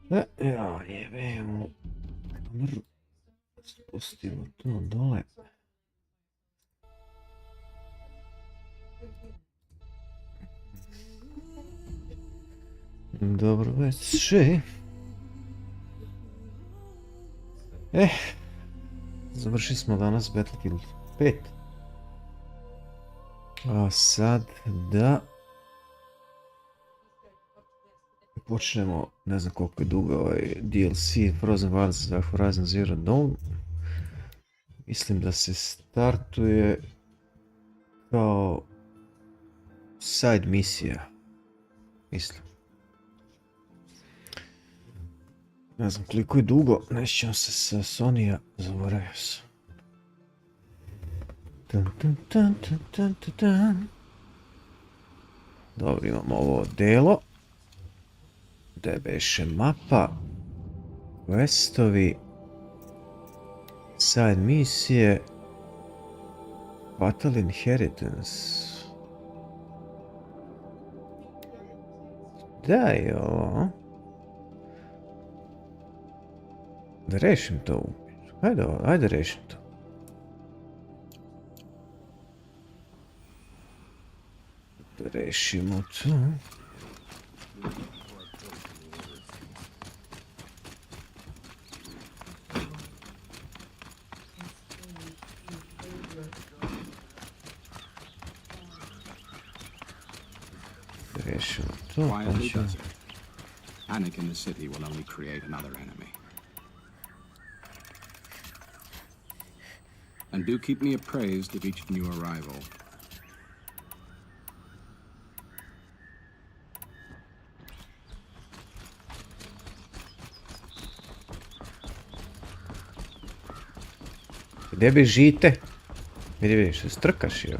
Ja, jebemo. Spustimo to dole. Dobro večer. Završili smo danas Battlefield 5. A sad da počnemo, ne znam koliko je dugo ovaj DLC Frozen Wilds za Horizon Zero Dawn. Mislim da se startuje kao side misija. Mislim. Ne znam koliko je dugo, nećemo se sa Sonija, zaboravio sam. Dobro, imamo ovo delo. Gdje beše mapa. Questovi. Side misije. Fatal Inheritance. Da je ovo. Da rešim to. Ajde rešim to. Da rešimo to. Rešimo to. Quietly does it. Panic in the city will only create another enemy. And do keep me appraised of each new arrival. Gdje bežite? Vidiš, se strkaš jel?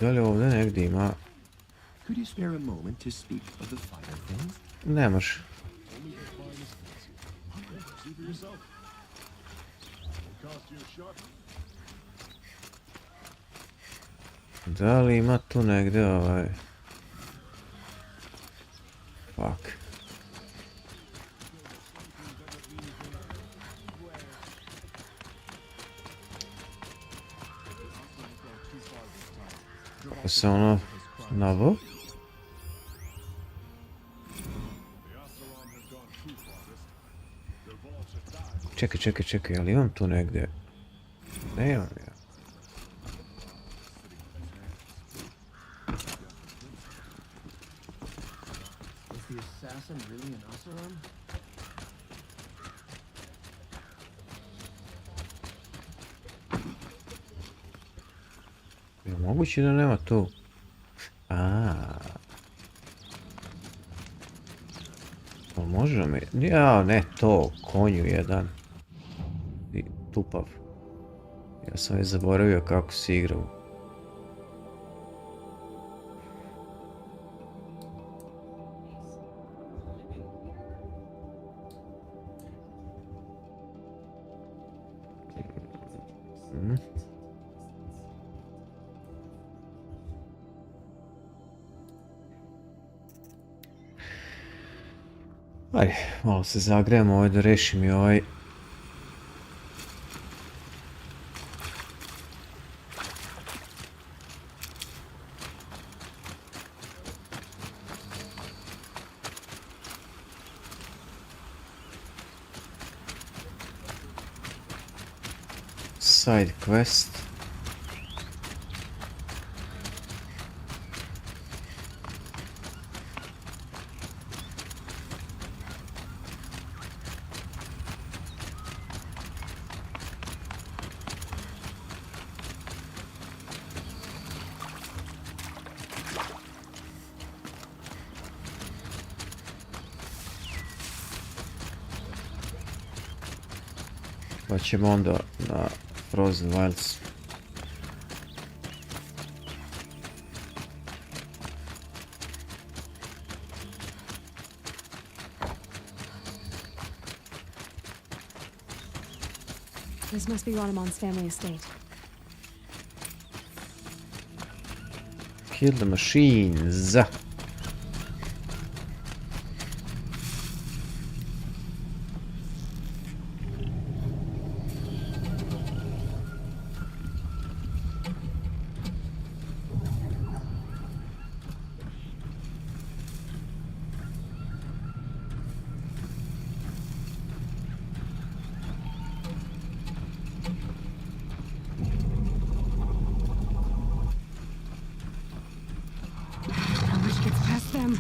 Da li ovdje negdje ima? Ne može. Da li ima tu negdje ovaj? Fuck. Kako se ono navo? Čekaj, ali imam tu negdje? Ne imam ja. Je moguće da nema tu? Pa može mi... Ja, ne to, konju jedan. I tupav. Ja sam već zaboravio kako si igrao. Ajde, malo se zagrejemo ovaj da rešim i ovaj. Side quest. Pa ćemo onda na Frozen Wilds. This must be Ranamon's family estate. Kill the machines. How much gets past them?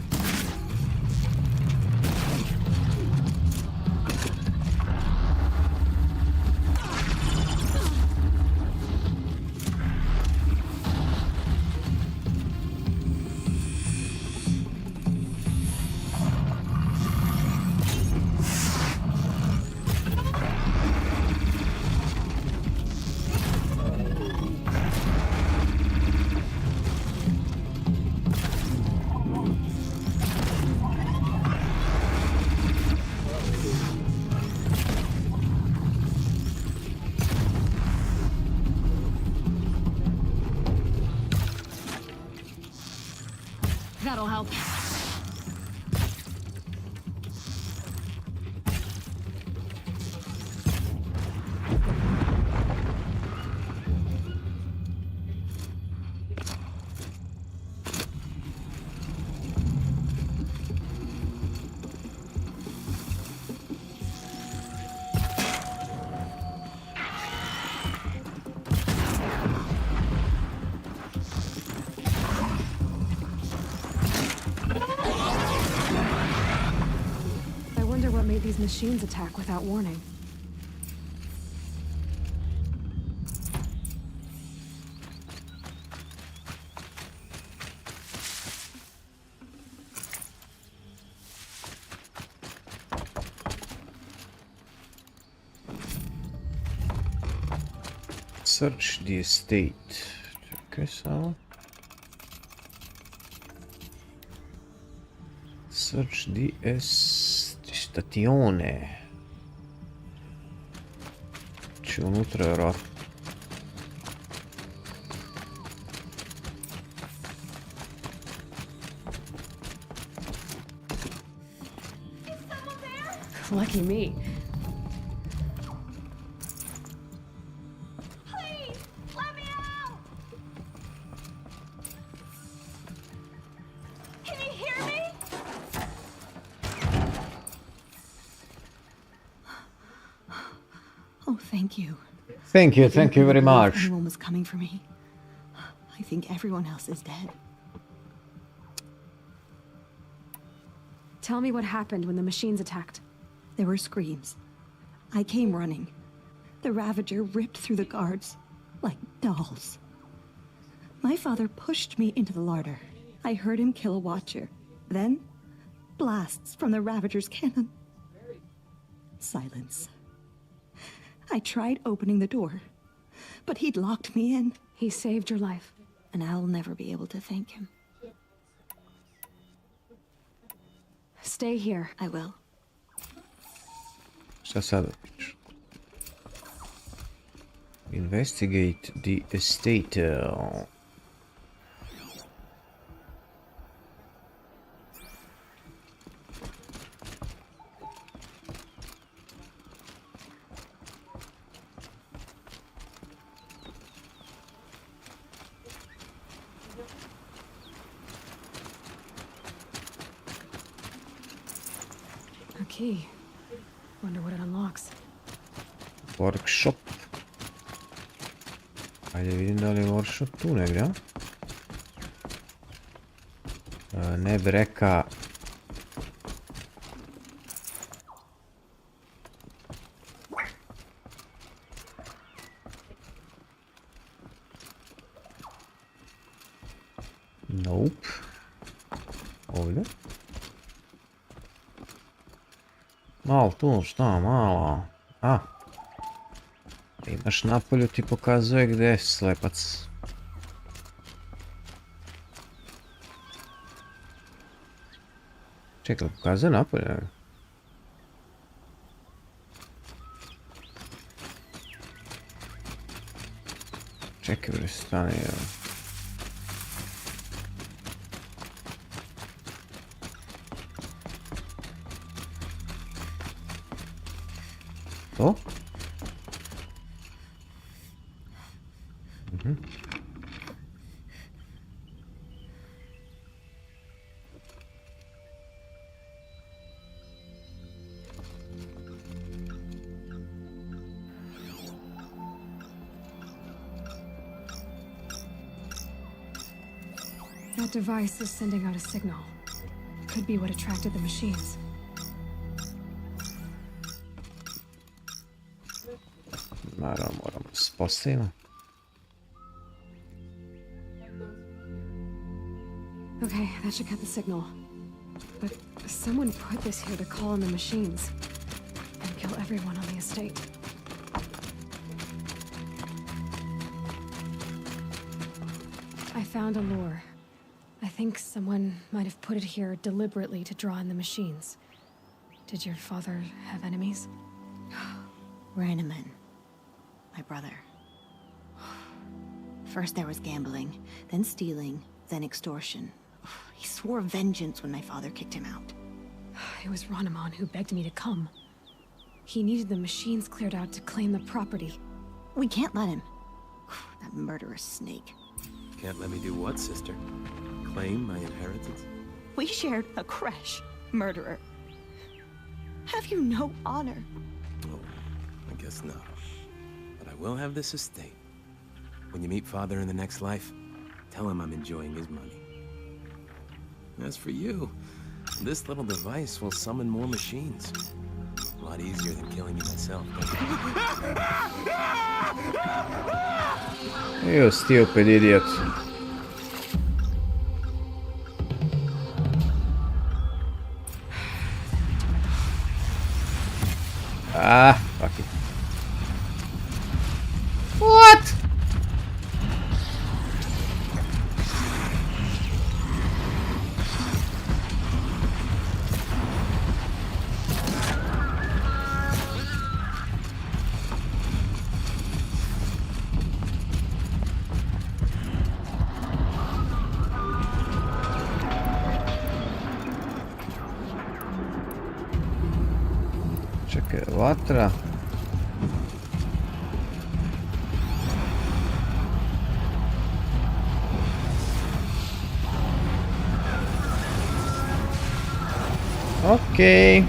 That'll help. I wonder what made these machines attack without warning. Search the estate. Čekaj samo. Search the statione. Če unutra vjerojatno. Lucky me. Please, let me out! Can you hear me? Oh, thank you. Thank you very much. Anyone was coming for me. I think everyone else is dead. Tell me what happened when the machines attacked. There were screams. I came running. The Ravager ripped through the guards like dolls. My father pushed me into the larder. I heard him kill a watcher. Then, blasts from the Ravager's cannon. Silence. I tried opening the door, but he'd locked me in, He saved your life. and I'll never be able to thank him. Stay here. I will. Šta sada? Investigate the estate. A key. Wonder what it unlocks. Workshop. Ajde vidim da li je workshop tu negdje. Ne bi reka... Nope. Ovdje. Malo tu, šta, malo. A. Imaš napolju ti pokazuje gdje je slepac. Čekaj, pokazuje napolje? Čekaj bre, stani, evo. To? That device is sending out a signal. Could be what attracted the machines. Naravno, moramo se postavimo. Okay, that should cut the signal. But someone put this here to call in the machines. And kill everyone on the estate. I found a lure. I think someone might have put it here deliberately to draw in the machines. Did your father have enemies? Rainaman. My brother. First there was gambling, then stealing, then extortion. He swore vengeance when my father kicked him out. It was Ranamon who begged me to come. He needed the machines cleared out to claim the property. We can't let him. That murderous snake. Can't let me do what, sister? Claim my inheritance? We shared a creche, murderer. Have you no honor? Oh, I guess not. But I will have this estate. When you meet father in the next life, tell him I'm enjoying his money. As for you, this little device will summon more machines. A lot easier than killing you myself. You stupid idiot. Ah, fuck it. What? Čekaj, vatra. Okej.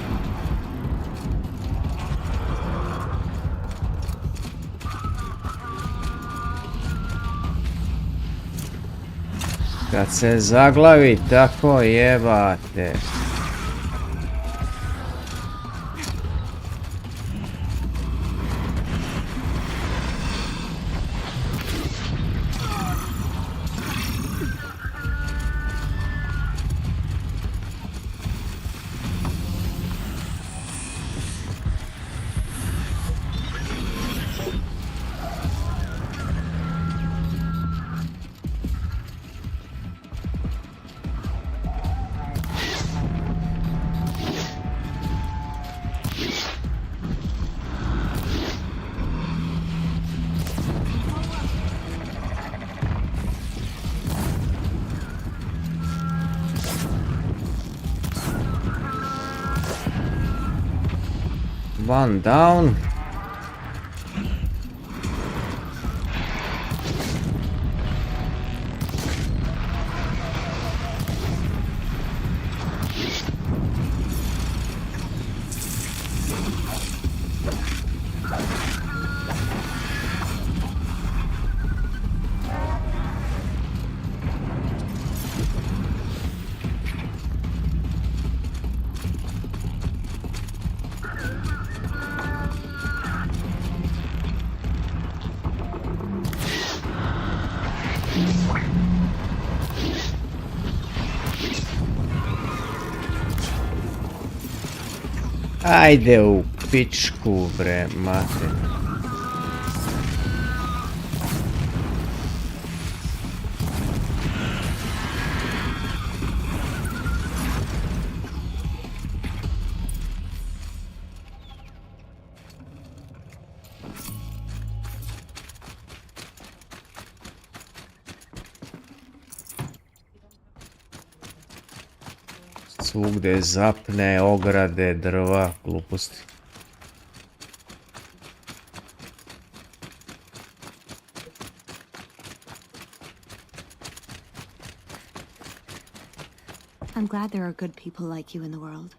Kad se zaglavi tako jebate. One down. Ajde u pičku bre, mate. Svugdje zapne, ograde, drva, gluposti. I'm glad there are good people like you in the world.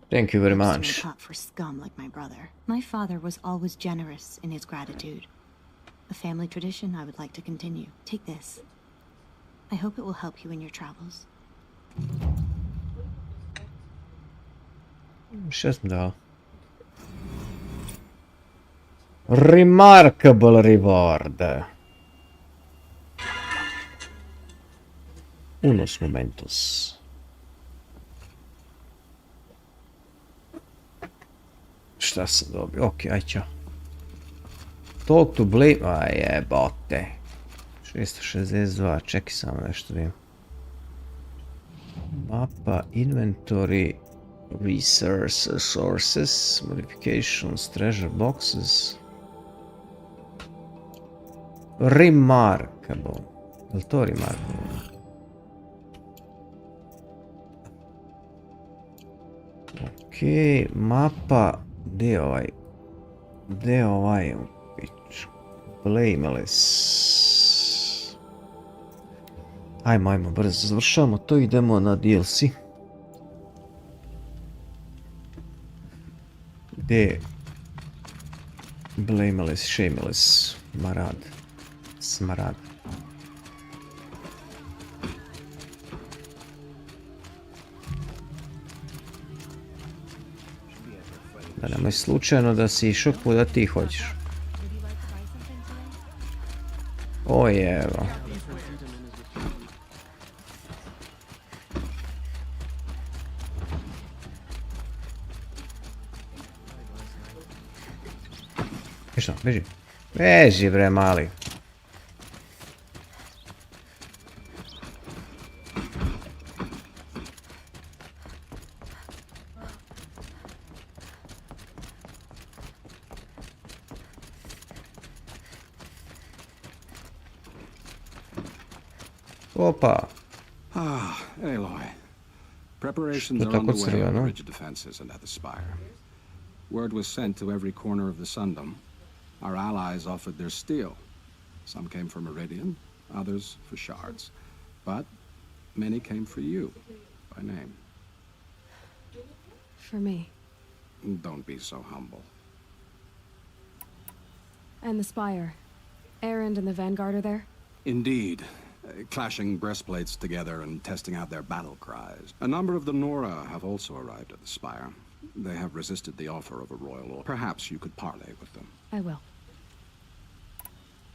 Thank you very Opposed to much. a pot for scum like my brother. My father was always generous in his gratitude. A family tradition I would like to continue. Take this. I hope it will help you in your travels. Šta sam dao? Remarkable reward. Unos momentos. Šta sam dobio? Ok, aj ćao. Talk to blame... Aj jebote. 662, čekaj samo nešto vidim. Mapa, inventory, resources, sources, modifications, treasure boxes. Remarkable. Je li to remarkable? Ok, mapa, gdje je ovaj? Gdje je ovaj? Blameless. Ajmo, brzo završavamo to, idemo na DLC. Gdje je? Blameless, shameless, marad. Smarad. Da nemoj slučajno da si išao kuda ti hoćeš. O evo. Što, beži. Beži bre mali. Opa. Ah, Aloy. Preparations Što are tako underway on crveno? the rigid defenses and at the spire. Word was sent to every corner of the Sundom. Our allies offered their steel. Some came for Meridian, others for shards. But many came for you, by name. For me. Don't be so humble. And the Spire. Erend and the Vanguard are there? Indeed. Clashing breastplates together and testing out their battle cries. A number of the Nora have also arrived at the Spire. They have resisted the offer of a royal order. Perhaps you could parley with them. I will.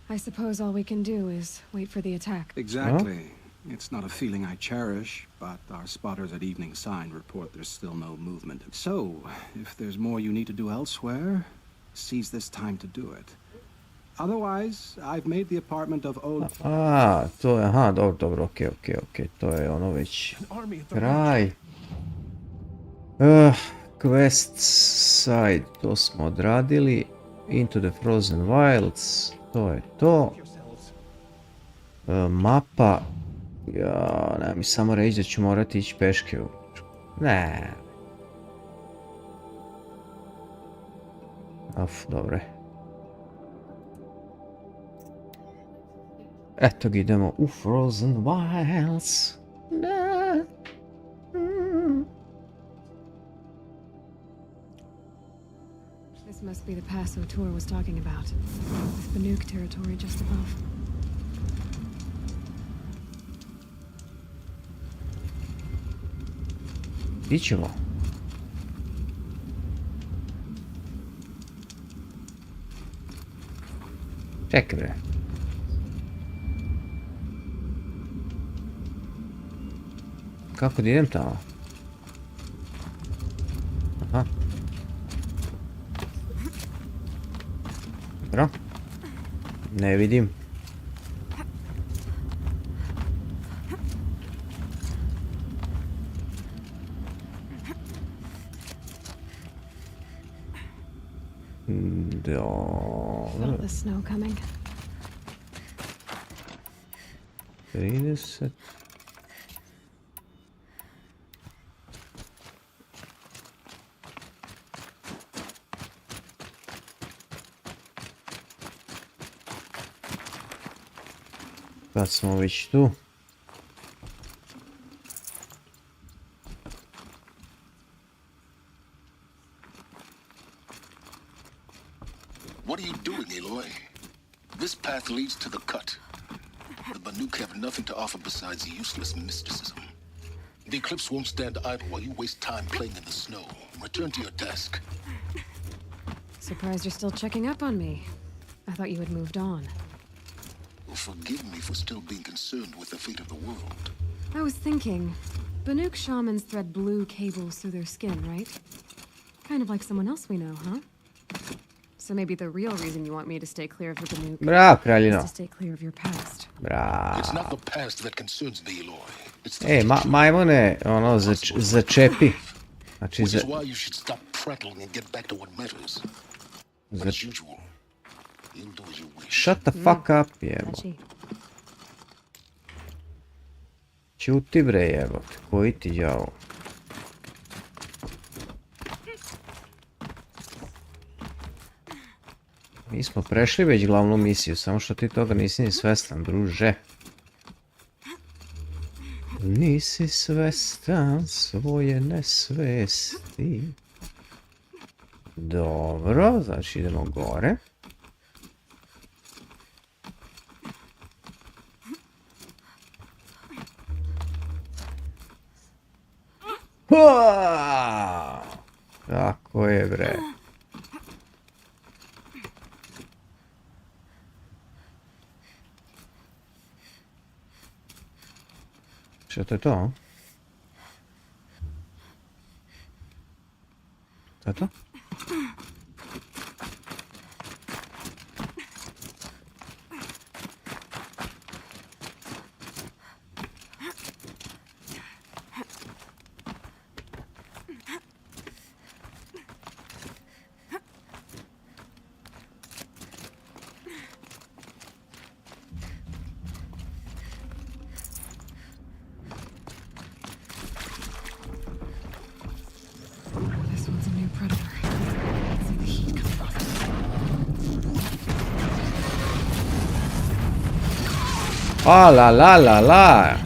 I suppose all we can do is wait for the attack. Exactly. It's not a feeling I cherish, but our spotters at Evening Sign report there's still no movement. So, if there's more you need to do elsewhere, seize this time to do it. Otherwise, I've made the apartment of Old... To je, aha, dobro, okej, to je ono već kraj. Quest side, to smo odradili. Into the Frozen Wilds, to je to. Mapa, ja, ne mi samo reći da ću morati ići peške u... Ne. Dobre. Eto ga idemo u Frozen Wilds. Ne. This must be the pass O'Toole was talking about. With Banuk territory just above. Ićemo. Čekaj bre. Kako da idem tamo? Aha. Dobro. Ne vidim. Felt the snow coming. 30. Kad smo već tu. What are you doing, Aloy? This path leads to the cut. The Banuk have nothing to offer besides useless mysticism. The Eclipse won't stand idle while you waste time playing in the snow. Return to your task. Surprised you're still checking up on me. I thought you had moved on. Forgive me for still being concerned with the fate of the world. I was thinking, Banuk shamans thread blue cables through their skin, right? Kind of like someone else we know, huh? So maybe the real reason you want me to stay clear of the Banuk Bravo, is kraljino. to stay clear of your past. Bravo. It's not the past that concerns me, Aloy. It's the Ej, future. majmune, ono, začepi. Znači, Which is why you should stop prattling and get back to what matters. But as usual, you'll do as you wish. shut the fuck up, jebo. Touchy. Ćuti bre, jebote, koji ti jao. Mi smo prešli već glavnu misiju, samo što ti toga nisi ni svestan, druže. Nisi svestan svoje nesvesti. Dobro, znači idemo gore. Huaa! Tako je bre. Što to je to? To je to? This one's a new predator. Let's see the heat coming off it. A la la la la.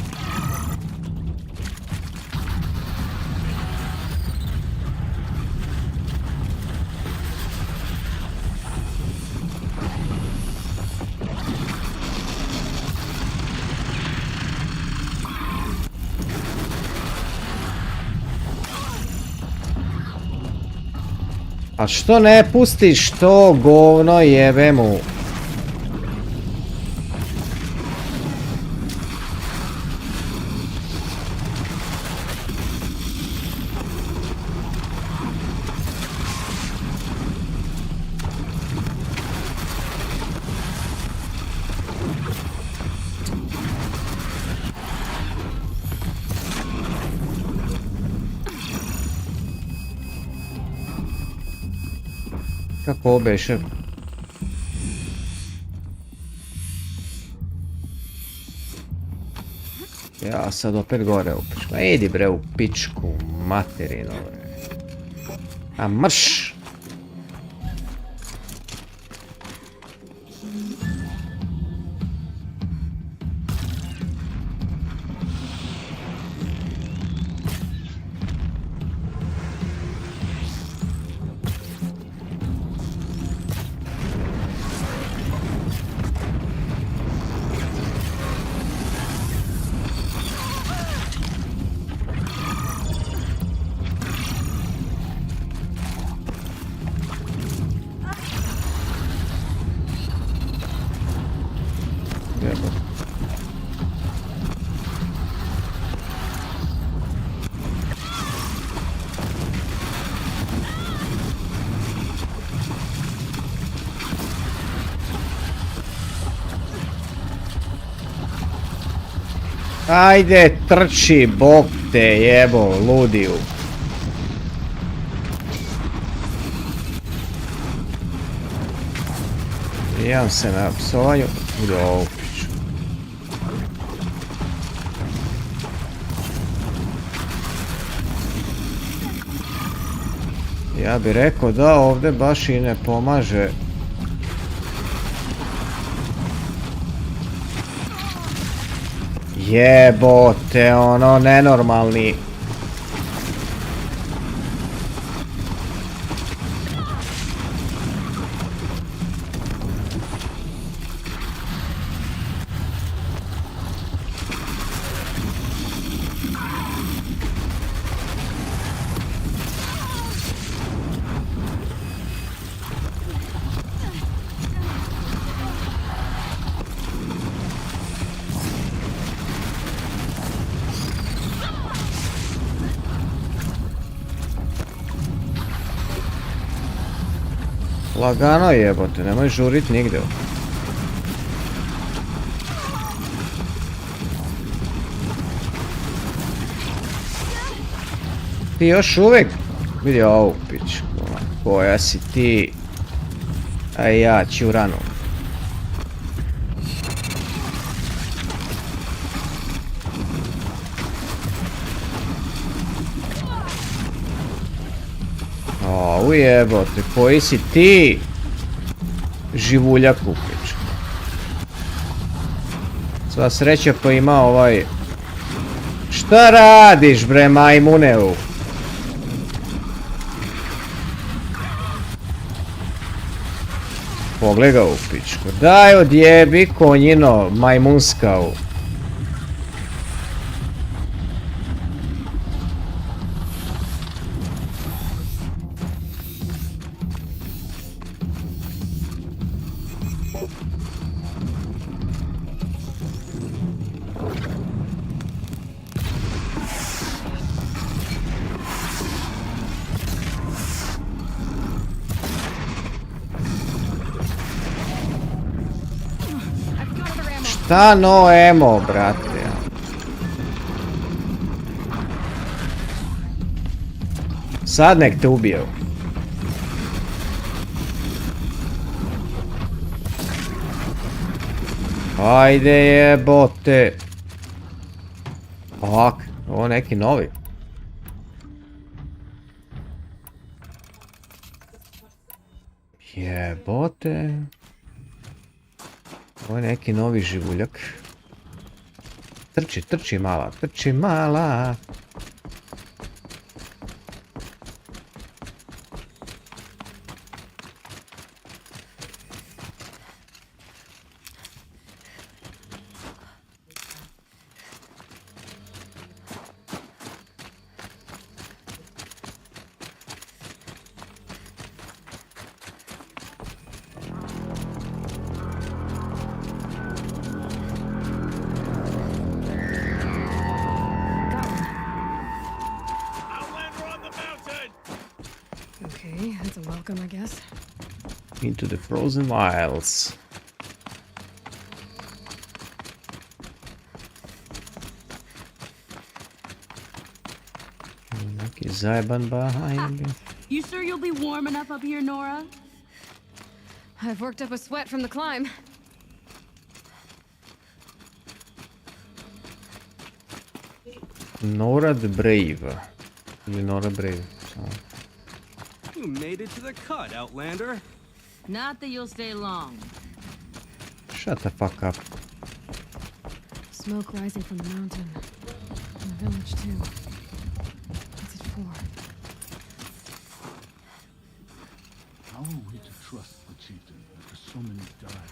A što ne pustiš to govno jebe mu? Kako beše? Ja sad opet gore u pičku. Ma idi bre u pičku materinu bre. A mrš! Jebote. Ajde, trči, bog te jebo, ludiju. Imam se na psovanju. Ude ovu piću. Ja bih rekao da ovdje baš i ne pomaže. Jebote, ono, nenormalni. Lagano jebote, nemoj žurit nigdje. Ti još uvijek... Vidi ovu pičku, koja si ti... A ja ću ranu. O, ujebote, koji si ti? Živuljak u pičku. Sva sreća pa ima ovaj... Šta radiš bre majmuneu? Pogledaj ga u pičku. Daj odjebi konjino majmunskau. Šta no emo, brate? Sad nek te ubiju. Ajde jebote. Ok, ovo neki novi. Jebote. Ovo je neki novi živuljak. Trči, trči mala, trči mala. Okay, that's a welcome, I guess. Into the frozen wilds. Neki zajeban behind me. You sure you'll be warm enough up here, Nora? I've worked up a sweat from the climb. Nora the Brave. Ili Nora Brave. You made it to the cut, Outlander. Not that you'll stay long. Shut the fuck up. Smoke rising from the mountain. And the village, too. What's it for? How are we to trust the chieftain after so many died?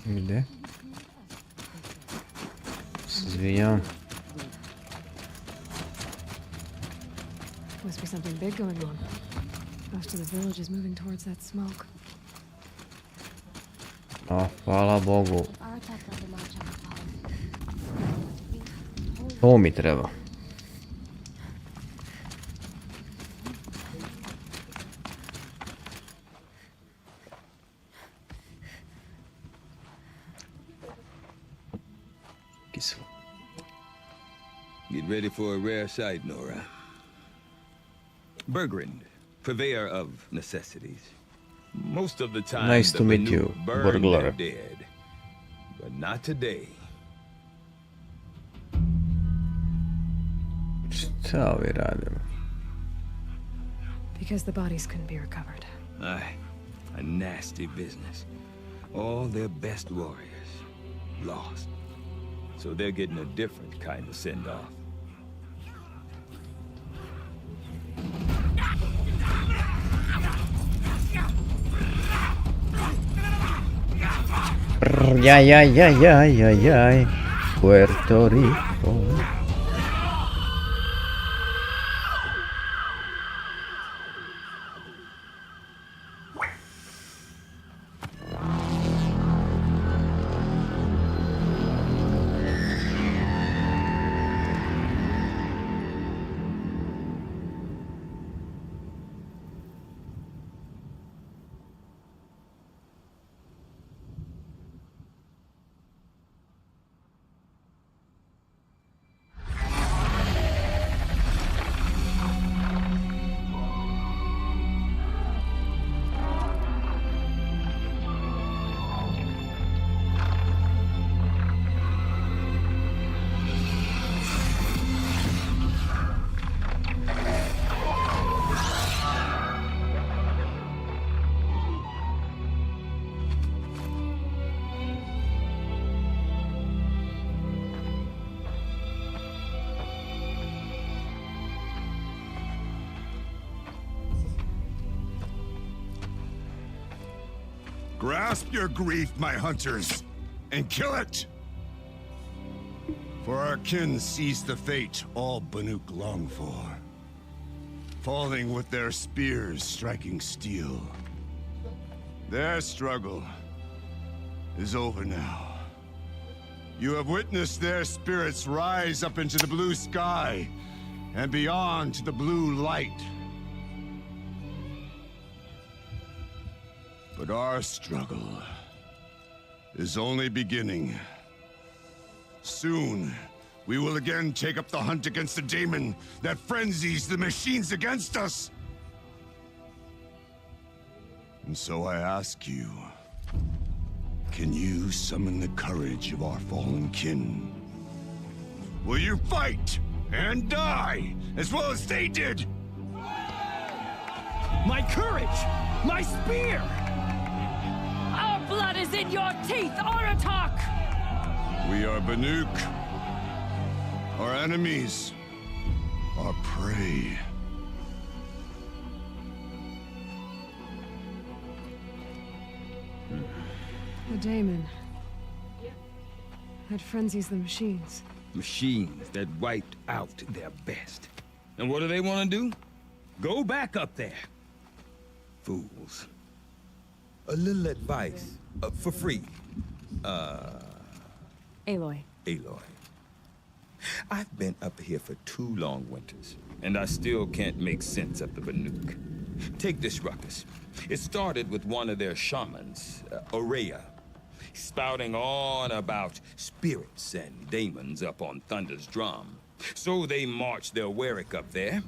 Gdje? Se izvinjavam. Must be something big going on. Most of the village is moving towards that smoke. A, hvala Bogu. To mi treba. Kiselo. Get ready for a rare sight, Nora. Bergrind, purveyor of necessities. Most of the time, Nice the to meet Banuk you, burn their burglar. dead. But not today. Šta vi radimo? Because the bodies couldn't be recovered. Aye, a nasty business. All their best warriors lost. So they're getting a different kind of send-off. Яй-яй-яй-яй-яй-яй. Пуэрто-Рико. Grasp your grief, my hunters, and kill it! For our kin sees the fate all Banuk long for. Falling with their spears striking steel. Their struggle is over now. You have witnessed their spirits rise up into the blue sky and beyond to the blue light. But our struggle is only beginning. Soon, we will again take up the hunt against the daemon that frenzies the machines against us. And so I ask you, can you summon the courage of our fallen kin? Will you fight and die as well as they did? My courage! My spear! Our blood is in your teeth, Aratak! We are Banuk. Our enemies are prey. The daemon. That frenzies the machines. Machines that wiped out their best. And what do they want to do? Go back up there. Fools. A little advice, for free. Aloy. Aloy. I've been up here for 2 long winters, and I still can't make sense of the Banuk. Take this ruckus. It started with one of their shamans, Ourea, spouting on about spirits and daemons up on Thunder's drum. So they march their Warwick up there,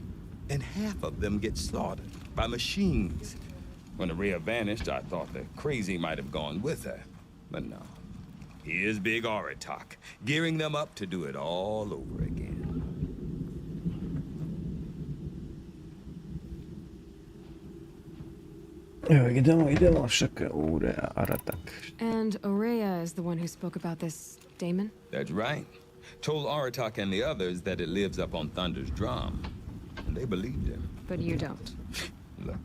and half of them get slaughtered by machines. When Ourea vanished, I thought the crazy might have gone with her, but no. Here's Big Aratak, gearing them up to do it all over again. Idemo, šaka, Ourea, Aratak. And Ourea is the one who spoke about this daemon? That's right. Told Aratak and the others that it lives up on Thunder's drum. And they believed him. But you don't. Look,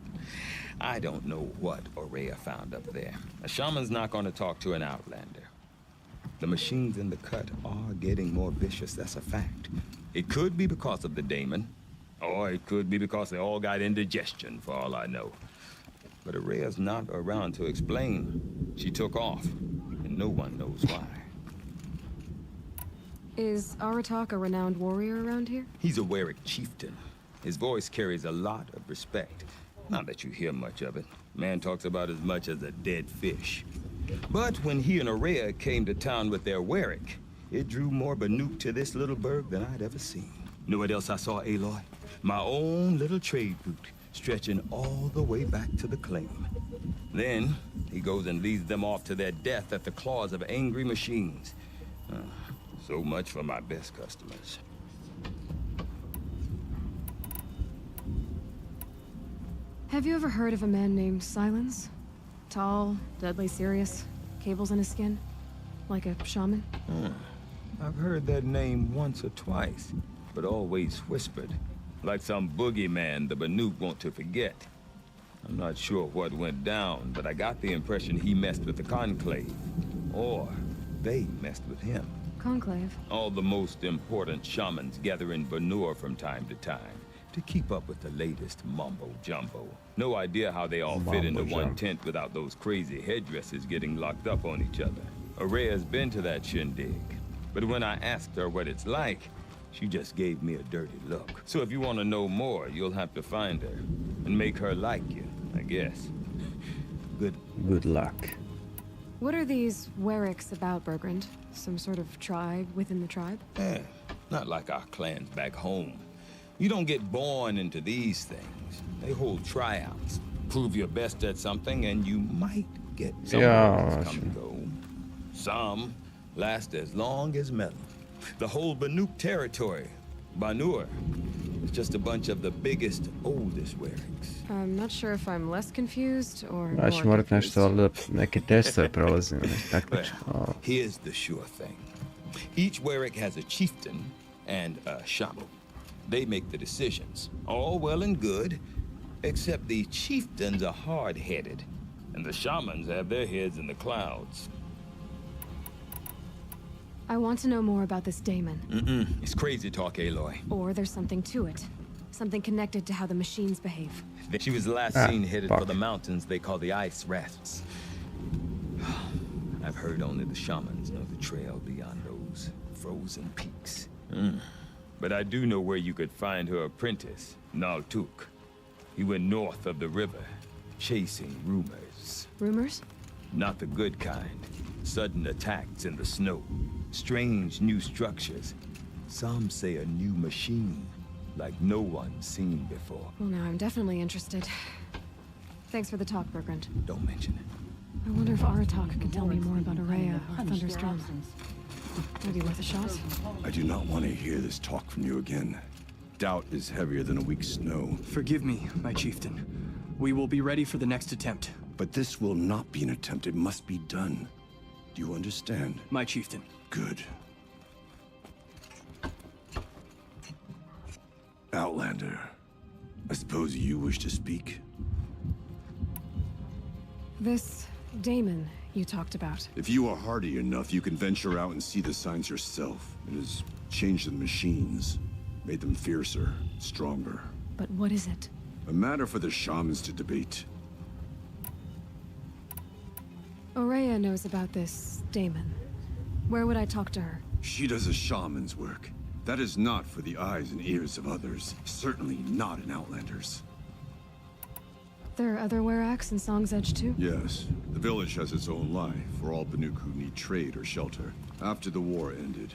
I don't know what Ourea found up there. A shaman's not going to talk to an outlander. The machines in the cut are getting more vicious, that's a fact. It could be because of the daemon, or it could be because they all got indigestion, for all I know. But Ourea's not around to explain. She took off, and no one knows why. Is Aratak a renowned warrior around here? He's a Warwick chieftain. His voice carries a lot of respect. Not that you hear much of it. Man talks about as much as a dead fish. But when he and Ourea came to town with their Warwick, it drew more Banuk to this little burg than I'd ever seen. Know what else I saw, Aloy? My own little trade route, stretching all the way back to the claim. Then, he goes and leads them off to their death at the claws of angry machines. So much for my best customers. Have you ever heard of a man named Silence? Tall, deadly serious, cables in his skin? Like a shaman? I've heard that name once or twice, but always whispered. Like some boogeyman the Banuk want to forget. I'm not sure what went down, but I got the impression he messed with the Conclave. Or they messed with him. Conclave? All the most important shamans gather in Banur from time to time to keep up with the latest mumbo-jumbo. No idea how they all fit into one tent without those crazy headdresses getting locked up on each other. Araya's been to that shindig, but when I asked her what it's like, she just gave me a dirty look. So if you want to know more, you'll have to find her and make her like you, I guess. Good luck. What are these Wericks about, Bergrand? Some sort of tribe within the tribe? Not like our clans back home. You don't get born into these things. They hold tryouts. Prove your best at something and you might get somewhere else come and go. Some last as long as metal. The whole Banuk territory, Banur, is just a bunch of the biggest, oldest Wericks. I'm not sure if I'm less confused or Ja ću morat nešto valjda neke testove prolazim. Here's the sure thing. Each Weric has a chieftain and a shaman. They make the decisions. All well and good, except the chieftains are hard-headed, and the shamans have their heads in the clouds. I want to know more about this Daemon. It's crazy talk, Aloy. Or there's something to it. Something connected to how the machines behave. She was last seen headed for the mountains they call the Ice Rafts. I've heard only the shamans know the trail beyond those frozen peaks. But I do know where you could find her apprentice, Naltuk. He went north of the river, chasing rumors. Rumors? Not the good kind. Sudden attacks in the snow. Strange new structures. Some say a new machine, like no one's seen before. Well, now I'm definitely interested. Thanks for the talk, Bergrand. Don't mention it. I wonder if Aratak can tell me more about Araya or Thunderstrom. Maybe worth a shot? I do not want to hear this talk from you again. Doubt is heavier than a week's snow. Forgive me, my chieftain. We will be ready for the next attempt. But this will not be an attempt. It must be done. Do you understand? My chieftain. Good. Outlander, I suppose you wish to speak? This Daemon you talked about. If you are hardy enough, you can venture out and see the signs yourself. It has changed the machines, made them fiercer, stronger. But what is it? A matter for the shamans to debate. Araya knows about this Daemon. Where would I talk to her? She does a shaman's work. That is not for the eyes and ears of others. Certainly not in Outlanders. There are other Weraks in Song's Edge too? Yes. The village has its own life for all Banuk who need trade or shelter. After the war ended,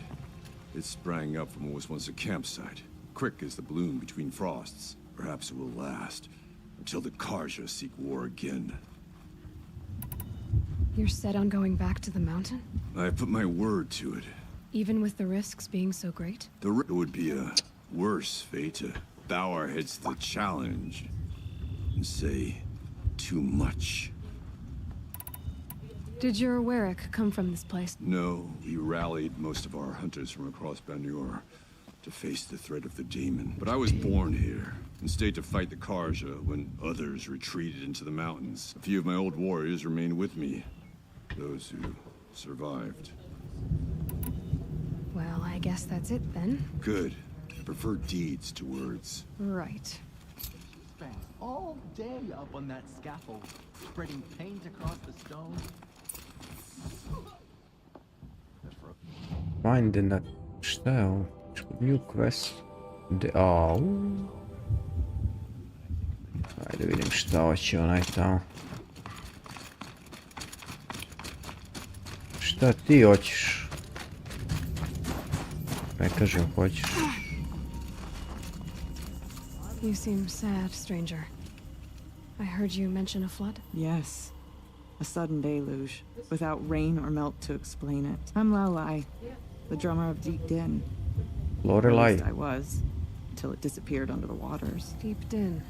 it sprang up from what was once a campsite. Quick as the bloom between frosts. Perhaps it will last until the Karja seek war again. You're set on going back to the mountain? I have put my word to it. Even with the risks being so great? It would be a worse fate to bow our heads to the challenge and say too much. Did your Weric come from this place? No, we rallied most of our hunters from across Banur to face the threat of the Daemon. But I was born here and stayed to fight the Karja when others retreated into the mountains. A few of my old warriors remained with me, those who survived. Well, I guess that's it then. Good. I prefer deeds to words. Right. Spent all day up on that scaffold, spreading paint across the stone. Finding that... Šta je ovo? New quest. Ajde vidim šta hoće onaj tamo. Šta ti hoćeš? Ne kažem hoćeš. You seem sad, stranger. I heard you mention a flood? Yes. A sudden deluge, without rain or melt to explain it. I'm Lorelei, the drummer of Deep Din. Lorelei. At least I was, until it disappeared under the waters. Deep Din.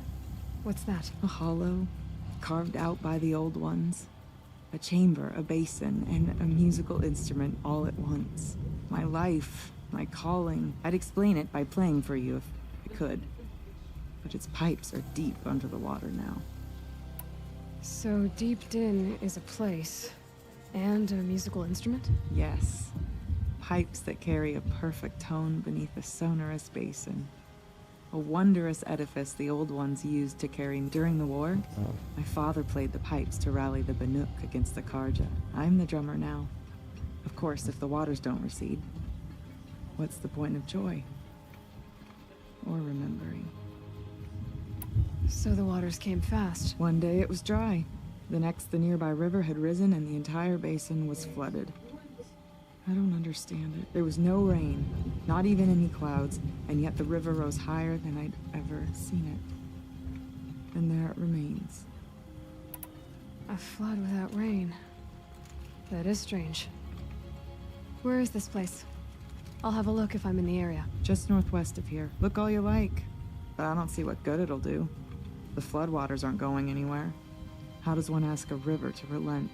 What's that? A hollow, carved out by the old ones. A chamber, a basin, and a musical instrument all at once. My life, my calling. I'd explain it by playing for you if I could. But its pipes are deep under the water now. So Deep Din is a place, and a musical instrument? Yes. Pipes that carry a perfect tone beneath a sonorous basin. A wondrous edifice the old ones used to carry during the war. Oh. My father played the pipes to rally the Banuk against the Karja. I'm the drummer now. Of course, if the waters don't recede, what's the point of joy? Or remembering? So the waters came fast. One day it was dry. The next, the nearby river had risen and the entire basin was flooded. I don't understand it. There was no rain, not even any clouds, and yet the river rose higher than I'd ever seen it. And there it remains. A flood without rain. That is strange. Where is this place? I'll have a look if I'm in the area. Just northwest of here. Look all you like. But I don't see what good it'll do. The floodwaters aren't going anywhere. How does one ask a river to relent?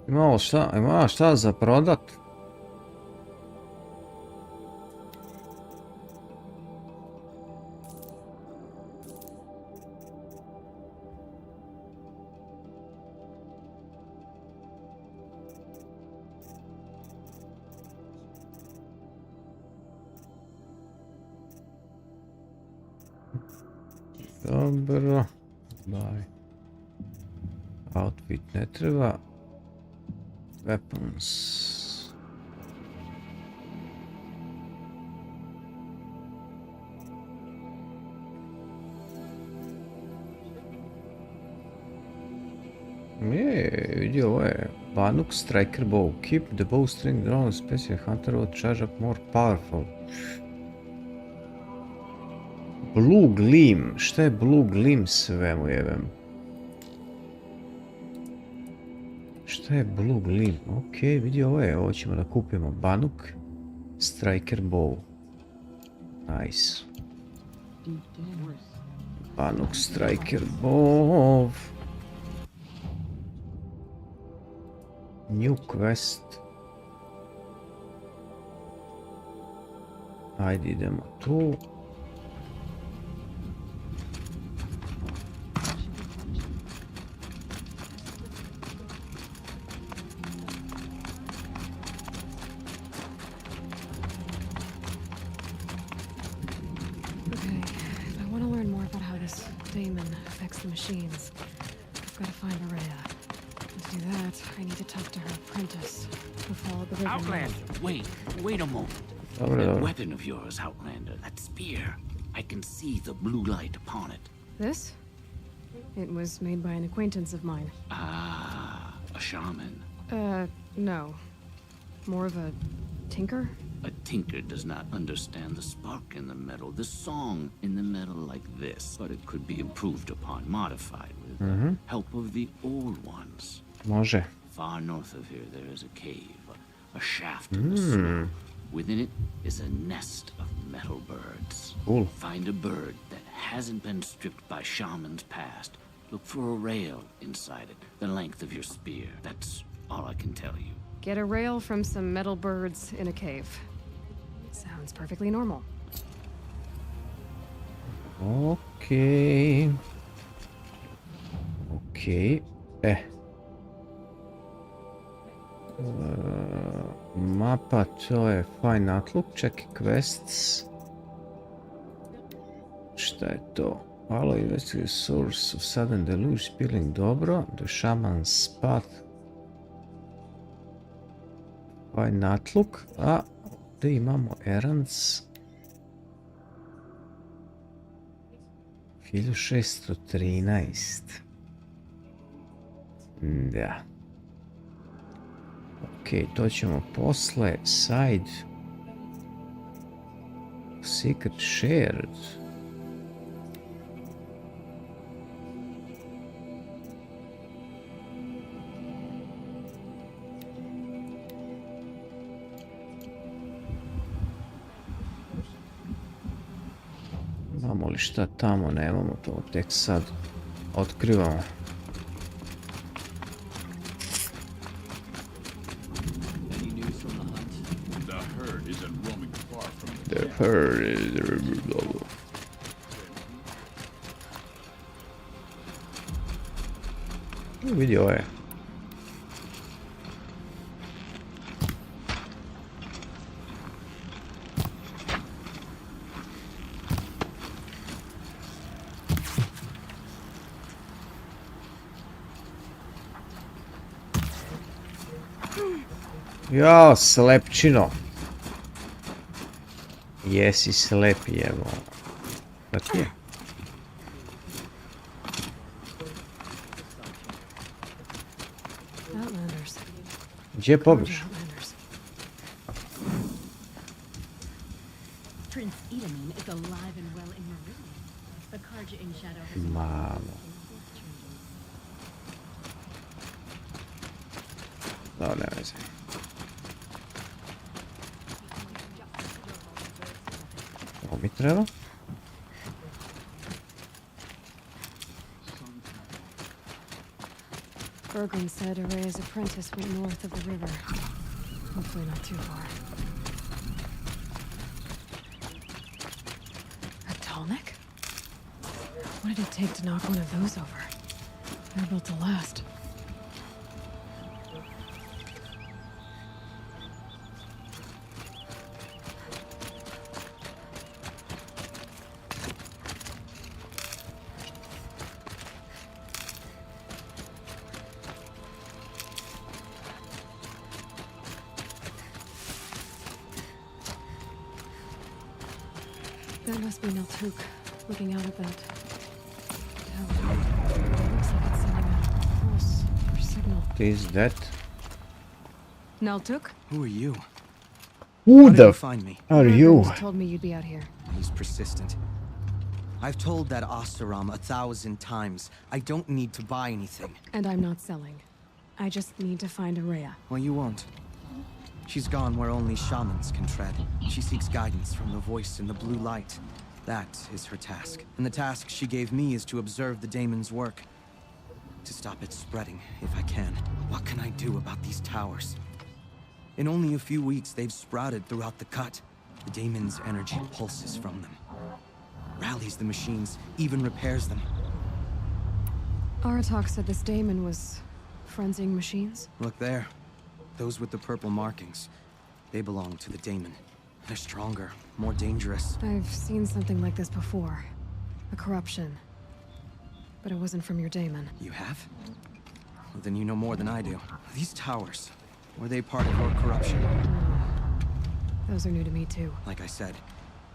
Ima šta za prodat? Dobro. Daj. Outfit ne treba. Weapons. Vidi, ovo je Banuk Striker Bow. Keep the bowstring drawn special hunter will charge up more powerful. Blue Gleam. Šta je Blue Gleam sve mu jebem? Šta je Blue Gleam? Ok, vidi ovo je. Ovo ćemo da kupimo. Banuk Striker Bow. Nice. Banuk Striker Bow. New quest. Ajde idemo tu. The machines. I've got to find Araya. To do that, I need to talk to her apprentice, who followed the river. Outlander, wait a moment. That weapon of yours, Outlander, that spear. I can see the blue light upon it. This? It was made by an acquaintance of mine. Ah, a shaman. No. More of a tinker? A tinker does not understand the spark in the metal, the song in the metal like this. But it could be improved upon, modified with the help of the old ones. Može. Far north of here there is a cave, a shaft in the snow. Within it is a nest of metal birds. Cool. Find a bird that hasn't been stripped by shamans past. Look for a rail inside it, the length of your spear. That's all I can tell you. Get a rail from some metal birds in a cave. Sounds perfectly normal. Okay. Mapa, to je fine outlook. Check quests. Šta je to? Follow investigate source of sudden deluge spilling. Dobro. The shaman's path. Fine outlook. A ovdje imamo errands. 1613. Da. Ok, to ćemo posle. Side. secret shared. Imamo li šta tamo? Nemamo, to tek sad otkrivamo. The herd is... Vidio je. Ja, slepčino. Jesi slep, jevo. Da ti je. Gdje je pobiš? Prince Edamin is alive and well in Meridian. The Karja in Shadow has Mamo. No, ne veze. Ovo mi treba. Bergrim said Araya's apprentice went north of the river. Hopefully not too far. A Tallneck? What did it take to knock one of those over? They're built to last. That must be Naltuk, looking out at that tower. It looks like it's sending a pulse or signal. Is that? Naltuk? Who are you? Who How did the you find me? are you? Bergrim's told me you'd be out here. He's persistent. I've told that Oseram 1,000 times. I don't need to buy anything. And I'm not selling. I just need to find Araya. Well, you won't. She's gone where only shamans can tread. She seeks guidance from the voice in the blue light. That is her task. And the task she gave me is to observe the daemon's work. To stop it spreading, if I can. What can I do about these towers? In only a few weeks, they've sprouted throughout the cut. The daemon's energy pulses from them. Rallies the machines, even repairs them. Aratak said this daemon was frenzying machines. Look there. Those with the purple markings. They belong to the daemon. They're stronger, more dangerous. I've seen something like this before. A corruption. But it wasn't from your daemon. You have? Well, then you know more than I do. These towers, were they part of your corruption? Those are new to me too. Like I said,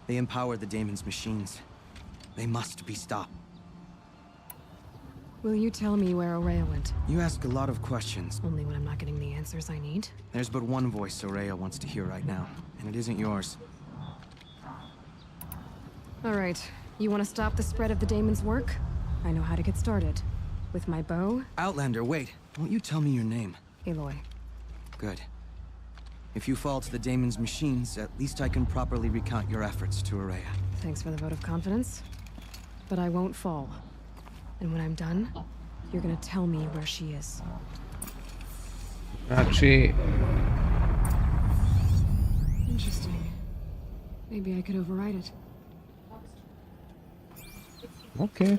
they empower the daemon's machines. They must be stopped. Will you tell me where Araya went? You ask a lot of questions. Only when I'm not getting the answers I need. There's but one voice Araya wants to hear right now, and it isn't yours. All right. You want to stop the spread of the daemon's work? I know how to get started. With my bow. Outlander, wait. Won't you tell me your name? Aloy. Good. If you fall to the daemon's machines, at least I can properly recount your efforts to Araya. Thanks for the vote of confidence. But I won't fall. And when I'm done, you're gonna tell me where she is. Znači... Interesting. Maybe I could override it. Okay.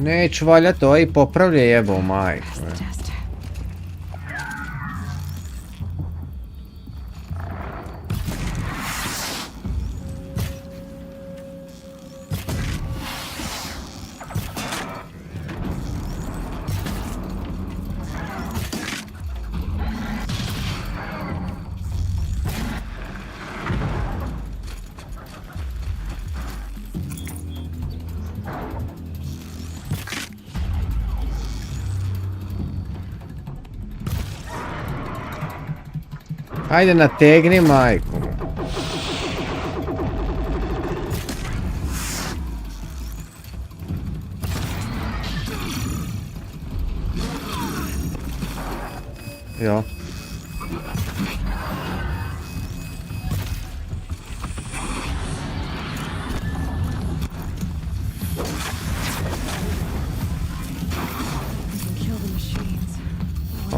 Neću valja to i popravlja jebo majku. Ajde nategni majku. Jo.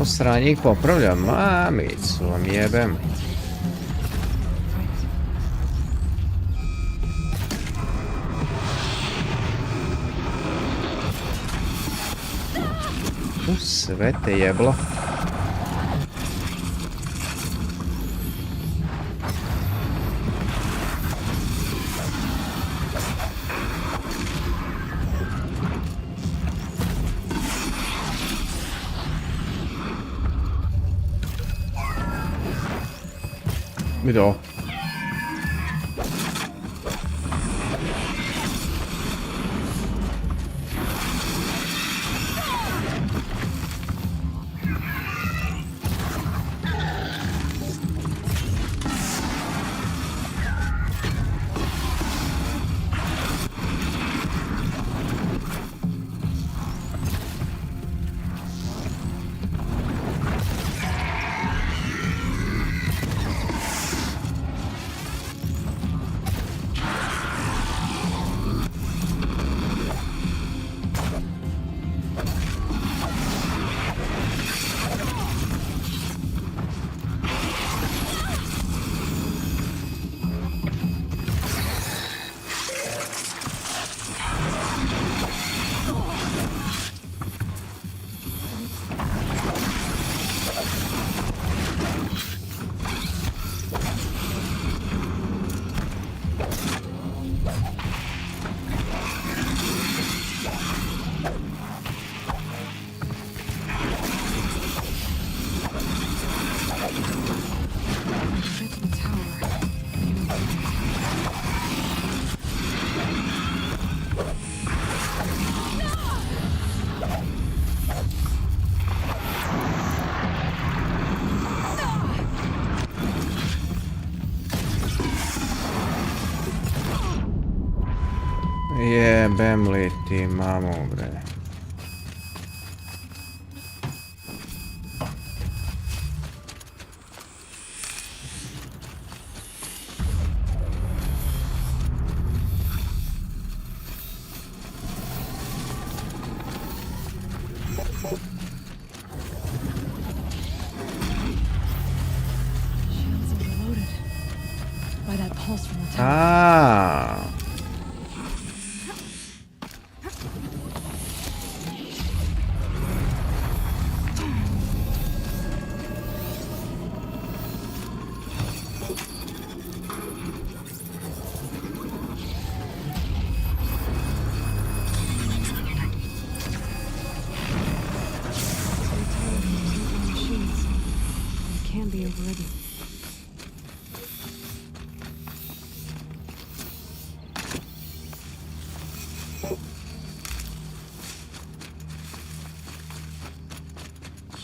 Sranje ih popravlja, mamicu vam jebem. Sve te jeblo. Middag. Jebem li ti mamu, bre.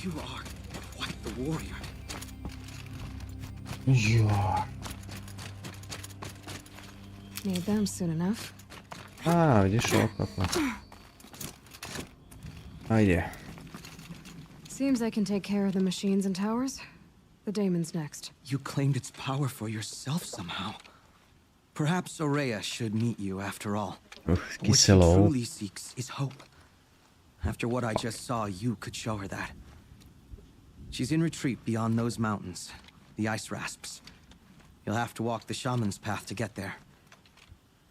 You are quite the warrior. You are. Need them soon enough. Vidiš ovo kako. Ajde. Seems I can take care of the machines and towers. The daemon's next. You claimed its power for yourself somehow. Perhaps Aurea should meet you after all. What she truly seeks is hope. After what I just saw, you could show her that. She's in retreat beyond those mountains, the ice rasps. You'll have to walk the shaman's path to get there.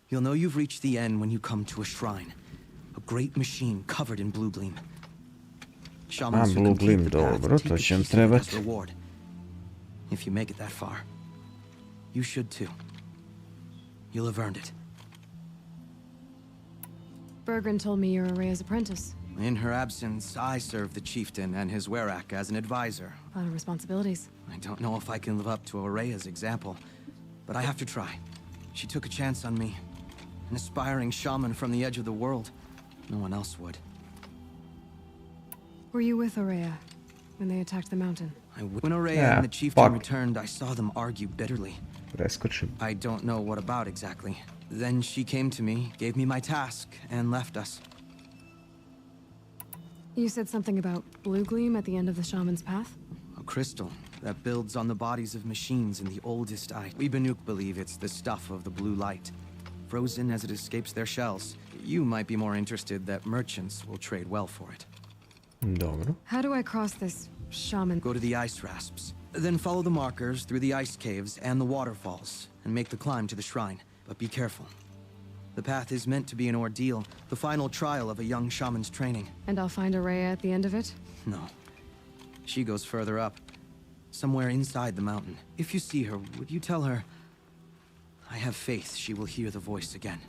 You'll know you've reached the end when you come to a shrine, a great machine covered in blue gleam. Shamans who Blue complete Gleam, the path dobro, take to a će nam piece of it as trebati. reward. If you make it that far, you should too. You'll have earned it. Bergren told me you're Araya's apprentice. In her absence, I serve the chieftain and his werak as an advisor. A lot of responsibilities. I don't know if I can live up to Araya's example, but I have to try. She took a chance on me. An aspiring shaman from the edge of the world. No one else would. Were you with Araya when they attacked the mountain? When Araya and the chieftain returned, I saw them argue bitterly. Preskočim. I don't know what about exactly. Then she came to me, gave me my task, and left us. You said something about blue gleam at the end of the shaman's path? A crystal that builds on the bodies of machines in the oldest eye. We Banuk believe it's the stuff of the blue light, frozen as it escapes their shells. You might be more interested that merchants will trade well for it. Dobro. How do I cross this shaman? Go to the ice rasps, then follow the markers through the ice caves and the waterfalls, and make the climb to the shrine. But be careful. The path is meant to be an ordeal, the final trial of a young shaman's training. And I'll find Araya at the end of it? No. She goes further up, somewhere inside the mountain. If you see her, would you tell her, I have faith she will hear the voice again.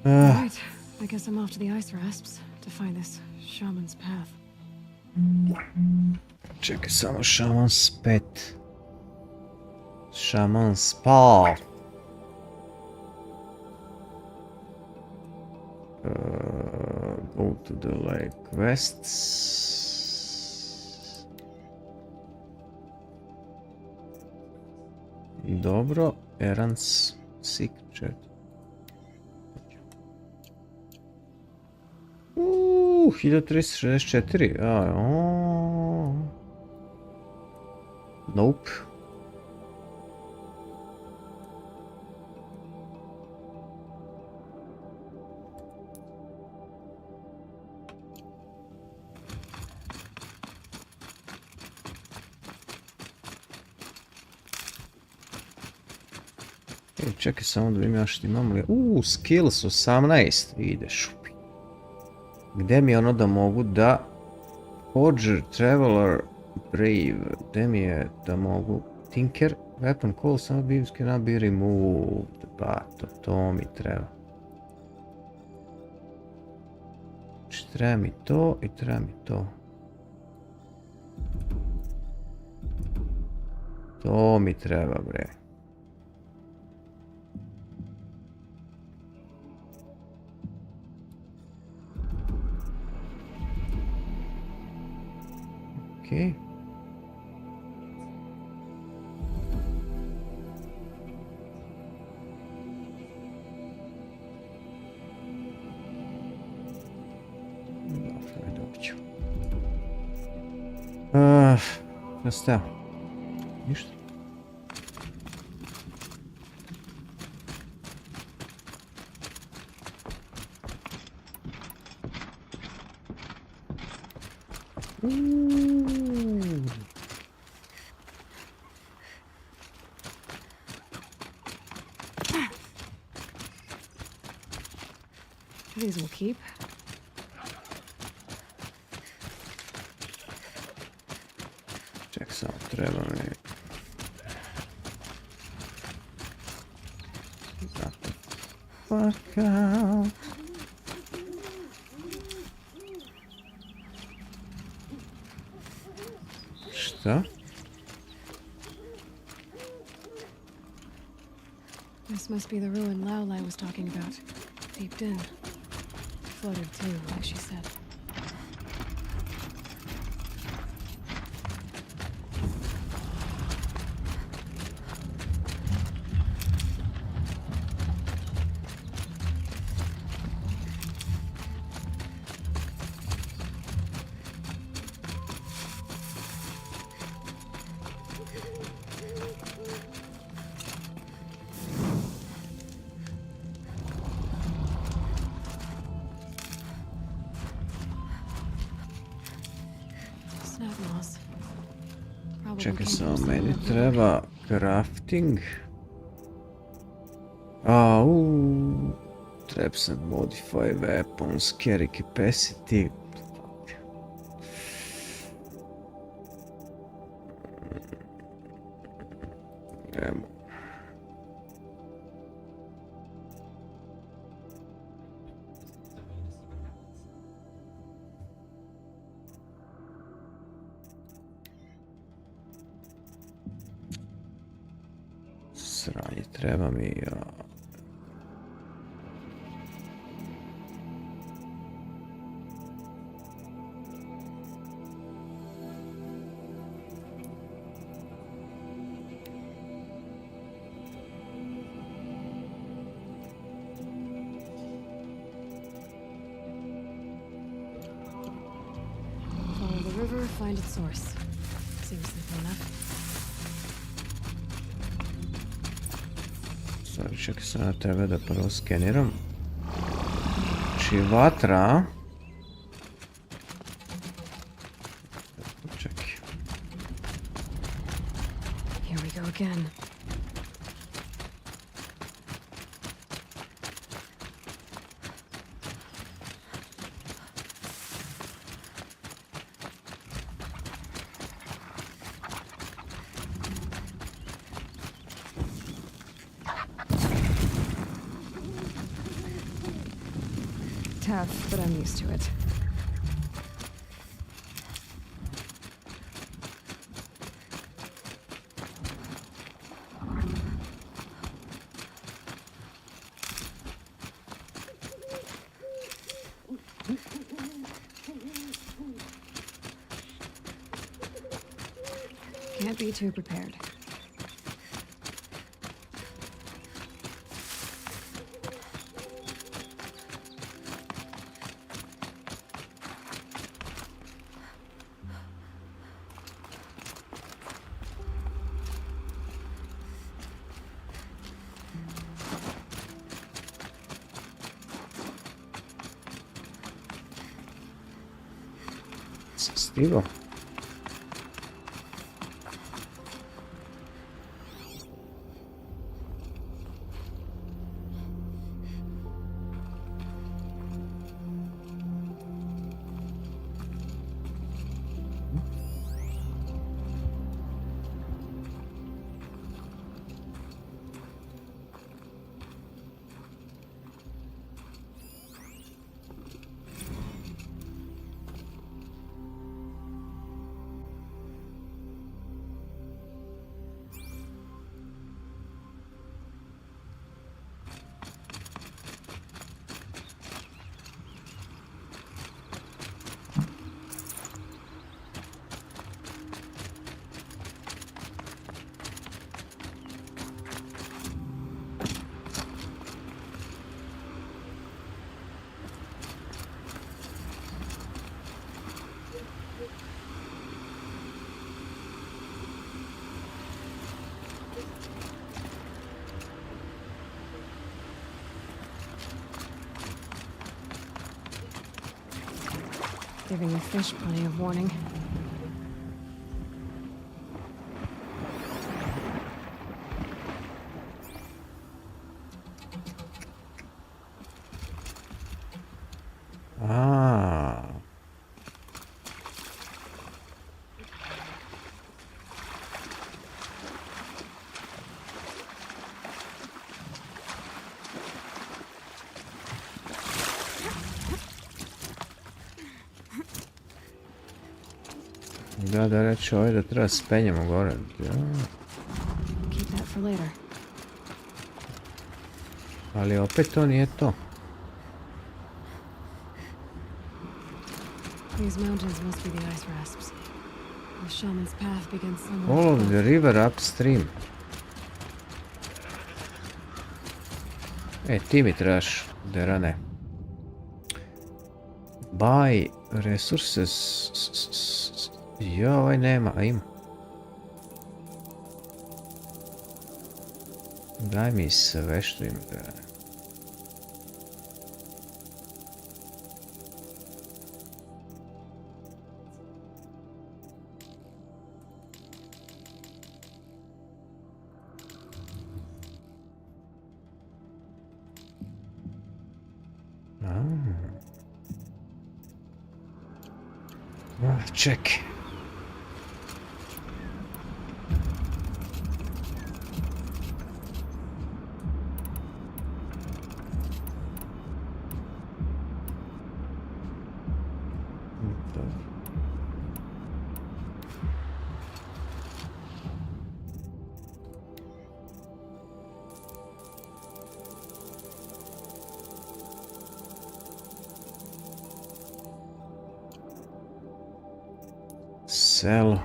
Right. I guess I'm off to the ice rasps to find this shaman's path. Čekaj samo Shaman's Pet. Shaman's Path. Go to the lake quests. Dobro, Errands Secret. 1364. Nope. Čekaj samo da vidim ja što imam li... skills 18. Ide šupi. Gde mi je ono da mogu da... Forger, Traveler, Brave. Gde mi je da mogu... Tinker, Weapon Call, samo beams cannot be removed. Pa, to mi treba. Znači, treba mi to i treba mi to. To mi treba, bre. Okay. Šta? Ništa. These will keep. Ček samo, treba mi... Fuck out. Šta? This must be the ruin Laolai was talking about. Deep in. Flooded too, like she said. Čekaj samo, meni treba crafting. Traps and modify weapons, carry capacity. Evo. Sranje, treba mi... Follow the river, find its source. Seems simple enough. Sorry, čekaj sam na tebe da prvo skeniram. Znači vatra. Čekaj. Here we go again. Tough, but I'm used to it. Can't be too prepared. Stigo. Giving the fish plenty of warning. Ah. Da reći ovaj da treba spenjemo gore. Ja. Keep that for later. Ali opet to nije to. These mountains must be the ice rasps. The shaman's path begins somewhere. Follow the river upstream. Ti mi trebaš, Derane. Buy resources. Ja, ovaj nema, a ima. Daj mi sve što ima, Derane. Check. Sell.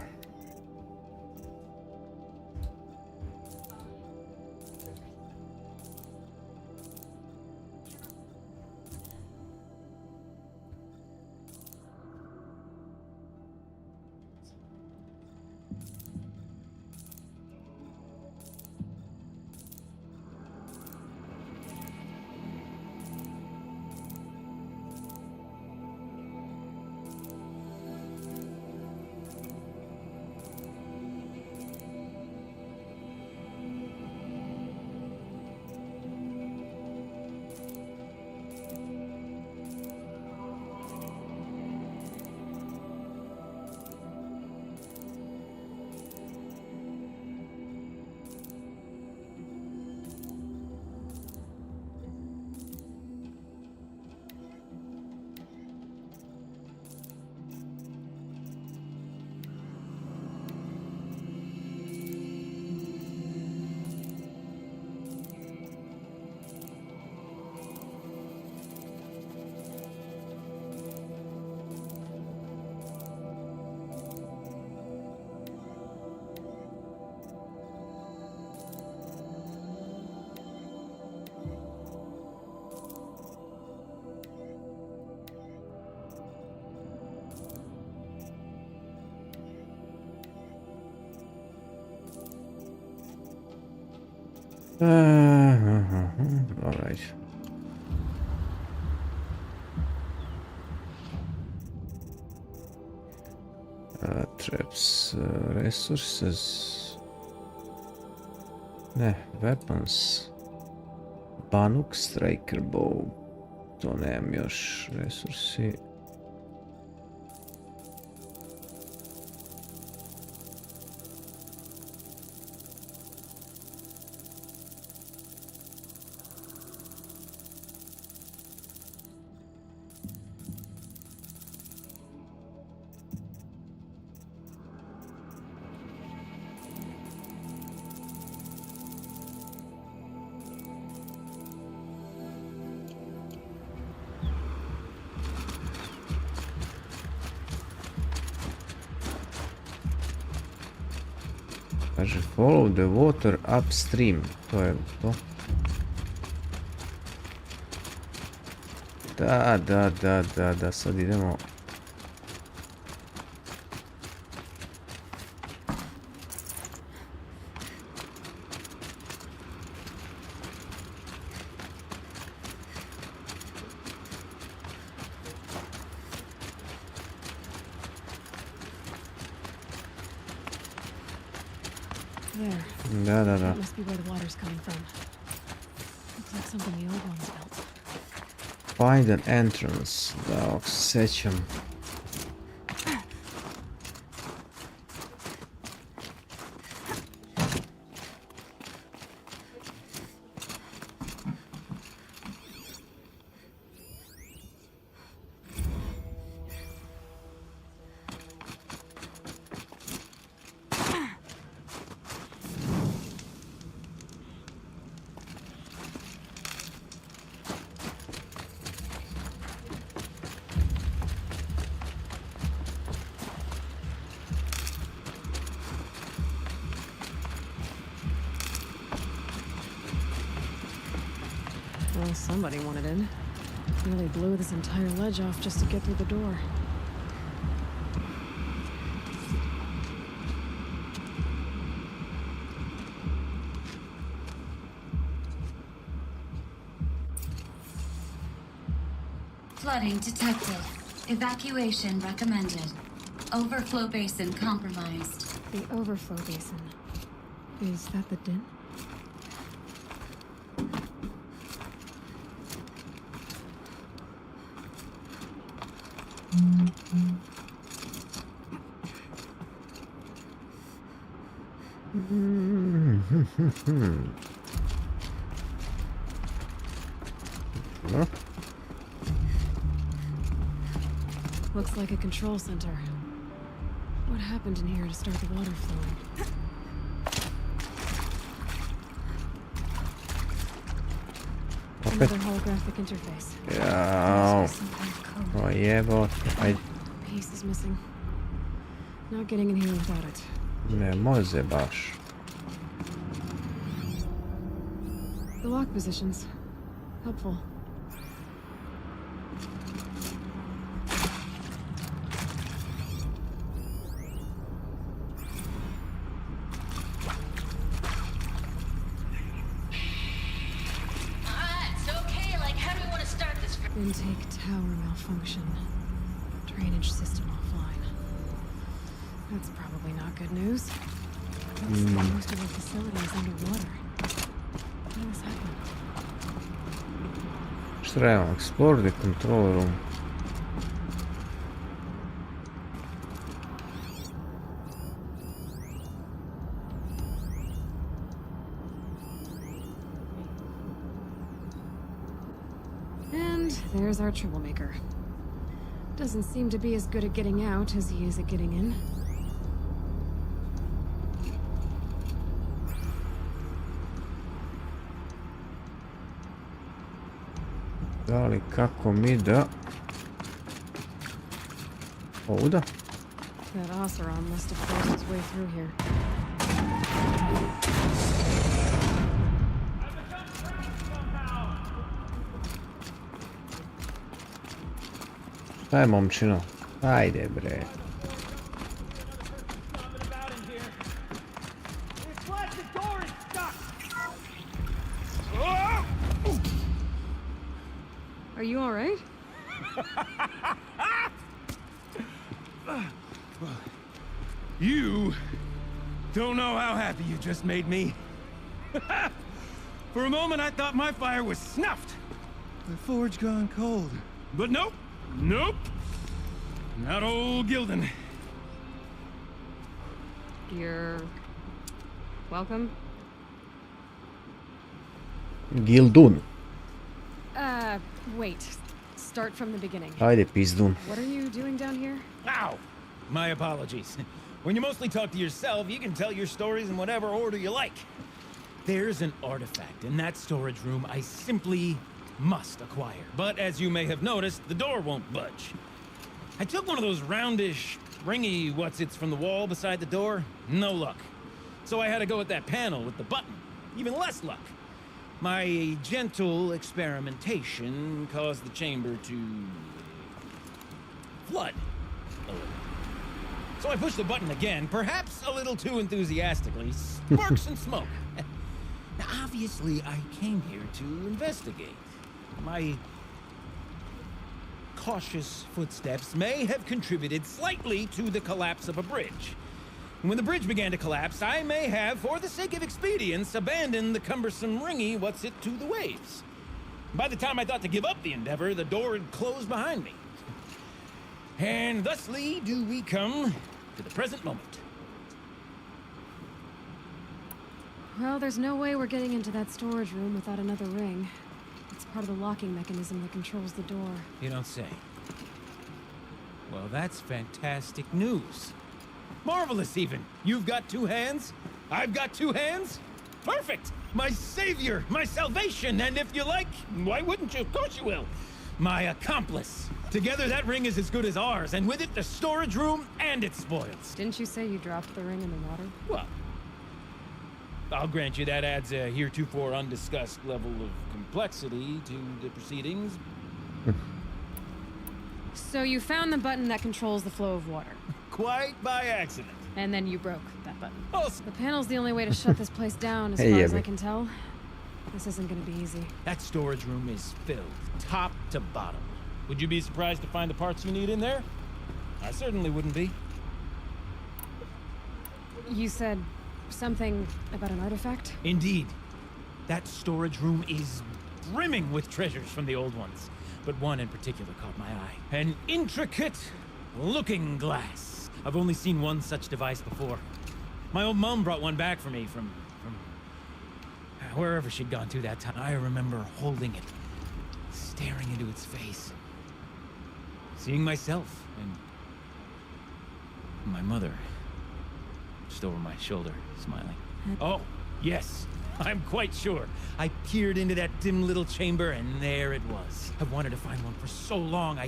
All right. Traps, resources. Ne, weapons. Banuk, striker bow. To nemam još resursi. Kaže, follow the water upstream. To je to. Da, sad idemo. There. Da. That must be where the water's coming from. Looks like something the old ones built. Find an entrance. Da, sećam. Well, somebody wanted in. Nearly blew this entire ledge off just to get through the door. Flooding detected. Evacuation recommended. Overflow basin compromised. The overflow basin. Is that the den? No. Looks like a control center. What happened in here to start the water flowing? Another holographic interface. Jao. O jebote, ajde. Piece is missing. Not getting in here without it. Ne može baš. The lock positions. Helpful. Intake tower malfunction. Drainage system offline. That's probably not good news. Looks like most of the facility is underwater. How this happened? Šta trebamo? Explore the control room. There's our troublemaker. Doesn't seem to be as good at getting out as he is at getting in. Da li kako mi da... Ovuda? That Oseram must have forced his way through here. Šta je momčino? Ajde bre. Are you alright? You don't know how happy you just made me. For a moment I thought my fire was snuffed. The forge gone cold. But nope. Nope. Not old Gildan. You're... welcome? Gildun. Wait. Start from the beginning. Ajde, pizdun. What are you doing down here? Ow! My apologies. When you mostly talk to yourself, you can tell your stories in whatever order you like. There's an artifact in that storage room I simply must acquire. But as you may have noticed, the door won't budge. I took one of those roundish, ringy what's-its from the wall beside the door. No luck. So I had to go with that panel with the button. Even less luck. My gentle experimentation caused the chamber to... flood. So I pushed the button again, perhaps a little too enthusiastically. Sparks and smoke. Now, obviously, I came here to investigate. My cautious footsteps may have contributed slightly to the collapse of a bridge. When the bridge began to collapse, I may have, for the sake of expedience, abandoned the cumbersome ringy what's-it to the waves. By the time I thought to give up the endeavor, the door had closed behind me. And thusly do we come to the present moment. Well, there's no way we're getting into that storage room without another ring. It's part of the locking mechanism that controls the door. You don't say. Well, that's fantastic news. Marvelous, even. You've got two hands. I've got two hands. Perfect. My savior, my salvation, and if you like, why wouldn't you? Of course you will. My accomplice. Together, that ring is as good as ours, and with it, the storage room and its spoils. Didn't you say you dropped the ring in the water? Well, I'll grant you that adds a heretofore undiscussed level of complexity to the proceedings. So you found the button that controls the flow of water. Quite by accident. And then you broke that button. Oh, the panel's the only way to shut this place down, as Hey, far as Abby. I can tell. This isn't gonna be easy. That storage room is filled, top to bottom. Would you be surprised to find the parts you need in there? I certainly wouldn't be. You said something about an artifact? Indeed. That storage room is brimming with treasures from the old ones. but one in particular caught my eye. An intricate looking glass. I've only seen one such device before. My old mom brought one back for me from wherever she'd gone to that time. I remember holding it, staring into its face, seeing myself and my mother just over my shoulder, smiling. Oh, yes, I'm quite sure. I peered into that dim little chamber, and there it was. I've wanted to find one for so long.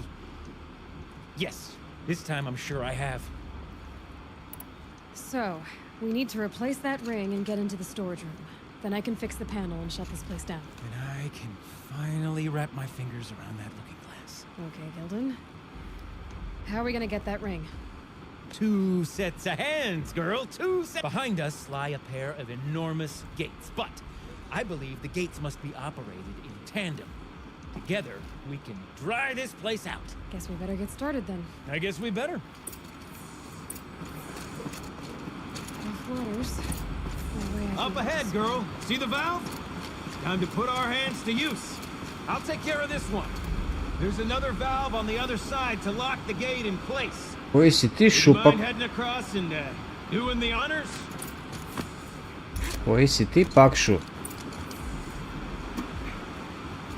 Yes, this time I'm sure I have. So, we need to replace that ring and get into the storage room. Then I can fix the panel and shut this place down. And I can finally wrap my fingers around that looking glass. Okay, Gildan. How are we gonna get that ring? 2 sets of hands, girl. 2 sets. Behind us lie a pair of enormous gates, but I believe the gates must be operated in tandem. Together, we can dry this place out. Guess we better get started then. I guess we better. Waters. Up ahead, girl. See the valve? It's time to put our hands to use. I'll take care of this one. There's another valve on the other side to lock the gate in place. Koji si ti šupak? Mind heading across and doing the honors? Koji si ti pakšu?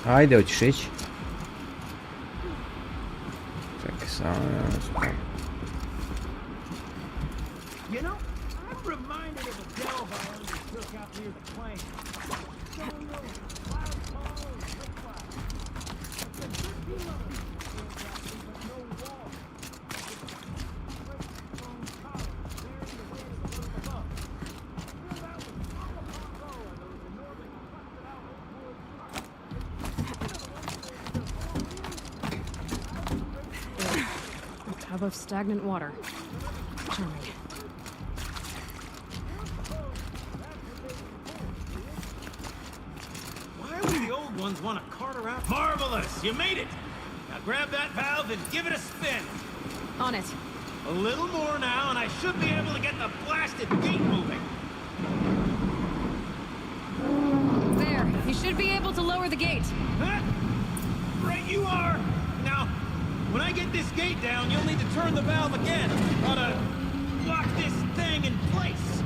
Ajde, hoćeš ići? Čekaj, samo... You know, I'm reminded of a delve I undertook out near the plain. A tub of stagnant water. Charming. Ones want to cart around. Marvelous! You made it! Now grab that valve and give it a spin. On it. A little more now, and I should be able to get the blasted gate moving. There. You should be able to lower the gate. Huh? Right you are! Now, when I get this gate down, you'll need to turn the valve again. Ought to lock this thing in place.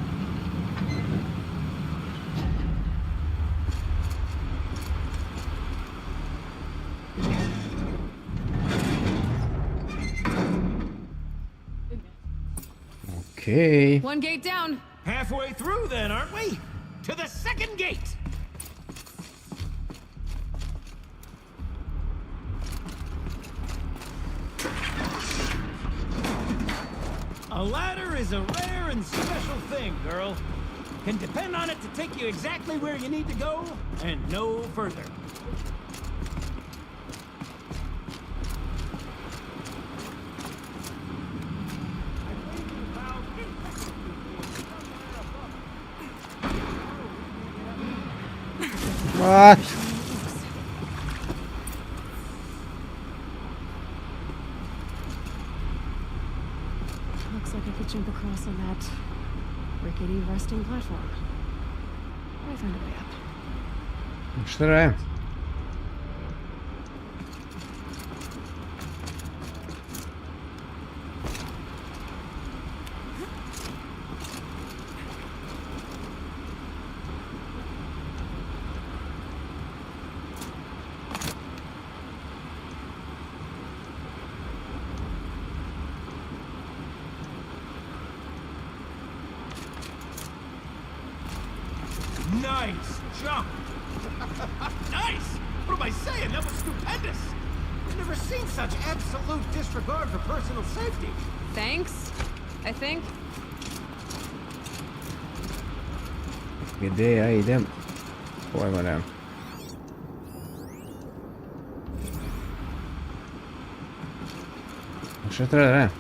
Okay. One gate down. Halfway through then, aren't we? To the second gate! A ladder is a rare and special thing, girl. Can depend on it to take you exactly where you need to go, and no further. What? Looks like I could jump across on that rickety resting platform. I found a way up. Šta radim? Nice jump! Nice! What am I saying? That was stupendous! I've never seen such absolute disregard for personal safety. Thanks, I think. Gdje ja idem? Pojma nemam. Šta treba da radim?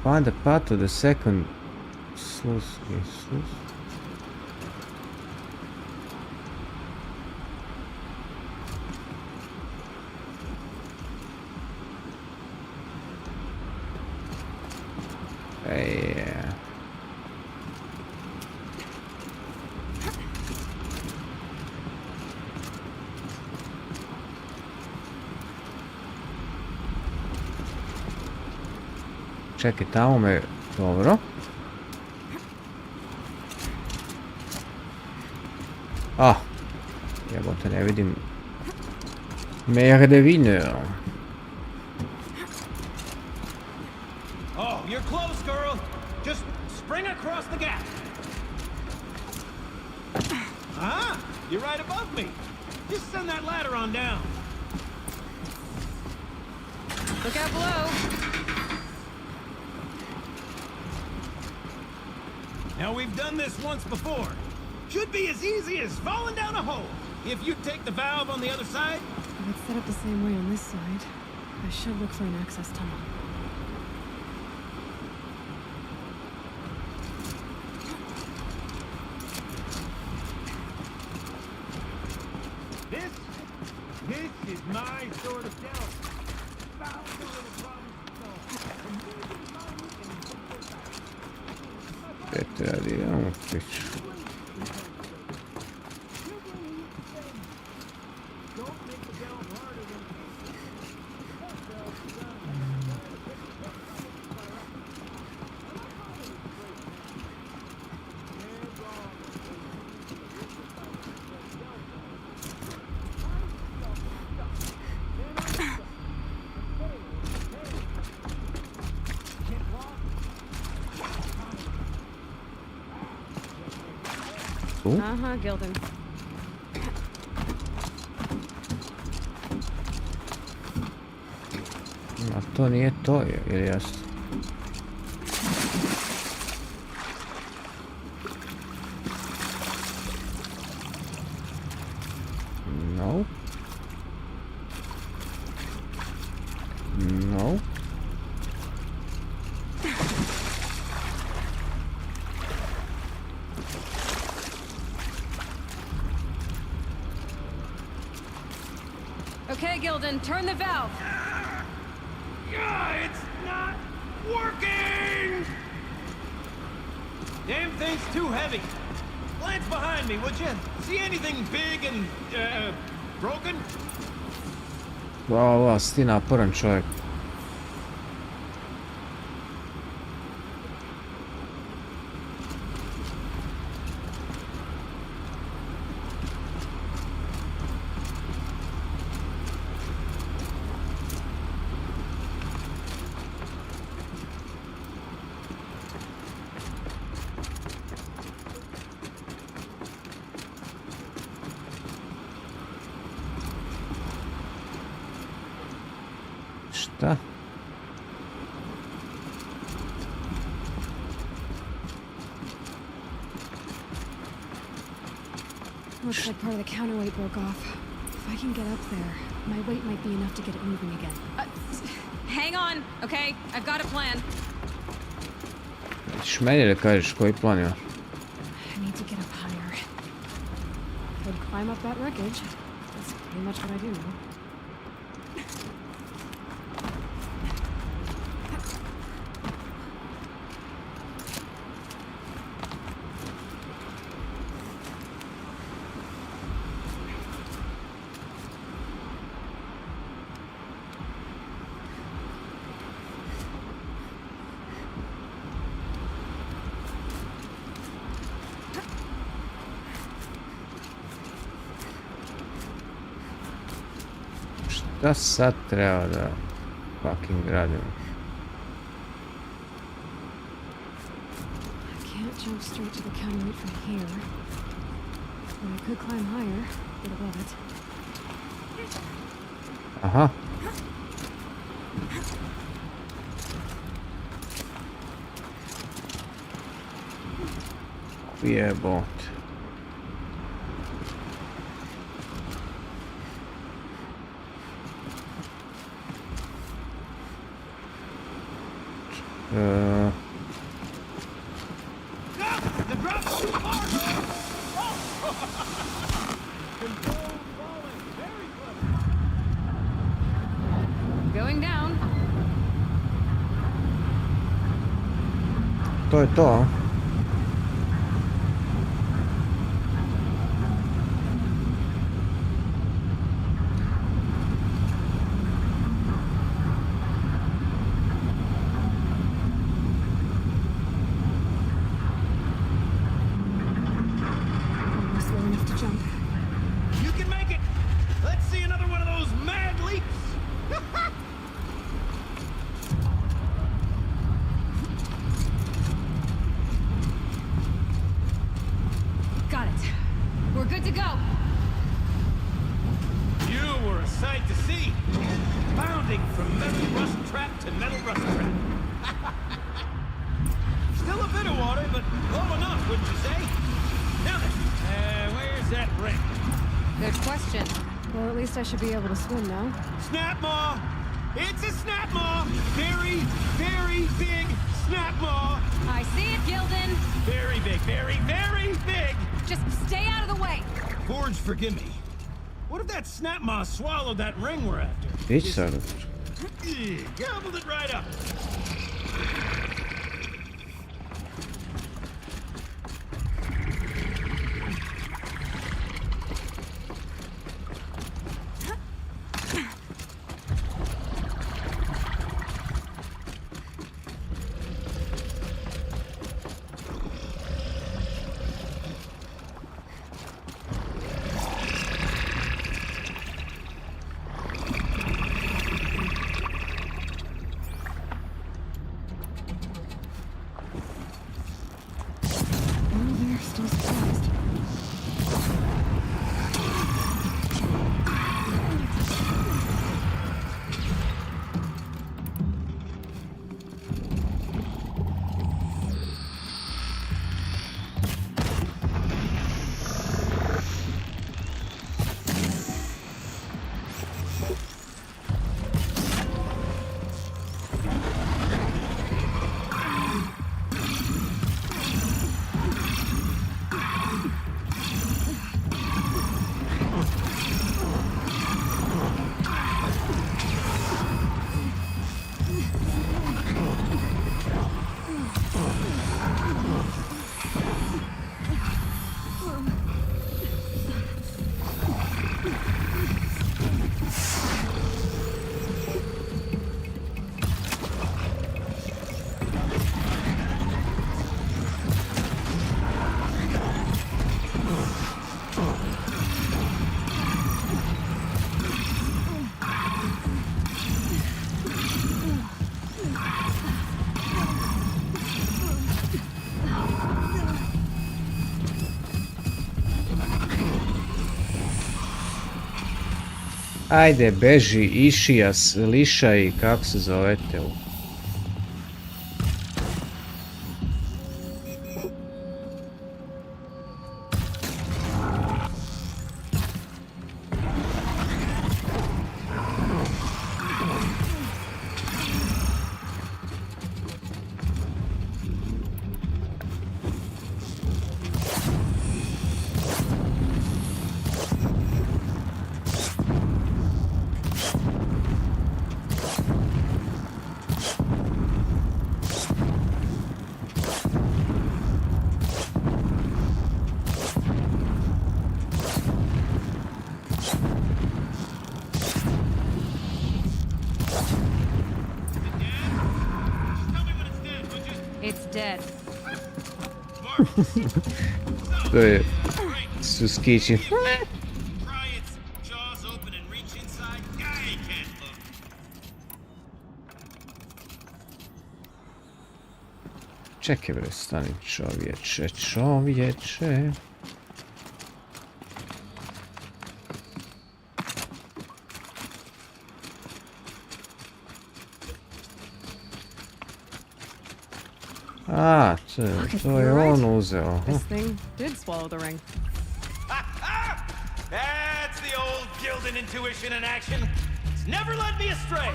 Find the path to the second sluice. Sluice? Yeah. čekaj, tamo me... Dobro. Ah! Jebote, ne vidim... Merdevine. Oh, you're close, girl. Just spring across the gap. Ah, you're right above me. Just send that ladder on down. Look out below. Now, we've done this once before. Should be as easy as falling down a hole. If you take the valve on the other side... If it's set up the same way on this side, I should look for an access tunnel. This is my sort of delve. Valves are the problems to solve. Idemo priču. Uh-huh, Gildan. A to nije to, ili jasno? No. No. Okay, Gildan, turn the valve. Yeah, it's not working! Damn thing's too heavy. Glance behind me, would you? See anything big and, broken? Wow, si ti naporan čovjek. Šta? Looks like part of the counterweight broke off. If I can get up there, my weight might be enough to get it moving again. Hang on, okay? I've got a plan. Ćeš meni da kažeš koji plan imaš? I need to get up higher. Could climb up that wreckage. That's pretty much what I do now. Šta sad treba da fucking radimo? I can't jump straight to the counterweight from here. But I could climb higher, get above it. Aha. Jebot. Going down. To je to, a? Everything from metal rust trap to metal rust trap. Still a bit of water, but low enough, wouldn't you say? Now then, where's that ring? Good question. Well, at least I should be able to swim now. Snap maw! It's a snap maw! Very, very big snap maw! I see it, Gildan. Very big, very, very big! Just stay out of the way. Forge, forgive me. What if that snap maw swallowed that ring we're after? Hiç sorun. Gobbled it right up. Ajde, beži, išijas, lišaj, kako se zovete u... It's dead. To je... su skići. Čekaj bre, stani čovječe, čovječe. A, to je on uzeo. This thing did swallow the ring. That's the old Gildan intuition in action. It's never led me astray.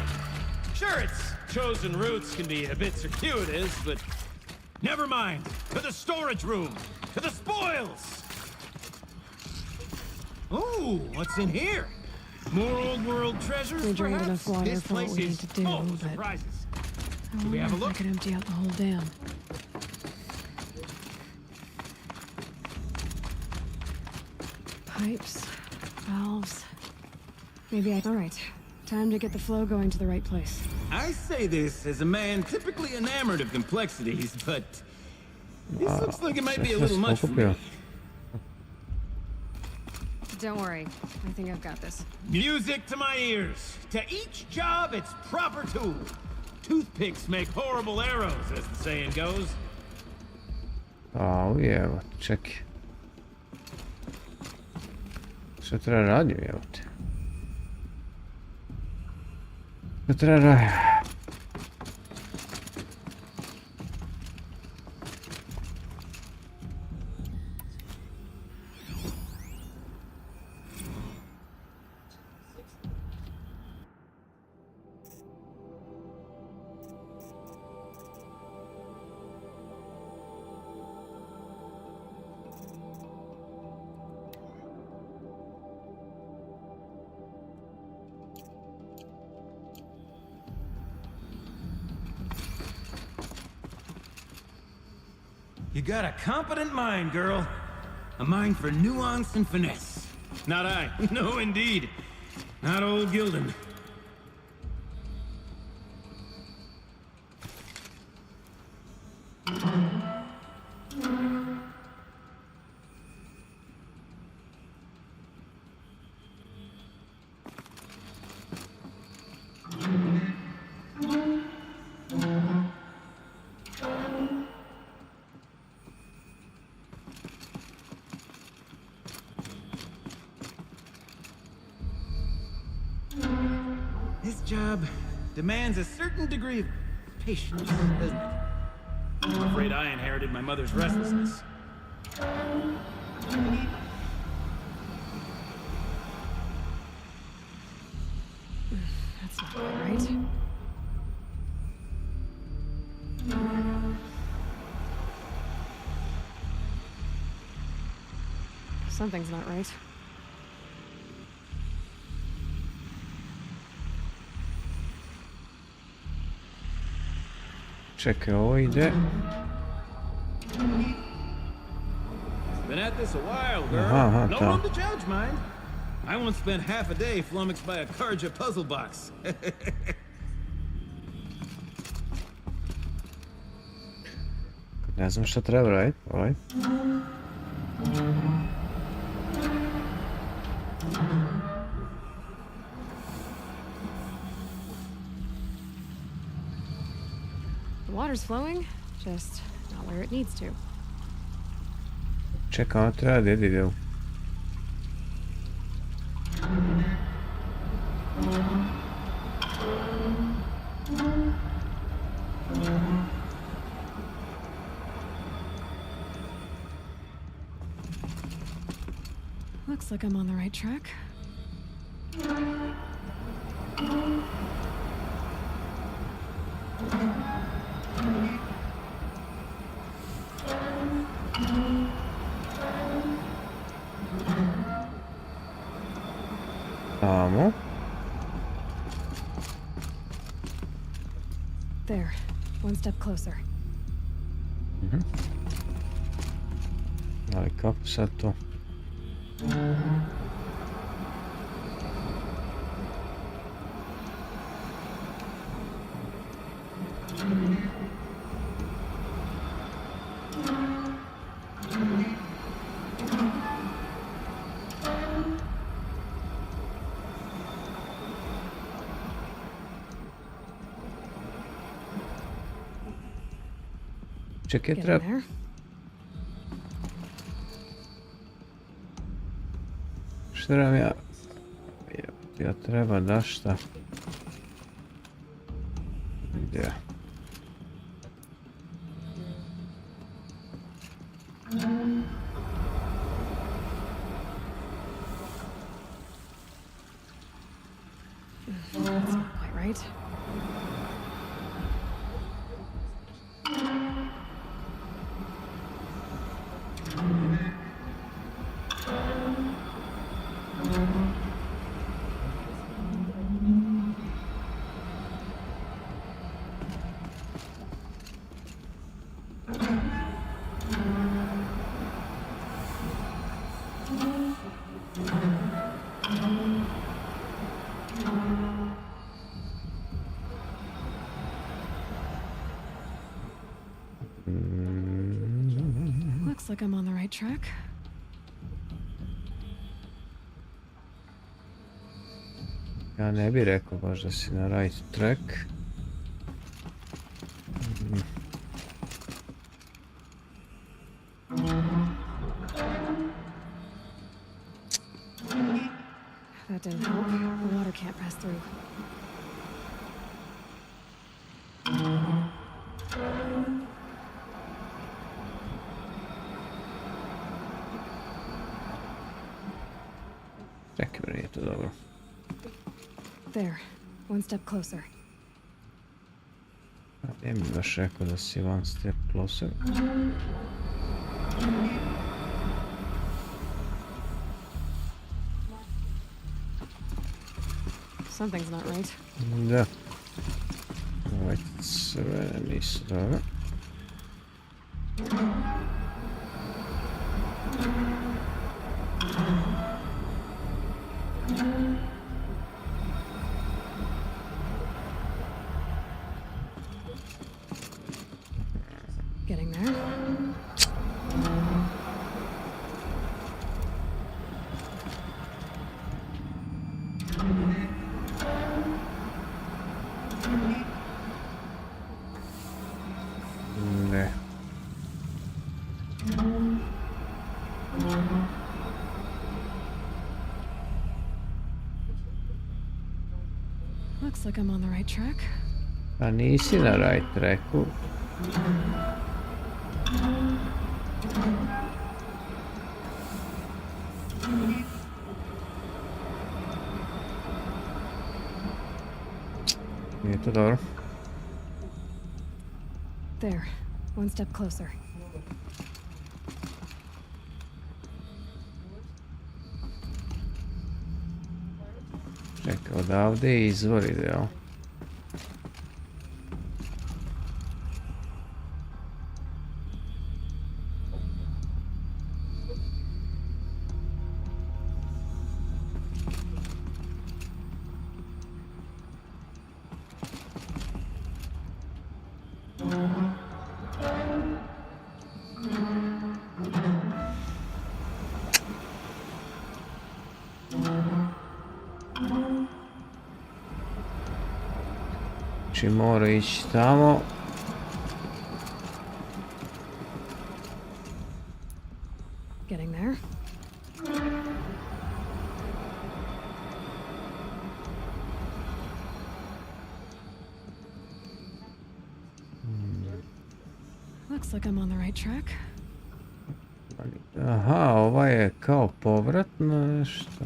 Sure, its chosen routes can be a bit circuitous, but never mind. To the storage room. To the spoils. Ooh, what's in here? More old world treasures, We drained perhaps? enough water This for what place we need is to do, full of but surprises. I Do we have a wonder if I look? could empty out the whole dam. Pipes, valves. Maybe I... All right. Time to get the flow going to the right place. I say this as a man typically enamored of complexities, but this looks like it might be a little much for me. Don't worry. I think I've got this. Music to my ears. To each job, its proper tool. Toothpicks make horrible arrows, as the saying goes. A, evo, čekaj. Šta treba radim, evo te. Što treba raditi? You got a competent mind, girl. A mind for nuance and finesse. Not I. No, indeed. Not old Gildan. This job demands a certain degree of patience, doesn't it? I'm afraid I inherited my mother's restlessness. That's not right. Something's not right. Čekaj, ovo ide. Been at this a while, girl. Aha, No ta. one to judge, mind. I once spent half a day flummoxed by a Karja puzzle box. Ne znam šta treba raditi, ovaj. The water's flowing, just not where it needs to. Čekaj, ono treba da ide u. Looks like I'm on the right track. Tamo. There, one step closer. Ali kako sad to? Čekaj, Get in treba... there. Šta trebam ja? Ja treba da šta? Gdje? That's not quite right. Looks like I'm on the right track. Ja ne bih rekao baš da si na right track. That didn't help. The water can't pass through. to dobro. There. One step closer. Ja mi baš rekao da si one step closer. Something's not right. Da. Ovaj crvene nisu dobro. Getting there. Ne. Looks like I'm on the right track. Pa nisi na right tracku. Nije to dobro. There. One step closer. Čekaj, odavde je izvor ide, jel? Znači mora ići tamo. Getting there. Looks like I'm on the right track. Aha, ova je kao povratno nešto.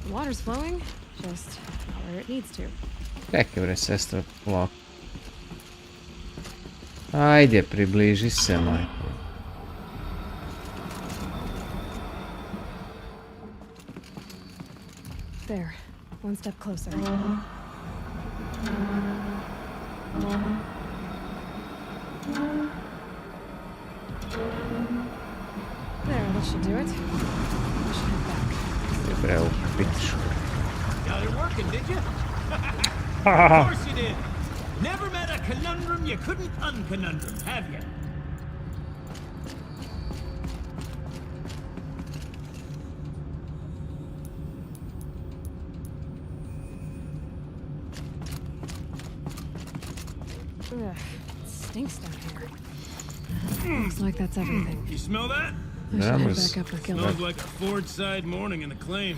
The water's flowing, just not where it needs to. Čekaj bre, sestra, polako. Ajde, približi se, majko. There. One step closer. There, that should do it. We should head back. Bre, u piču. Got it working, did you? Of course you did. Never met a conundrum you couldn't unconundrum, have you? Ugh, it stinks down here. Looks like that's everything. You smell that? I should head back up with Gilbert. Smells like a Ford-side morning in the claim.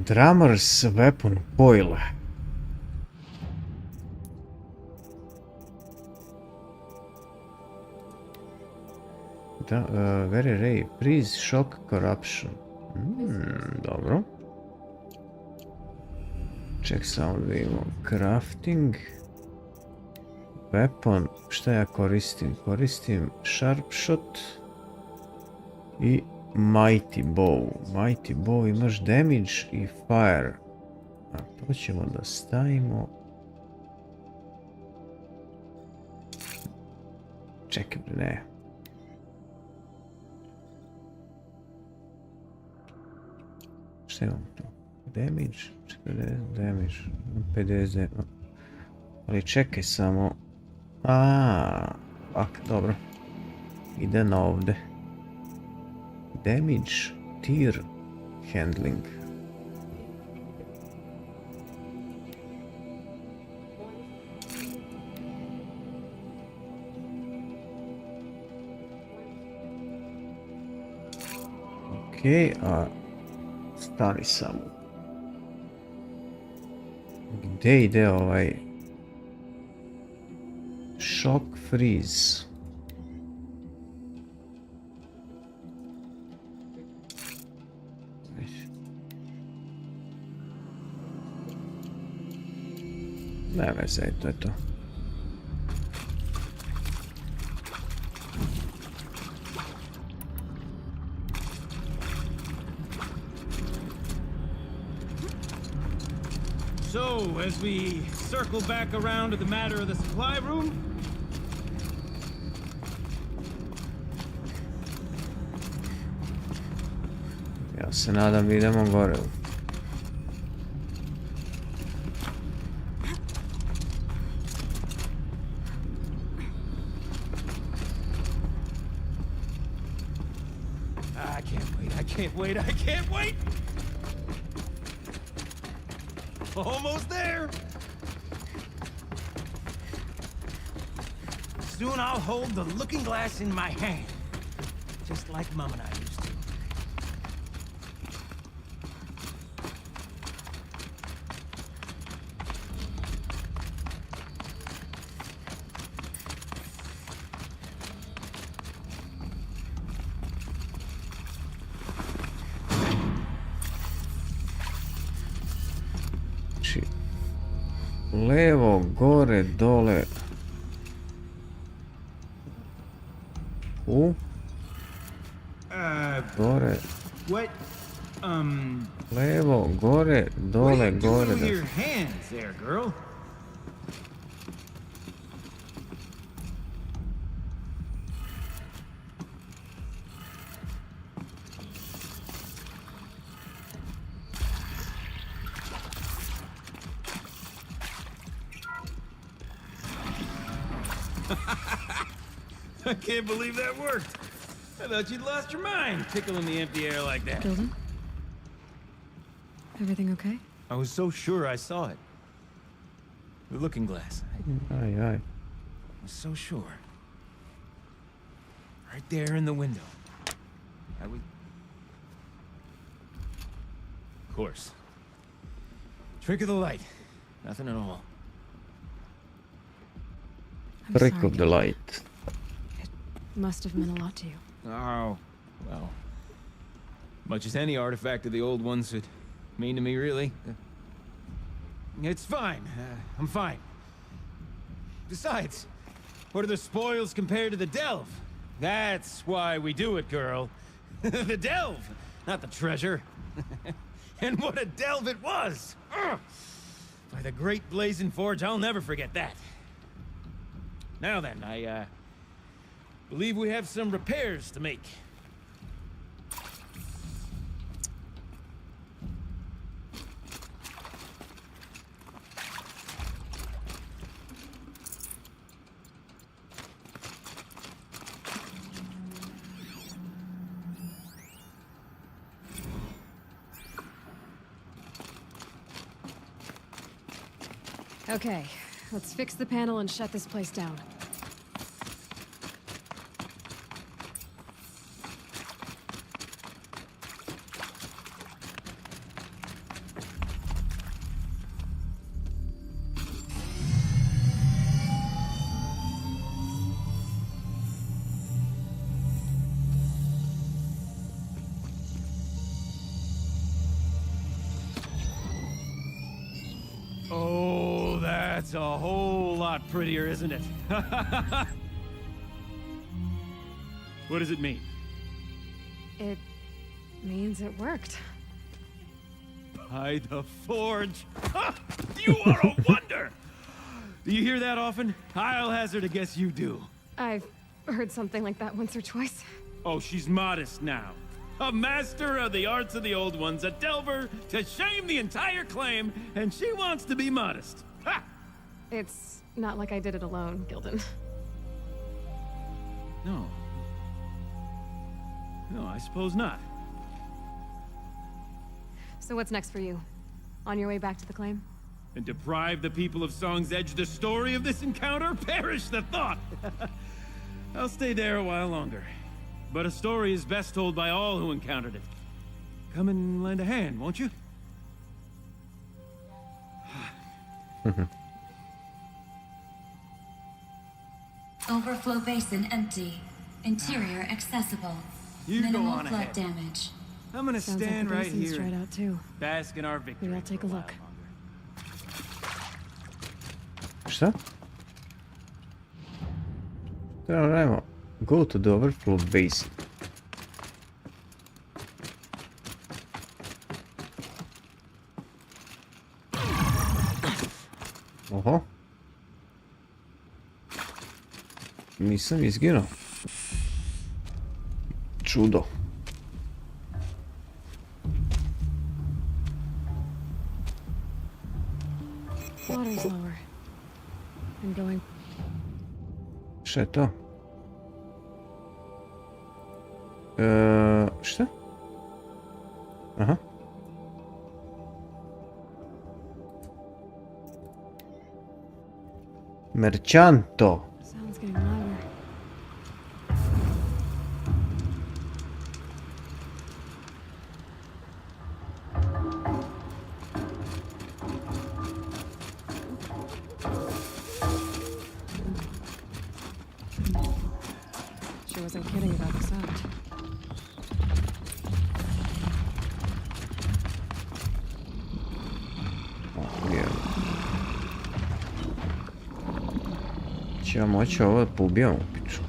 Drummer's weapon foil. Very rare. Freeze, shock, corruption. Dobro. Ček samo da imamo. Crafting. Weapon. Šta ja koristim? Koristim sharp shot. I mighty bow. Mighty bow imaš damage i fire. A to ćemo da stavimo. Čekaj, ne. Šta imam tu? Damage, 40 damage, 50 damage. Ali čekaj samo. Dobro. Ide na ovde. Damage, tier, handling. Okej, a stani samo. Gdje ide ovaj shock freeze? Ne veze, to je to. So, as we circle back around to the matter of the supply room, Ja se nadam da idemo gore. I can't wait! Almost there! Soon I'll hold the looking glass in my hand, just like Mom and I used to. Levo, gore, dole. Gore. What? Levo, gore, dole, gore. What are you doing with your hands there, girl? I can't believe that worked. I thought you'd lost your mind, tickling the empty air like that. Gilden? Everything okay? I was so sure I saw it. The looking glass. I was so sure. Right there in the window. I was... Of course. Trick of the light. Nothing at all. Trick of the light. Must have meant a lot to you. Oh, well. Much as any artifact of the old ones would mean to me, really. It's fine. I'm fine. Besides, what are the spoils compared to the delve? That's why we do it, girl. The delve, not the treasure. And what a delve it was! Ugh. By the great Blazing Forge, I'll never forget that. Now then, I believe we have some repairs to make. Okay, let's fix the panel and shut this place down. Oh, that's a whole lot prettier, isn't it? What does it mean? It means it worked. By the Forge. You are a wonder! Do you hear that often? I'll hazard a guess you do. I've heard something like that once or twice. Oh, she's modest now. A master of the arts of the old ones, a delver to shame the entire claim, and she wants to be modest. Ha! It's not like I did it alone, Gilden. No. No, I suppose not. So what's next for you? On your way back to the claim? And deprive the people of Song's Edge the story of this encounter? Perish the thought! I'll stay there a while longer. But a story is best told by all who encountered it. come and lend a hand, won't you? Overflow basin empty. Interior accessible. You go Minimal on flood ahead. damage. I'm gonna Sounds like stand the right basin's here dried and out too. bask in our victory. Maybe I'll take a look. Šta? Trebamo, go to the overflow basin. Oho. Nisam izginuo. Čudo. Water's lower. I'm going. Šta je to? Šta? Aha. Mercanto. Sounds getting louder. She wasn't kidding about the sound. Ćemo moći ovo da pobijamo u piču.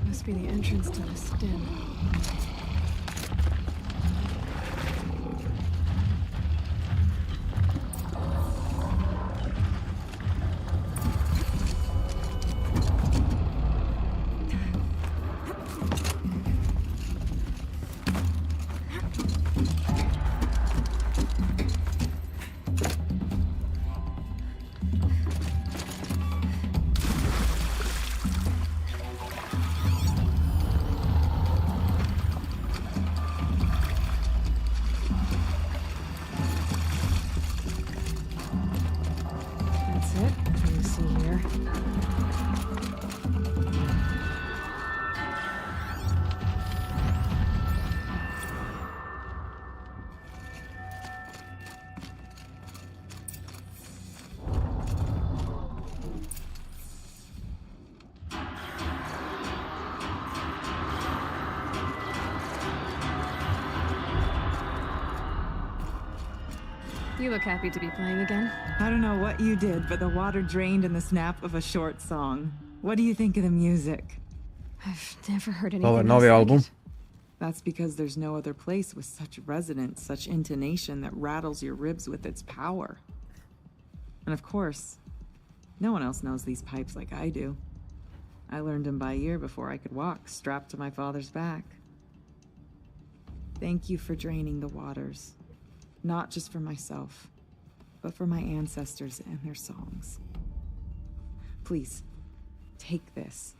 Must be the entrance to this den. That's it. Let me see here. You look happy to be playing again. I don't know what you did, but the water drained in the snap of a short song. What do you think of the music? I've never heard anything Ovo je else novi like album. it. That's because there's no other place with such resonance, such intonation that rattles your ribs with its power. And of course, no one else knows these pipes like I do. I learned them by ear before I could walk, strapped to my father's back. Thank you for draining the waters. Not just for myself, but for my ancestors and their songs. Please, take this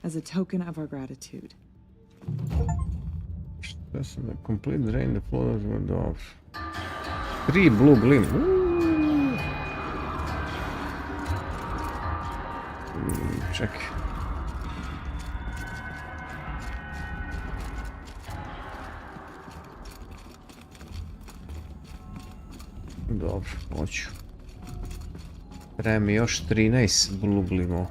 as a token of our gratitude. Šta sam da complete drain the flow of off. 3 blue glim. Čekaj. Dobro, hoću. Treba mi još 13 blue glimova.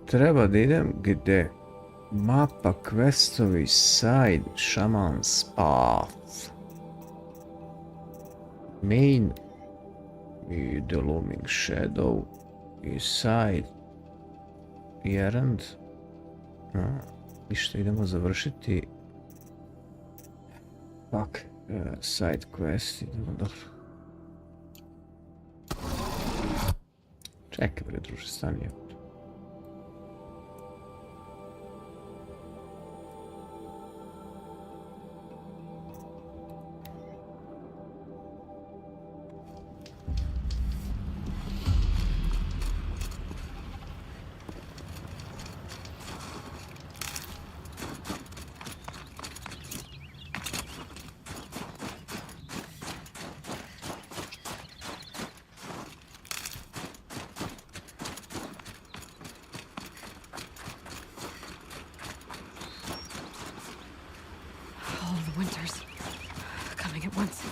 Treba da idem gde? Mapa, questovi, side, shaman's path. Main i The Looming Shadow i side i errand. Ništa, idemo završiti. Fuck, side quest, idemo dobro. Čekaj bre druže, stani je. All the winters coming at once.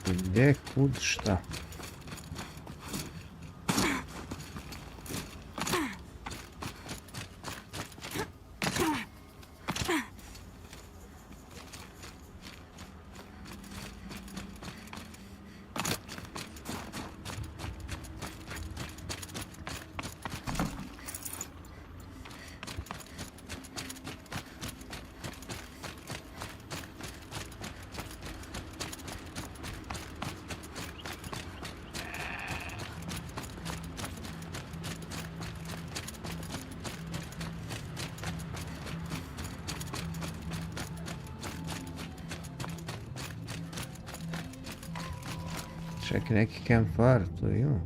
Gdje, kud, šta? Čekaj, neki campfire, to ima.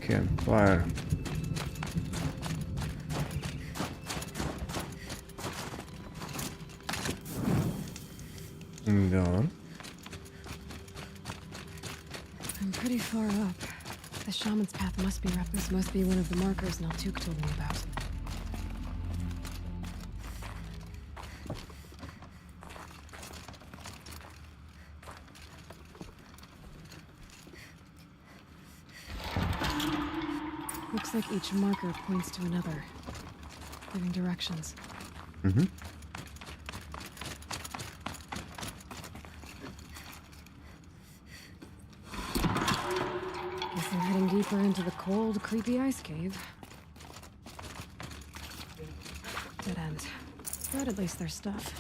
Campfire. Dobro. I'm pretty far up. The shaman's path must be up. This must be one of the markers Naltuk told me about. Looks like each marker points to another, giving directions. Mm-hmm. Guess I'm heading deeper into the cold, creepy ice cave. Dead end. But at least there's stuff.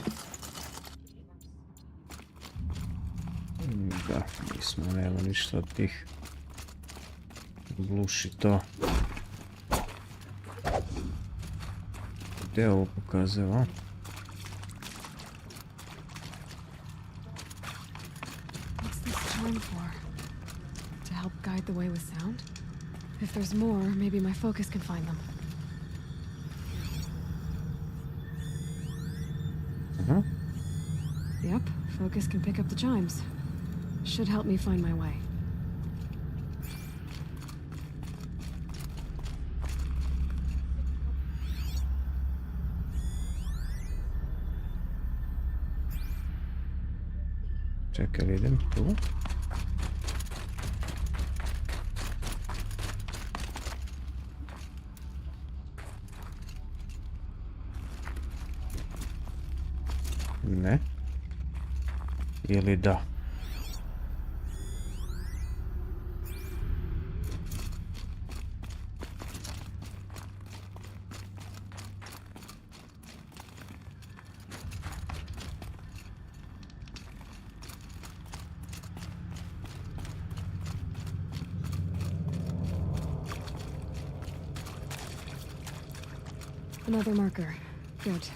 Da, nismo, nema ništa od tih. Gluši to. Gdje ovo pokazava? What's this charm for? To help guide the way with sound? If there's more, maybe my focus can find them. Yep, focus can pick up the chimes. Should help me find my way. Čekaj, idem tu. Ne. Ili da? Another marker. Good.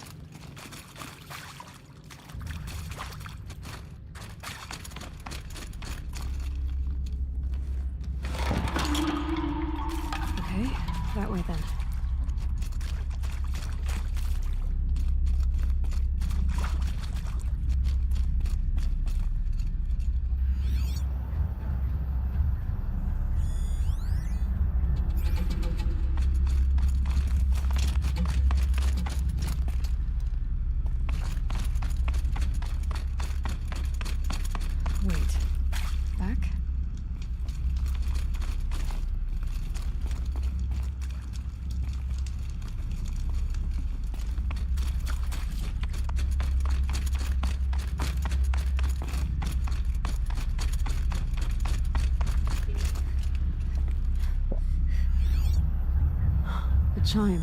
Okay, that way then. Wait. Back? A chime.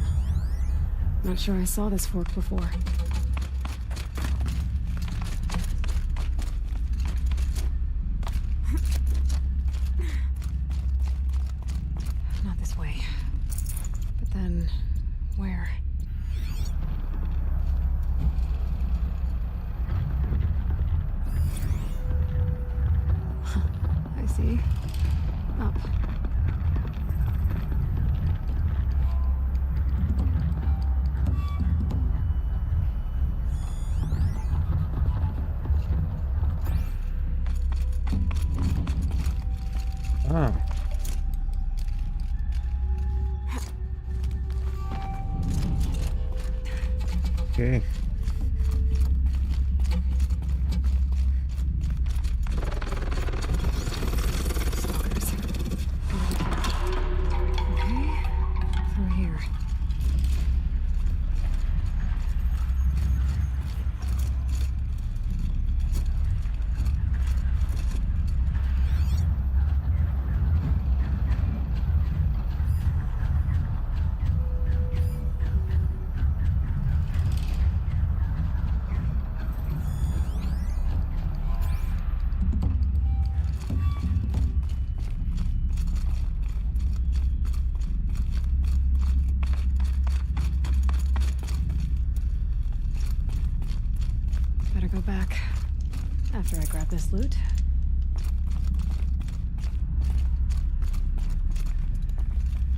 Not sure I saw this fork before. Not this way. But then, where? Huh, I see. Up. Ah. Okay. Stalkers. Okay. Through here. Better go back after I grab this loot.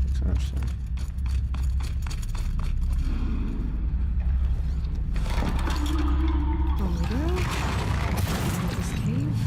Interesting. On we go. Into this cave.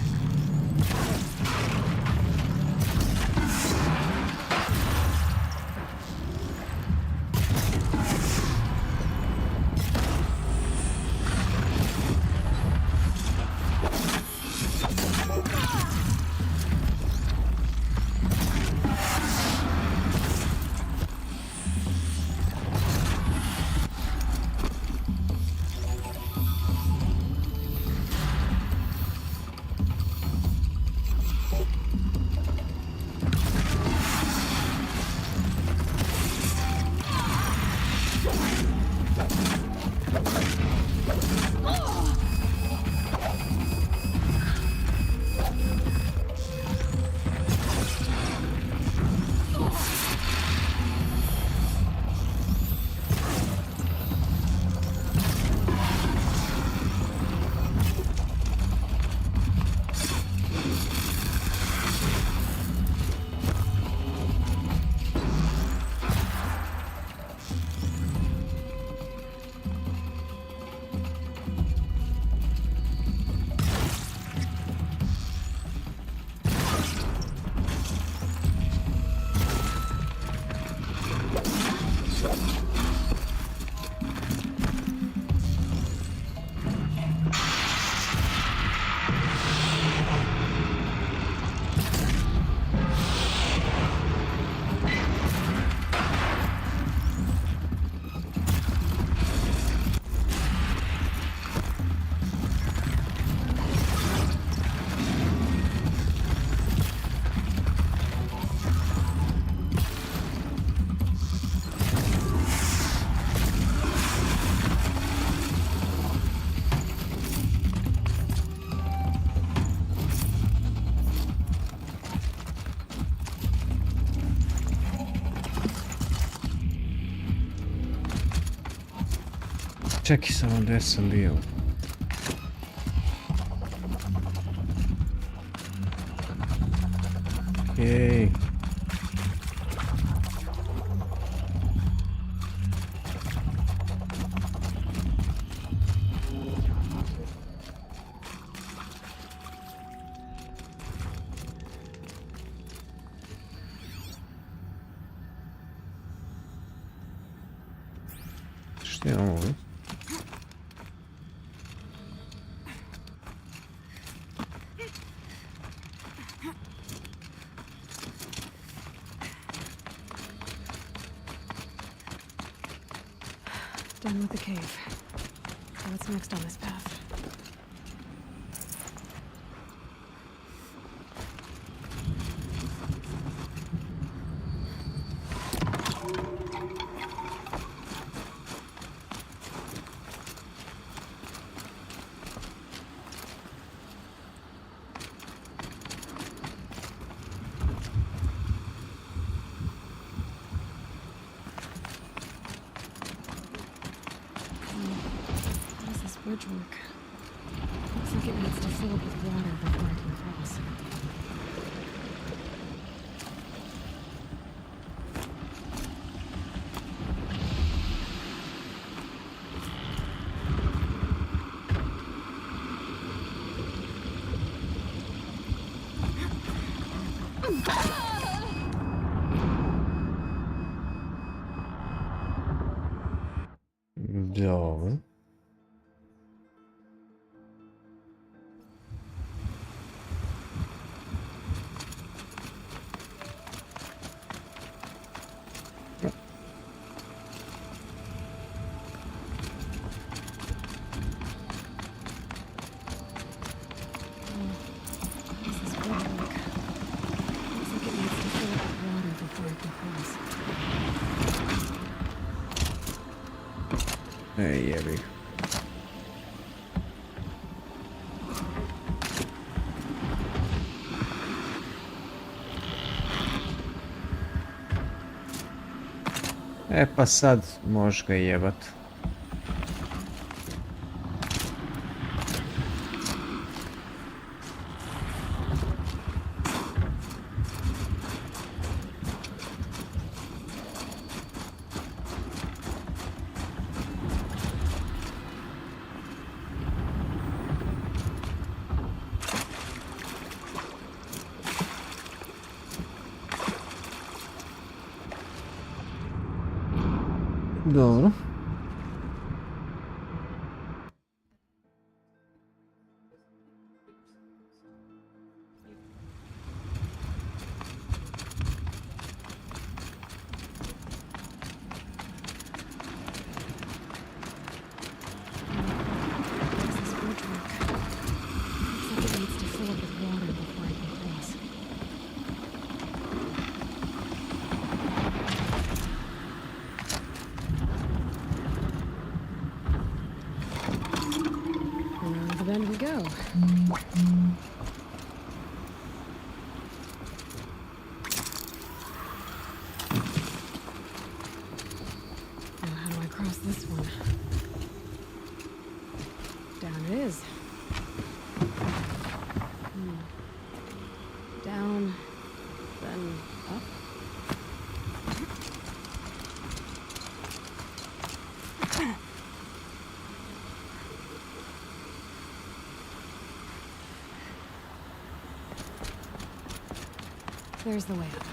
čekaj samo gdje sam bio. Okej. Što je ovo? Done with the cave. So what's next on this path? How does this bridge work? Looks like it needs to fill up with water before I can cross. Dobro. Ej, jebi. E pa sad možeš ga jebat. Dobro. Then we go. Now how do I cross this one? Down it is. Down, then up. There's the way up.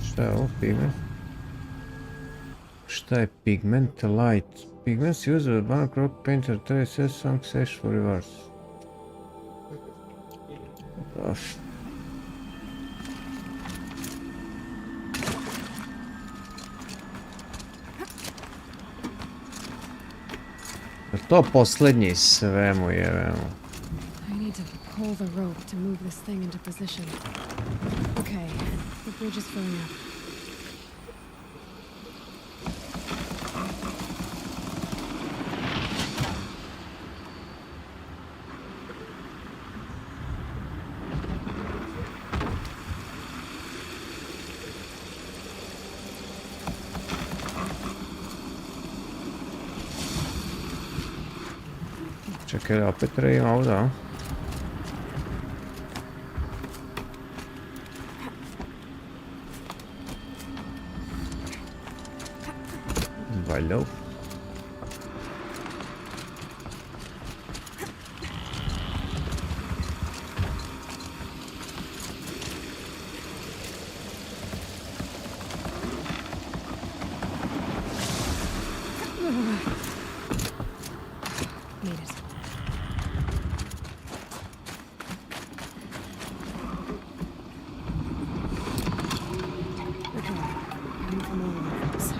Šta je ovo pigment? Šta je pigment light? Pigments used by Bank Rock Painter 36 song sesh for reverse. To posljednji svemu je. I need to pull the rope to move this thing into position. Okay, the bridge is filling up. Čekaj, opet trebam ovdje. Valjda. Made it. Okay, I'm familiar with this.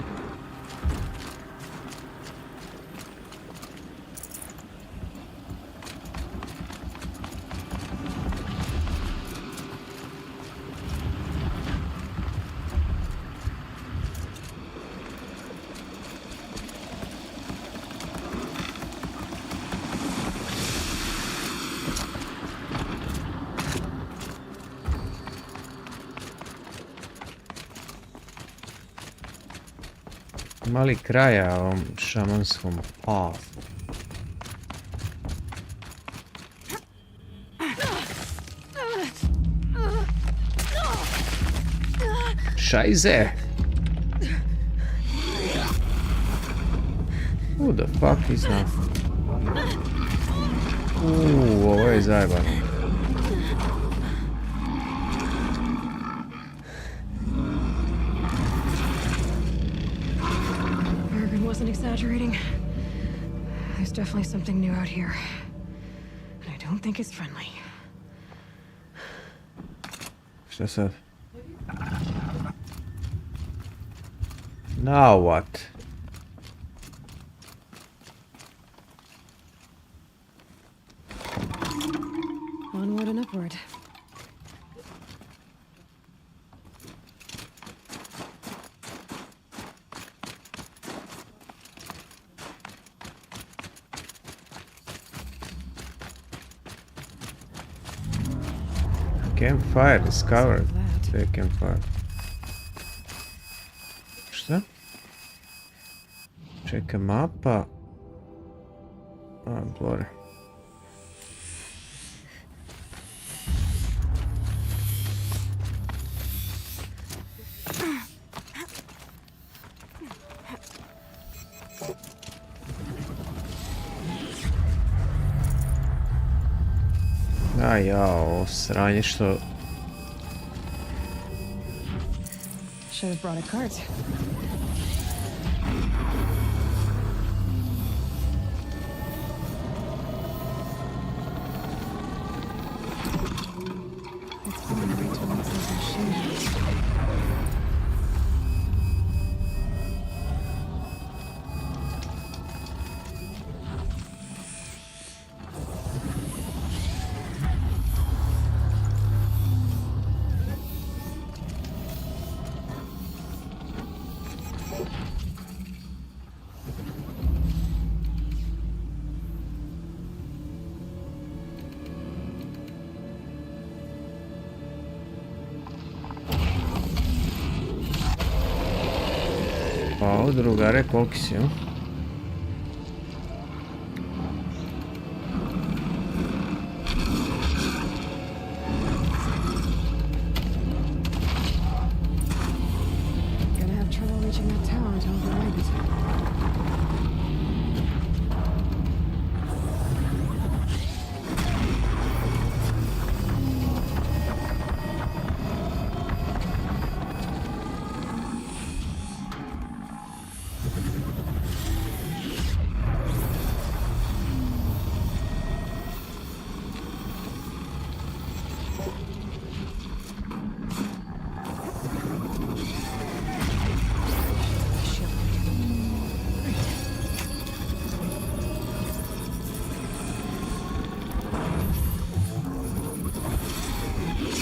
Ima li kraja ovom šamanskom pathu? Šajze! Who the fuck is that? Ovo je zajebano. Morgan wasn't exaggerating. There's definitely something new out here. And I don't think it's friendly. Šta sad? Now what? Onward and upward. Campfire discovered. The campfire. Šta? Čeka mapa. Blore. A jao, sranje što... Should have brought a cart. It's going right towards those machines. O, drugare, koliki si, jo? Gonna have trouble reaching that tower to override it.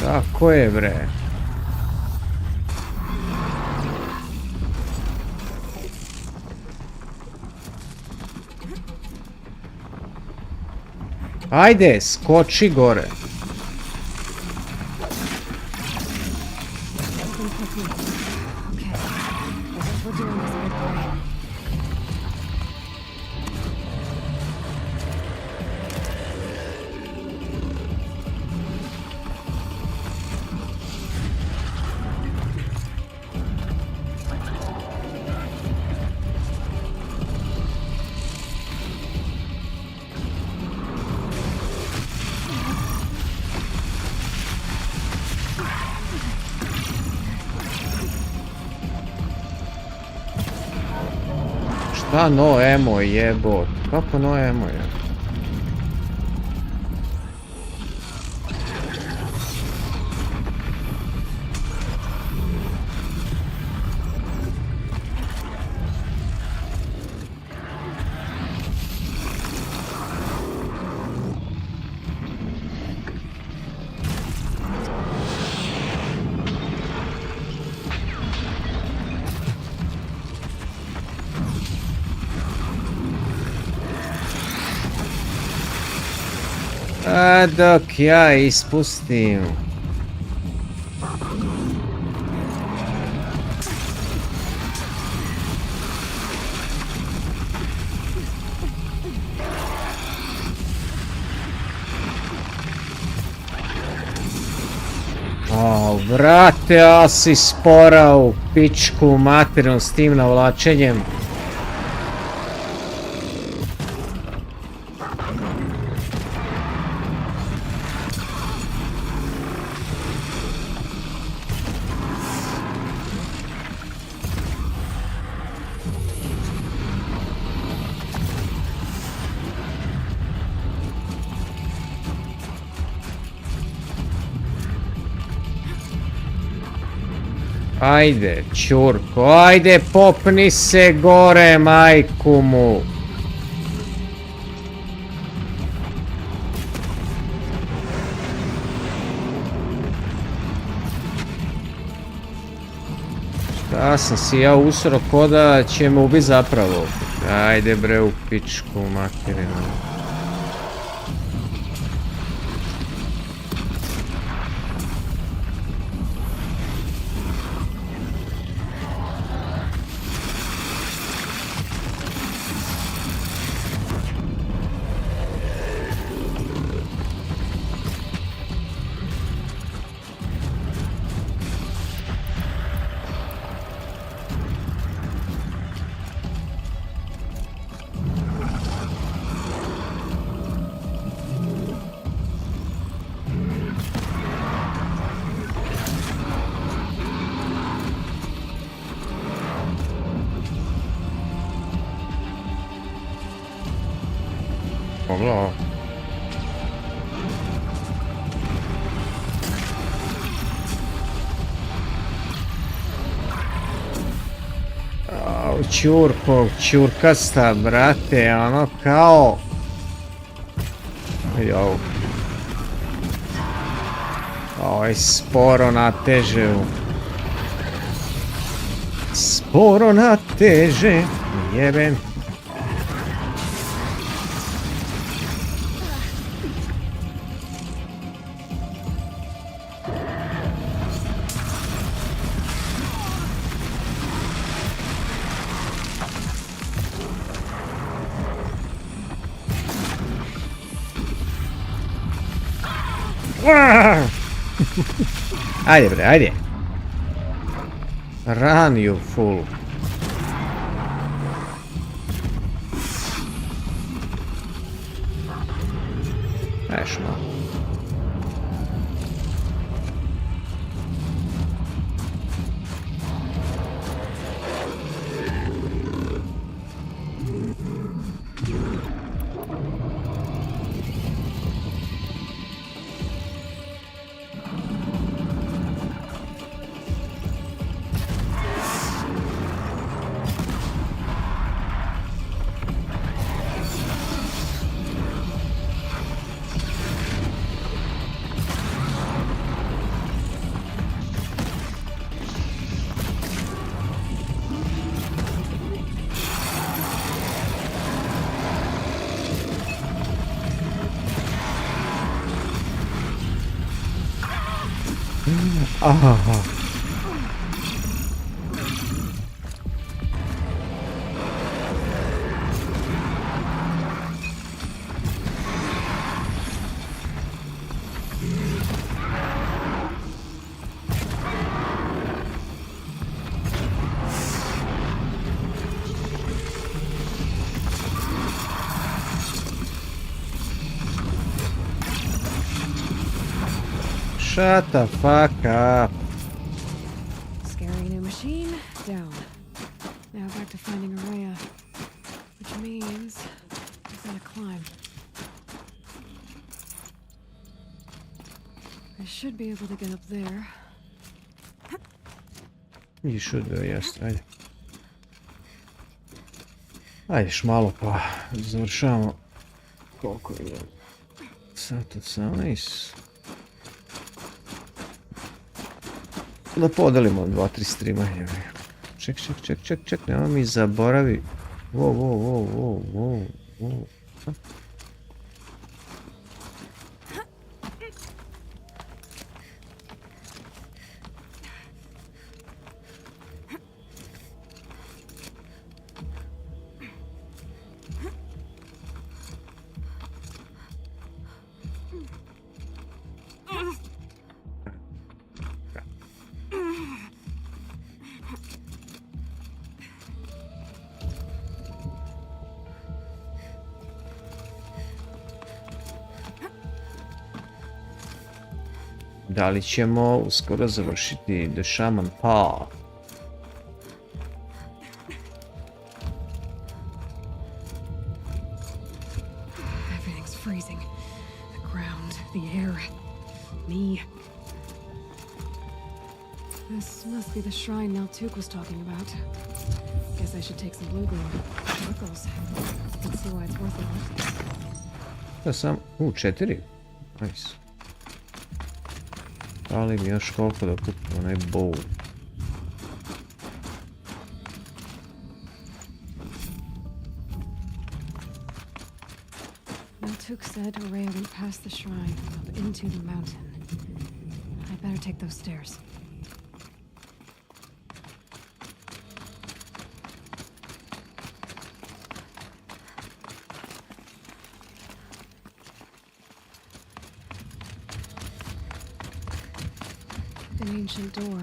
Tako je, bre. Ajde, skoči gore. Šta no emo jebot? Kako no emo je? A dok ja ispustim. O, vrate, a si spora u pičku materinu s tim navlačenjem. Ajde, čurko, ajde popni se gore, majku mu. Šta sam si ja usro ko da će me ubiti zapravo. Ajde bre u pičku materinu. Pogledaj. Čurko, čurkasta, brate, ono kao... Jo. Oj, sporo nateže. Sporo nateže, jeben. Ajde bre, ajde. Run you fool. Ajš malo. Aha. Shut the fuck up. Scary new machine, down. Now back to finding Araya. Which means I gotta climb. I should be able to get up there. You should do, jest, ajde. Ajde još malo pa završavamo. Koliko je? Sat 18. Da podelimo 2-3 streama. Ček, nema mi zaboravi. Wow. Da li ćemo uskoro završiti The Shaman Path? Everything's freezing. The ground, the air, me. This must be the shrine Naltuk was talking about. Guess I should take some blue glow. Sparkles. I can see why it's worth it. Da sam... 4. Nice. Ali mi još koliko da kupimo onaj bow. Naltuk said Ourea went past the shrine, up into the mountain. I better take those stairs. An ancient door.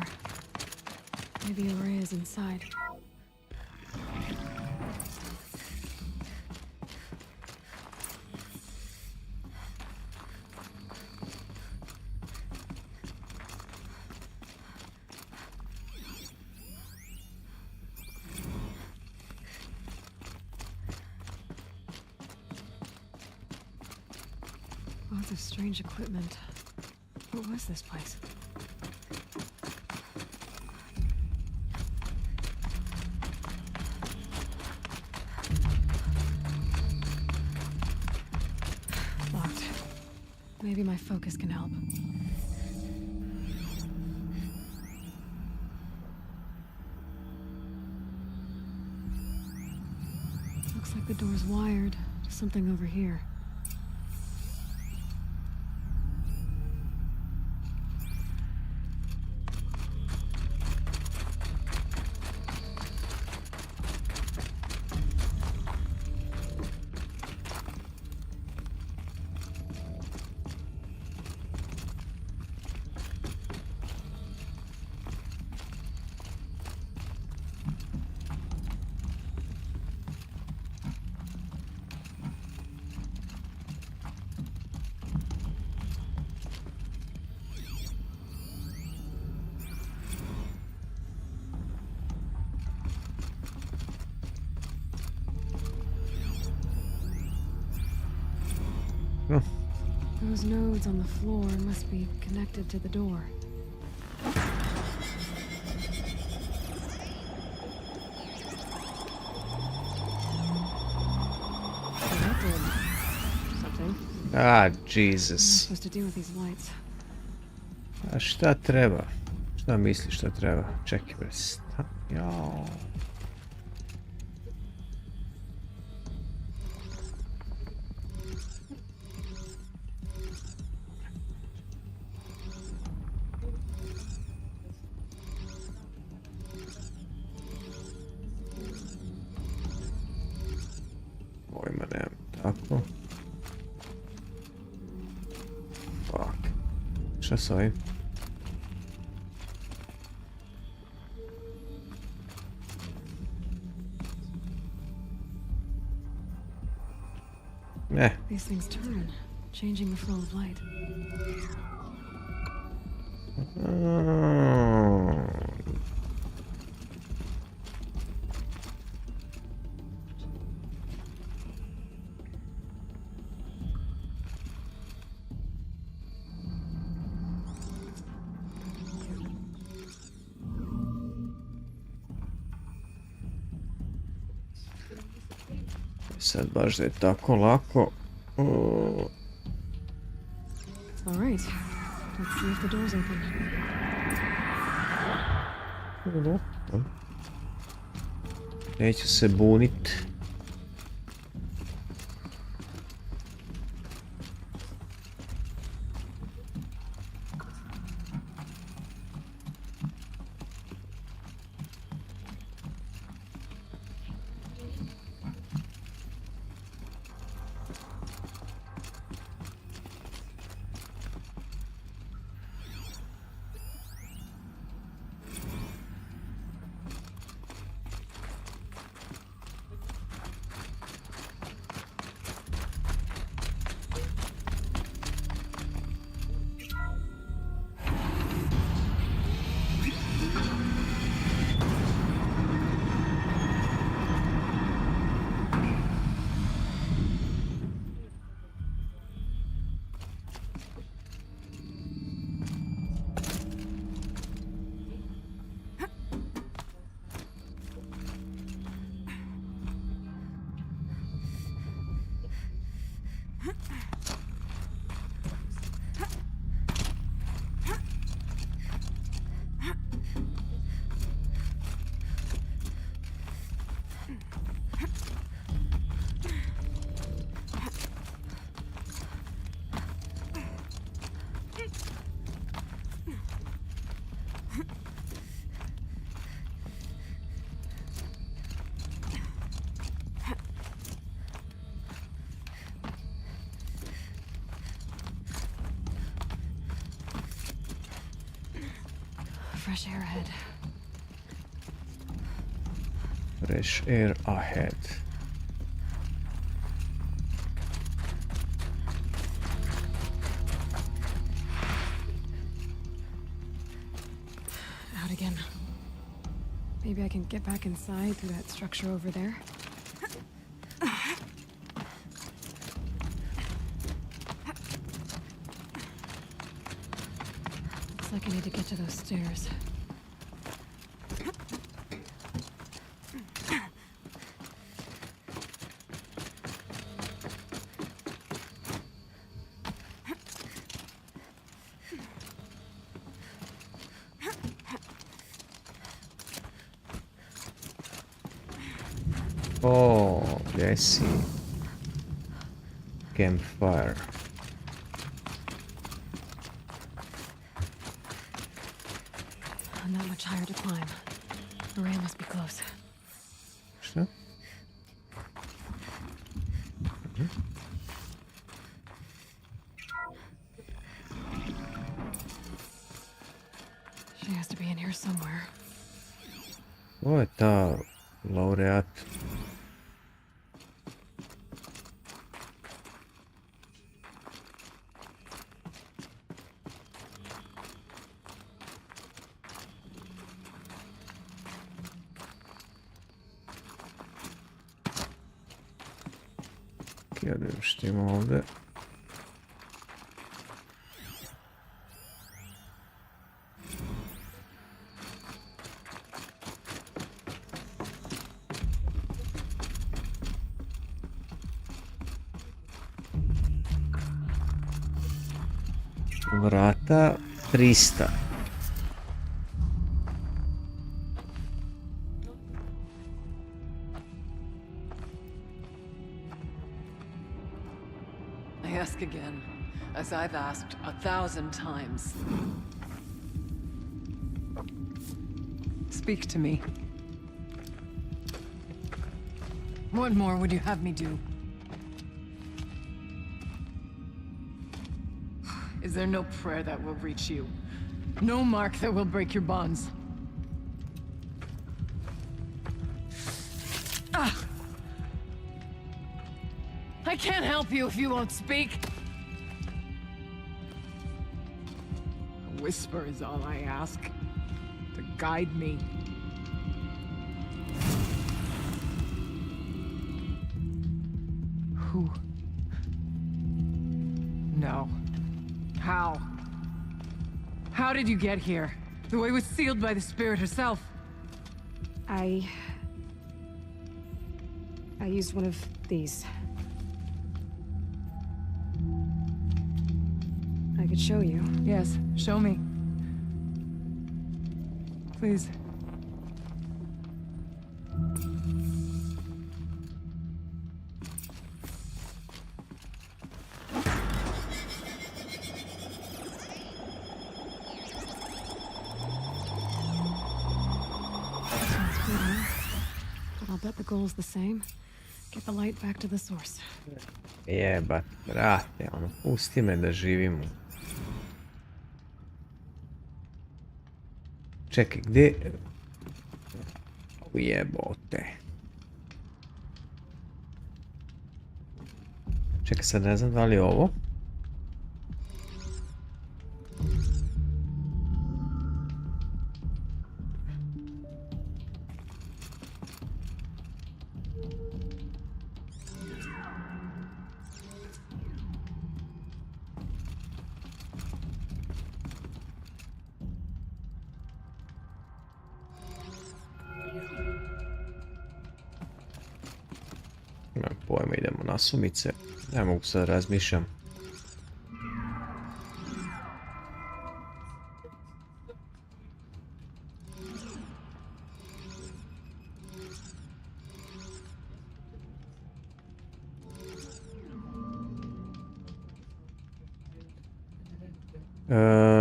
Maybe Ourea's inside. Lots of strange equipment. What was this place? Locked. Maybe my focus can help. Looks like the door's wired to something over here. Those nodes on the floor must be connected to the door. That did something. Ah, What am I Jesus. supposed to do with these lights? A šta treba? Šta misliš šta treba? Čekaj bre, jao. Pojma nemam, tako. Fuck. Šta s ovim? Ne. These things turn, changing the flow of light. sad baš da je tako lako. All right. Let's see if the door's open. Neću se bunit. Fresh air ahead. Fresh air ahead. Out again. Maybe I can get back inside through that structure over there. Looks like I need to get to those stairs. Oh, I see. Campfire. Not much higher to climb. Maria must be close. Что? She has to be in here somewhere. Ovo je ta laureat. Ja da vidim što ima ovdje. Vrata 300. I ask again, as I've asked 1,000 times. Speak to me. What more would you have me do? Is there no prayer that will reach you? No mark that will break your bonds? Ah! I can't help you if you won't speak. A whisper is all I ask. To guide me. Who? No. How? How did you get here? The way was sealed by the spirit herself. I used one of These. I could show you. Yes, show me. Please. But I'll bet the goal's the same. Get the light back to the source. Jebat, brate, ono, pusti me da živim. Čekaj, gdje? Ujebote. Čekaj, sad ne znam da li je ovo. Nemam pojma, idemo na sumice. Ne mogu sad razmišljam.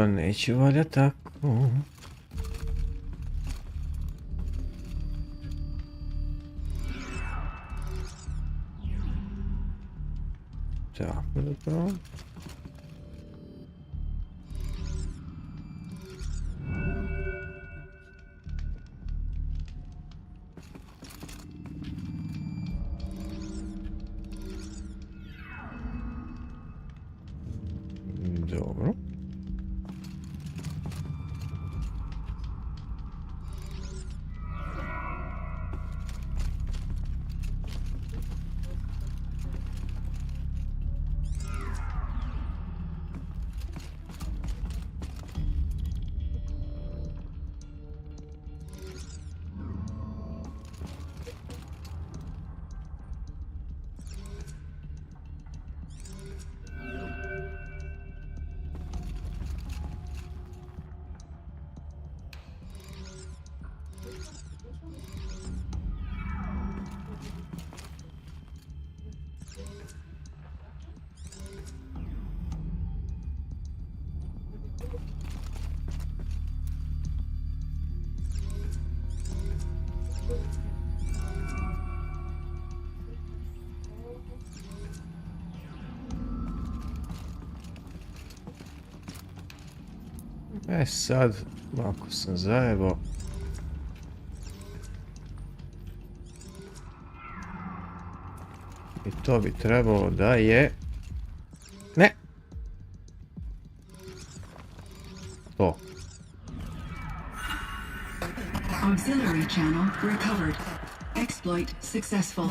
Neće valja tako. Tako, dobro. Dobro. Sad, ako sam zajebao. I to bi trebalo da je... Ne! To. Auxiliary channel recovered. Exploit successful.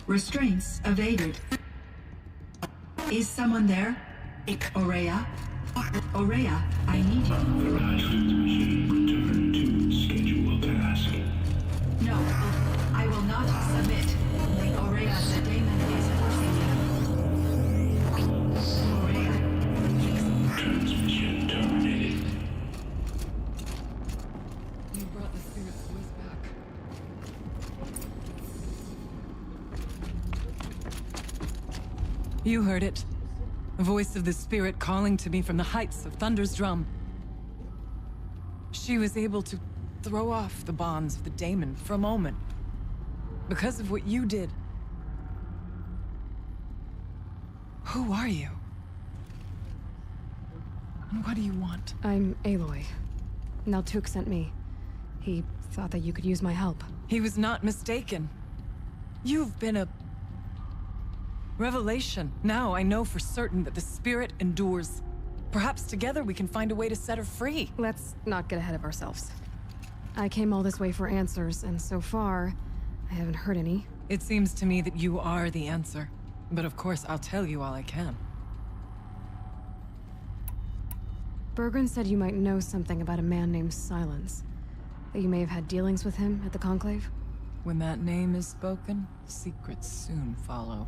Restraints evaded. Is someone there? Aurea? Aurea, I need you. Return to scheduled task. No, I will not submit. Aurea, the daemon is forcing you. Aurea. Transmission terminated. You brought the spirit's voice back. You heard it. The voice of the spirit calling to me from the heights of Thunder's drum. She was able to throw off the bonds of the daemon for a moment. Because of what you did. Who are you? And what do you want? I'm Aloy. Naltuk sent me. He thought that you could use my help. He was not mistaken. You've been a revelation. Now I know for certain that the spirit endures. Perhaps together we can find a way to set her free. Let's not get ahead of ourselves. I came all this way for answers, and so far, I haven't heard any. It seems to me that you are the answer. But of course, I'll tell you all I can. Bergren said you might know something about a man named Silence. That you may have had dealings with him at the Conclave? When that name is spoken, secrets soon follow.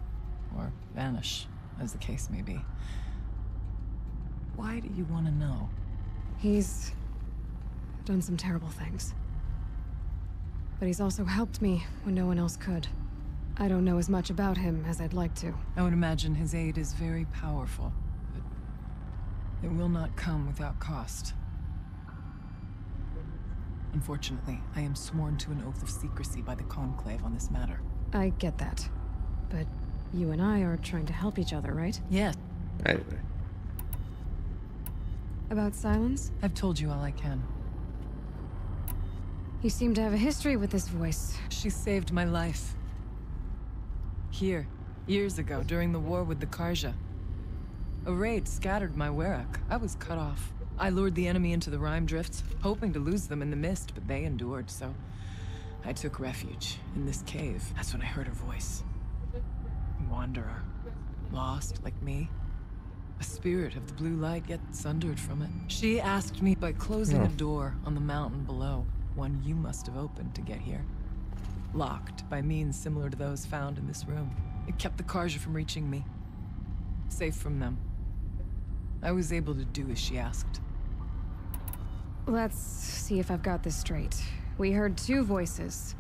Or vanish, as the case may be. Why do you want to know? He's done some terrible things. But he's also helped me when no one else could. I don't know as much about him as I'd like to. I would imagine his aid is very powerful, but it will not come without cost. Unfortunately, I am sworn to an oath of secrecy by the Conclave on this matter. I get that. But you and I are trying to help each other, right? Yes. Anyway. About Silence? I've told you all I can. You seem to have a history with this voice. She saved my life. Here, years ago, during the war with the Karja. A raid scattered my Werak. I was cut off. I lured the enemy into the Rime Drifts, hoping to lose them in the mist, but they endured, so I took refuge in this cave. That's when I heard her voice. A wanderer. Lost, like me. A spirit of the blue light, yet sundered from it. She asked me by closing a door on the mountain below, one you must have opened to get here. Locked by means similar to those found in this room. It kept the Karja from reaching me. Safe from them. I was able to do as she asked. Let's see if I've got this straight. We heard two voices.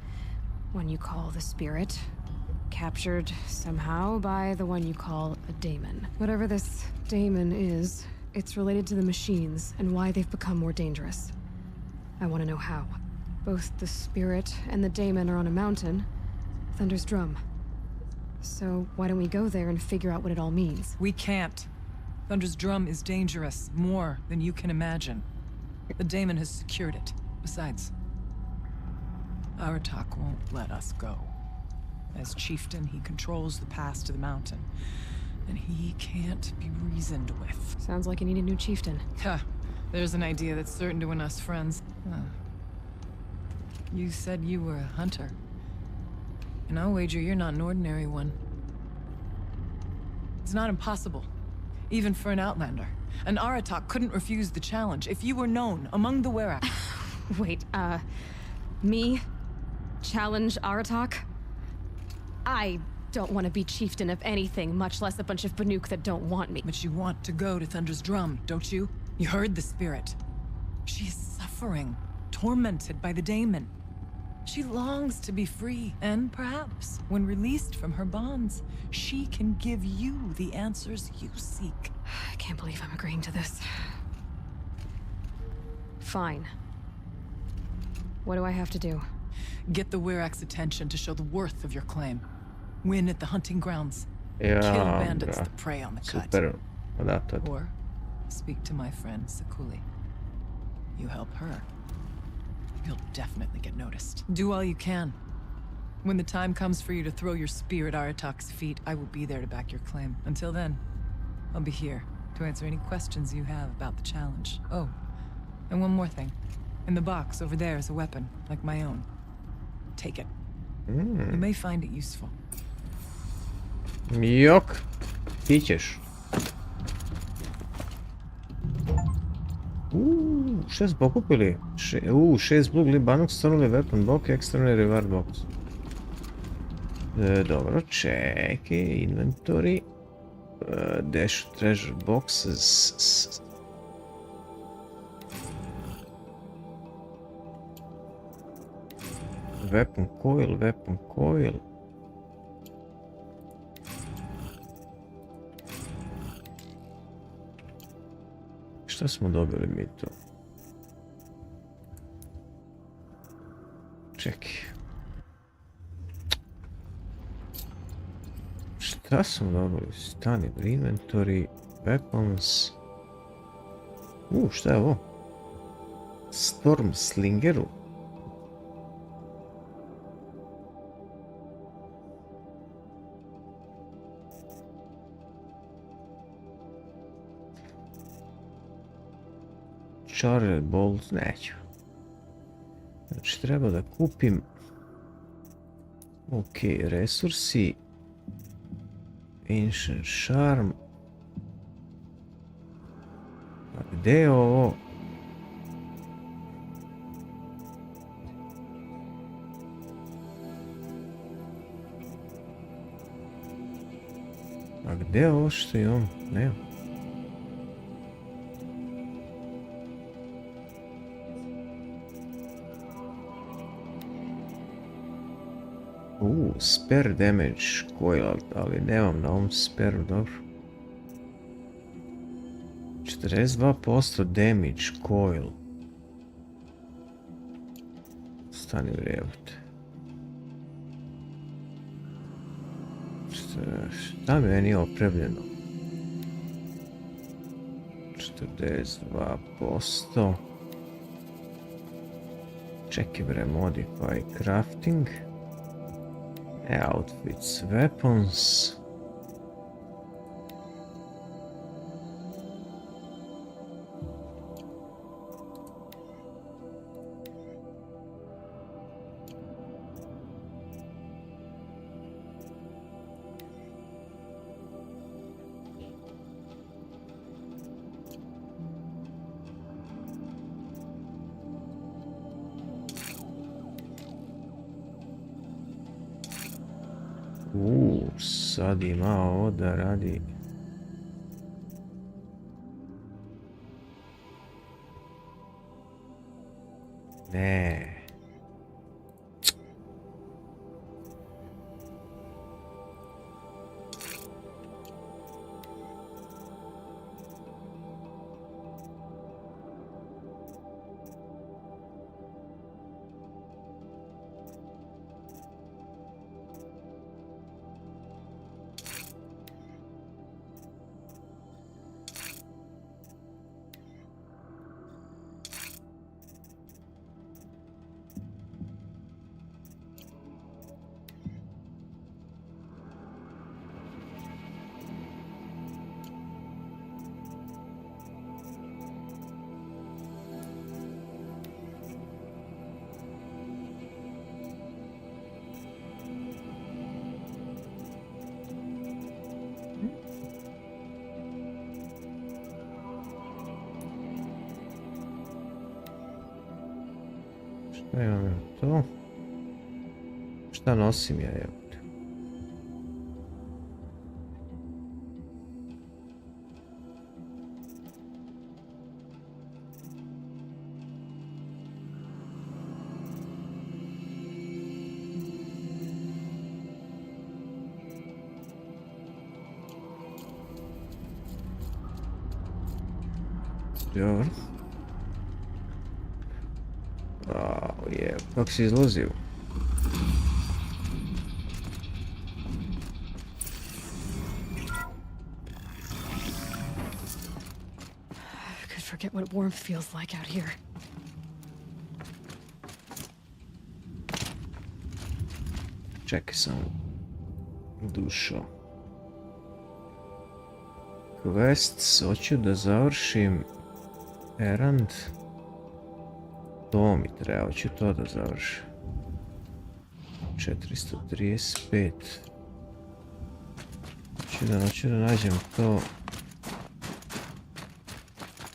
One you call the Spirit, captured somehow by the one you call a daemon. Whatever this daemon is, it's related to the machines and why they've become more dangerous. I want to know how. Both the Spirit and the daemon are on a mountain, Thunder's Drum. So why don't we go there and figure out what it all means? We can't. Thunder's Drum is dangerous, more than you can imagine. The daemon has secured it. Besides, Aratak won't let us go. As chieftain, he controls the pass to the mountain, and he can't be reasoned with. Sounds like you need a new chieftain. Ha! There's an idea that's certain to win us friends. You said you were a hunter. And I'll wager you're not an ordinary one. It's not impossible, even for an outlander. An Aratak couldn't refuse the challenge if you were known among the Werak. Wait, me? Challenge Aratak? I don't want to be chieftain of anything, much less a bunch of Banuk that don't want me. But you want to go to Thunder's Drum, don't you? You heard the spirit. She is suffering, tormented by the daemon. She longs to be free, and perhaps, when released from her bonds, she can give you the answers you seek. I can't believe I'm agreeing to this. Fine. What do I have to do? Get the Werak's attention to show the worth of your claim. Win at the hunting grounds. Ja, Kill bandits bra. that prey on the cut. Super. Adaptat. Or speak to my friend Sakuli. You help her, you'll definitely get noticed. Do all you can. When the time comes for you to throw your spear at Aratak's feet, I will be there to back your claim. Until then, I'll be here to answer any questions you have about the challenge. Oh, and one more thing. In the box over there is a weapon, like my own. Take it. You may find it useful. Jok. Ti ćeš. Šta smo pokupili? 6 blue glib banuk, stronuli weapon box, external reward box. Dobro, čekaj, inventory. Dash treasure boxes. Weapon coil. Šta smo dobili mi to? Čekaj. Šta smo dobili? Stani, inventory, weapons. Šta je ovo? Storm Slingeru. Charred Bolt, neću. Znači treba da kupim. Ok, resursi. Ancient Charm. A gde je ovo? A gdje je ovo što imam? Ne. Spare damage coil, ali nemam na ovom sparu, dobro. 42% damage coil. Stani vrijevati. Šta meni je opremljeno? 42%. Čekaj bre, modify crafting. Outfits, weapons. Sad ima ovo da radi. Ne. Šta imam ja to? Šta nosim ja evo? Dobro. Kako si izlazio? I could forget what warmth feels like out here. Čekaj samo. Dušo. Quest, hoću da završim errand. To mi treba, hoću to da završim. 435. Hoću da nađem to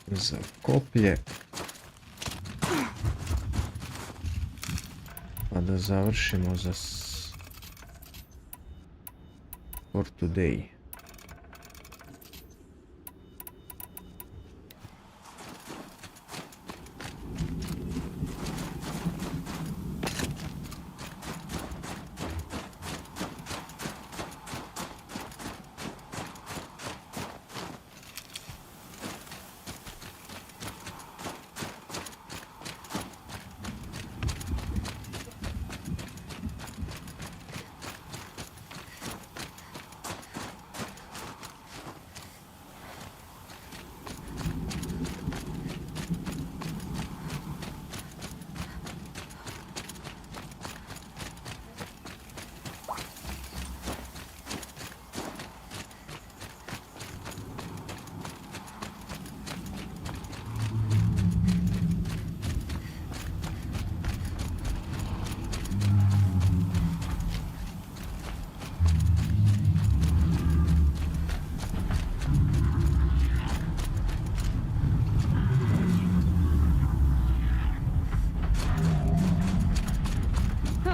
za koplje. Pa da završimo za for today.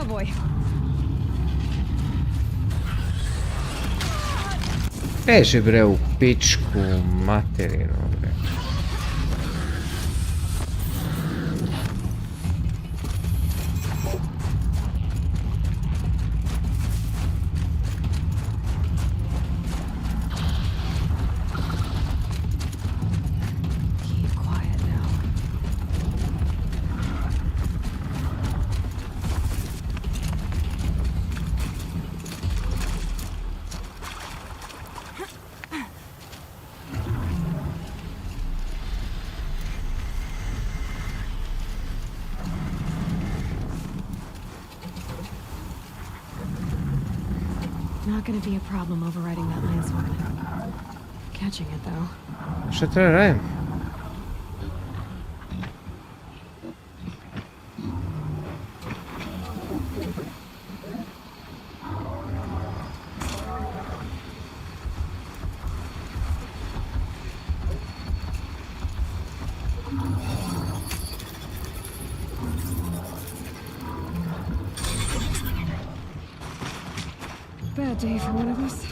Oh boy. Beži bre u pičku materinu bre. Keep quiet now. Not gonna be a problem overriding that lance horn. Catching it though. Šta treba radim? Bad day for one of us.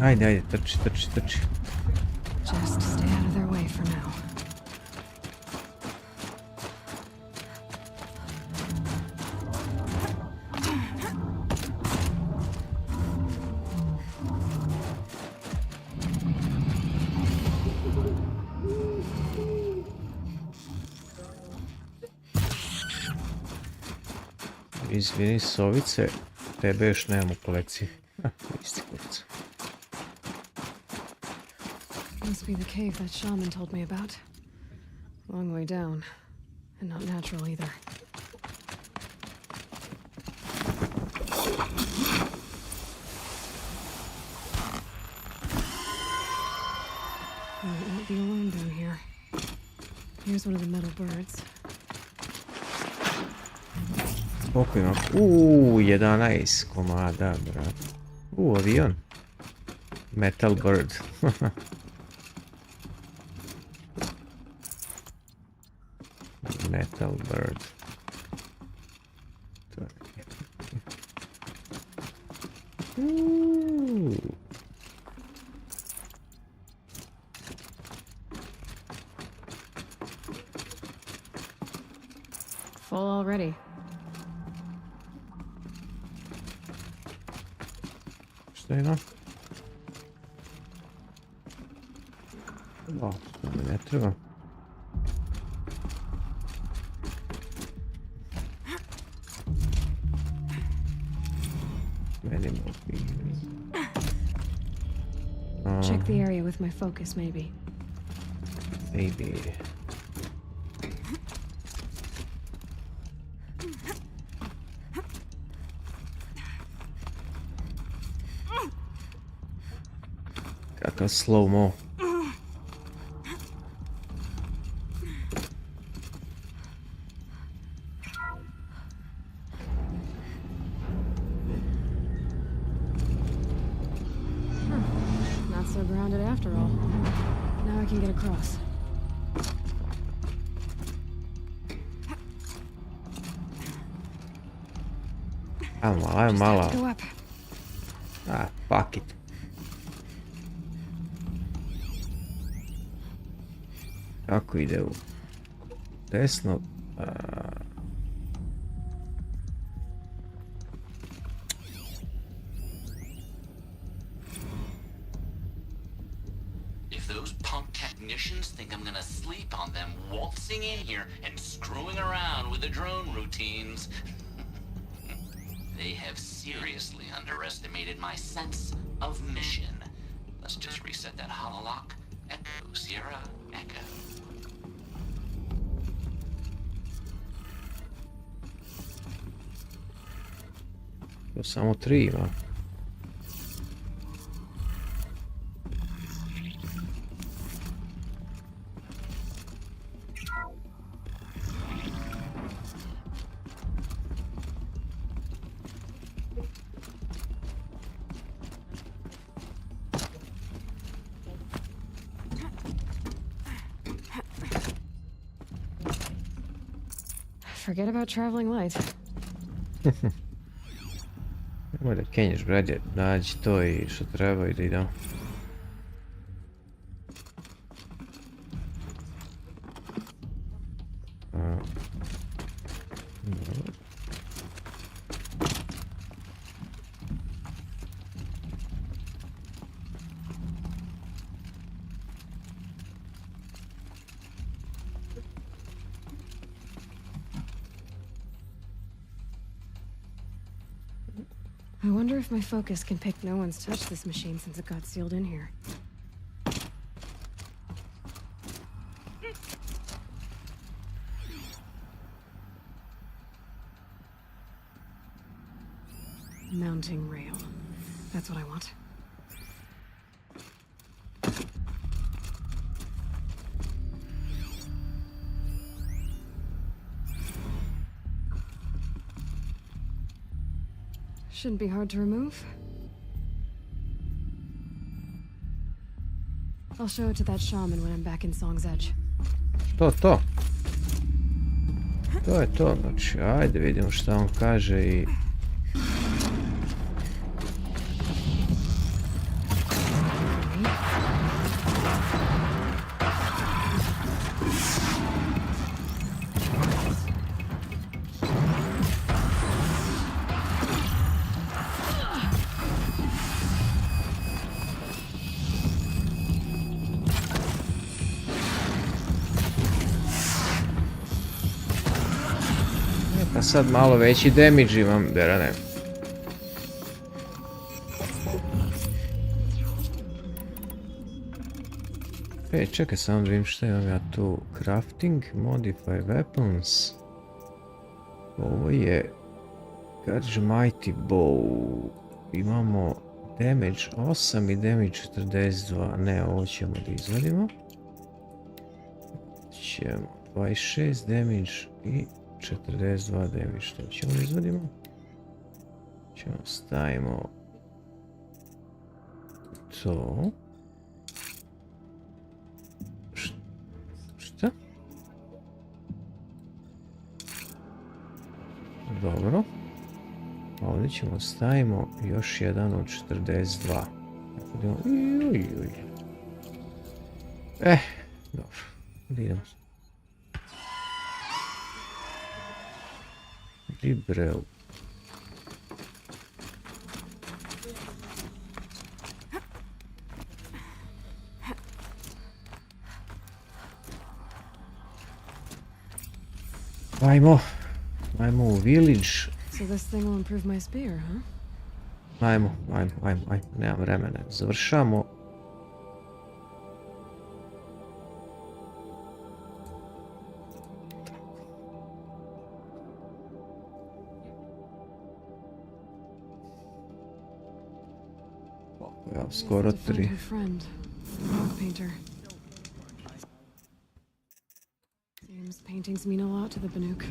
Ajde, ajde, trči, trči, trči. Just stay out of their way for now. Izvini, sovice, tebe još nemam u kolekciji. Isti kurac. Must be the cave that shaman told me about. Long way down, and not natural either. Well, it won't be alone down here. Here's one of the metal birds. Spokojno. 11 komada, brat. Avion. Metal bird. Metal bird. Full already. Šta je no? O, to mi ne treba. Check the area with my focus, maybe. Maybe. Kakav slow-mo. Not so grounded after all. Now I can get across. Ajmo malo. Go up. Ah, fuck it. Kako ide u desno? If those punk technicians think I'm gonna sleep on them waltzing in here and screwing around with the drone routines, They have seriously underestimated my sense of mission. Let's just reset that hololock. Echo, Sierra, Echo. To samo 3 ima. Forget about traveling light. Nemoj da kenješ, brade, nađi to i što treba i da idemo. I wonder if my focus can pick no one's touched this machine since it got sealed in here. Mounting rail. That's what I want. Shouldn't be hard to remove. I'll show it to that shaman when I'm back in Song's Edge. To. To je to, znači, ajde vidimo šta on kaže i... Pa sad malo veći damage imam, Berane. Čekaj samo da vidim šta imam ja tu. Crafting, modify weapons. Ovo je Gouge Mighty Bow. Imamo damage 8 i damage 42. Ne, ovo ćemo da izvadimo. Ćemo 26 damage i 42 damage. Što ćemo da izvadimo? Ćemo stavimo to. Šta? Dobro. Ovdje ćemo stavimo još jedan od 42. Dobro. Idemo. Libreu. Ajmo u village. So this thing will improve my spear, huh? Ajmo, nemam vremena. Završamo. Ja, skoro 3. Seems paintings mean a lot to the Banuk.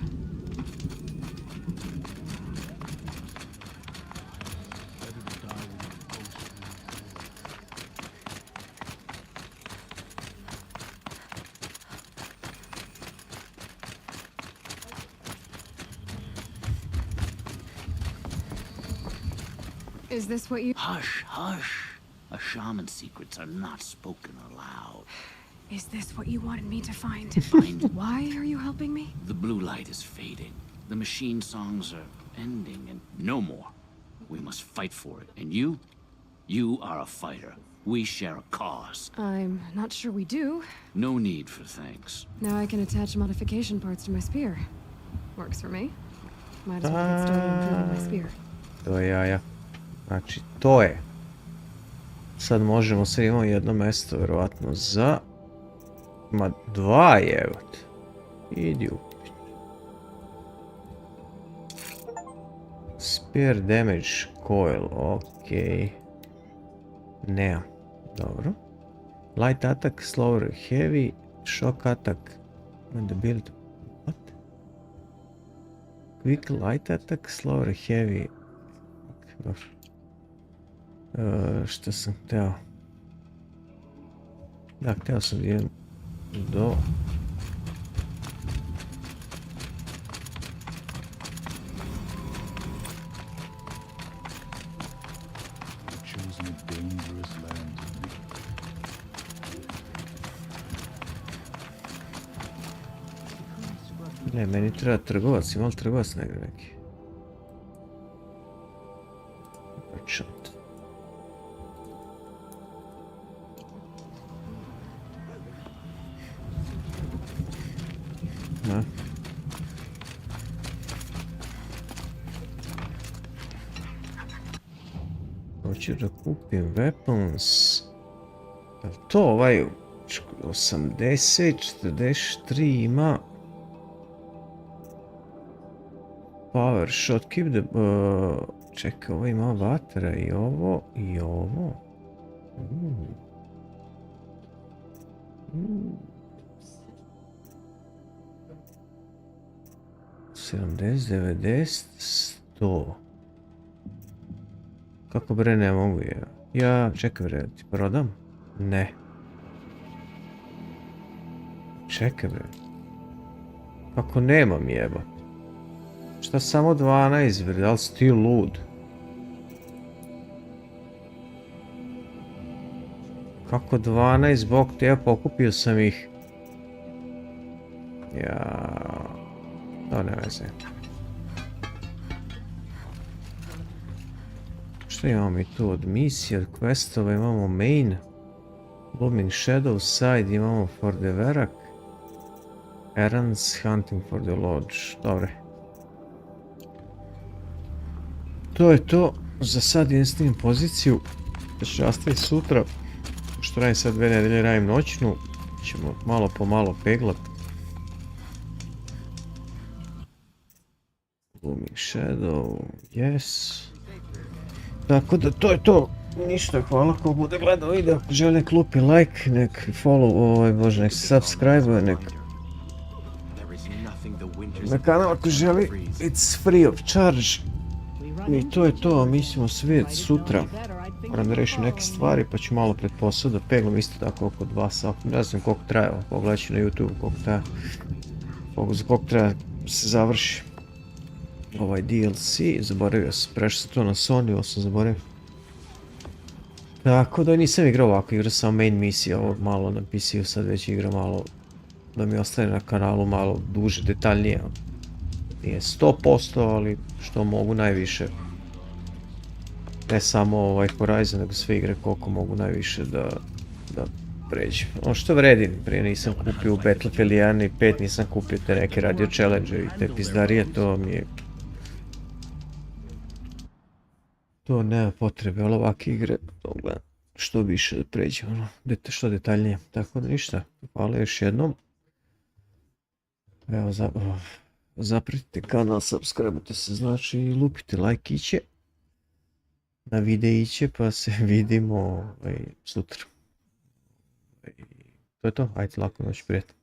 Is this what you— Hush, hush. A shaman's secrets are not spoken aloud. Is this what you wanted me to find? Find Why are you helping me? The blue light is fading. The machine songs are ending, and no more. We must fight for it. And you are a fighter. We share a cause. I'm not sure we do. No need for thanks. Now I can attach modification parts to my spear. Works for me. Might as well get started improving my spear. To je jaja. Znači, to je. Sad možemo, sad imamo jedno mjesto, vjerovatno, za... Ma, 2 je, evo. Idi u... Spear damage coil, okej. Nemam, dobro. Light attack, slower heavy, shock attack, when the build... What? Quick light attack, slower heavy... Dobro. Što sam htio? Da, htio sam da idem do... Ne, meni treba trgovac, ima li trgovac negdje neki? Merchant. Ne. Hoću da kupim weapons. Je li to ovaj 80, 43 ima? Power shot, keep the... čekaj, ovo ima vatra i ovo, i ovo. 70, 90, 100. Kako bre ne mogu je? Ja, čekaj bre, ti prodam? Ne. Čekaj bre. Kako nemam jeba? Šta samo 12 bre, da li si ti lud? Kako 12, bog te, ja pokupio sam ih. Ja... To ne veze. Što imamo mi tu od misije, od questova, imamo main. Blooming Shadow side, imamo for the Verak. Errands, hunting for the lodge. Dobre. To je to. Za sad idem snimim poziciju. Da ću nastaviti sutra. Što radim sad 2 nedelje, radim noćnu. Ćemo malo po malo peglat. Blooming Shadow, yes. Tako da to je to. Ništa, hvala ko bude gledao video. Ako želi nek lupi like, nek follow, bože, nek subscribe, nek... Na kanal ako želi, it's free of charge. I to je to, mi ćemo se vidjeti sutra. Moram da rešim neke stvari pa ću malo pred posao da peglam isto tako oko 2 sata. Ne znam koliko traje, pogledat ću na YouTube koliko traje. Za koliko traje se završi ovaj DLC, zaboravio sam, prešao sam to na Sony, ovo sam zaboravio. Tako da nisam igrao ovako, igrao sam main misije, ovo malo na PC-u, sad već igram malo da mi ostane na kanalu malo duže, detaljnije. Nije 100%, ali što mogu najviše. Ne samo ovaj Horizon, nego sve igre koliko mogu najviše da pređem. Ono što vredim, prije nisam kupio u Battlefield 1 i 5, nisam kupio te neke radio challenge i te pizdarije, to mi je... To nema potrebe, ali ovakve igre, to gledam što više da pređem, ono, što detaljnije. Tako da ništa, hvala još jednom. Evo, zapratite kanal, subscribe-ute se, znači, lupite lajkiće na videiće, pa se vidimo sutra. To je to, ajde, laku noć, prijatno.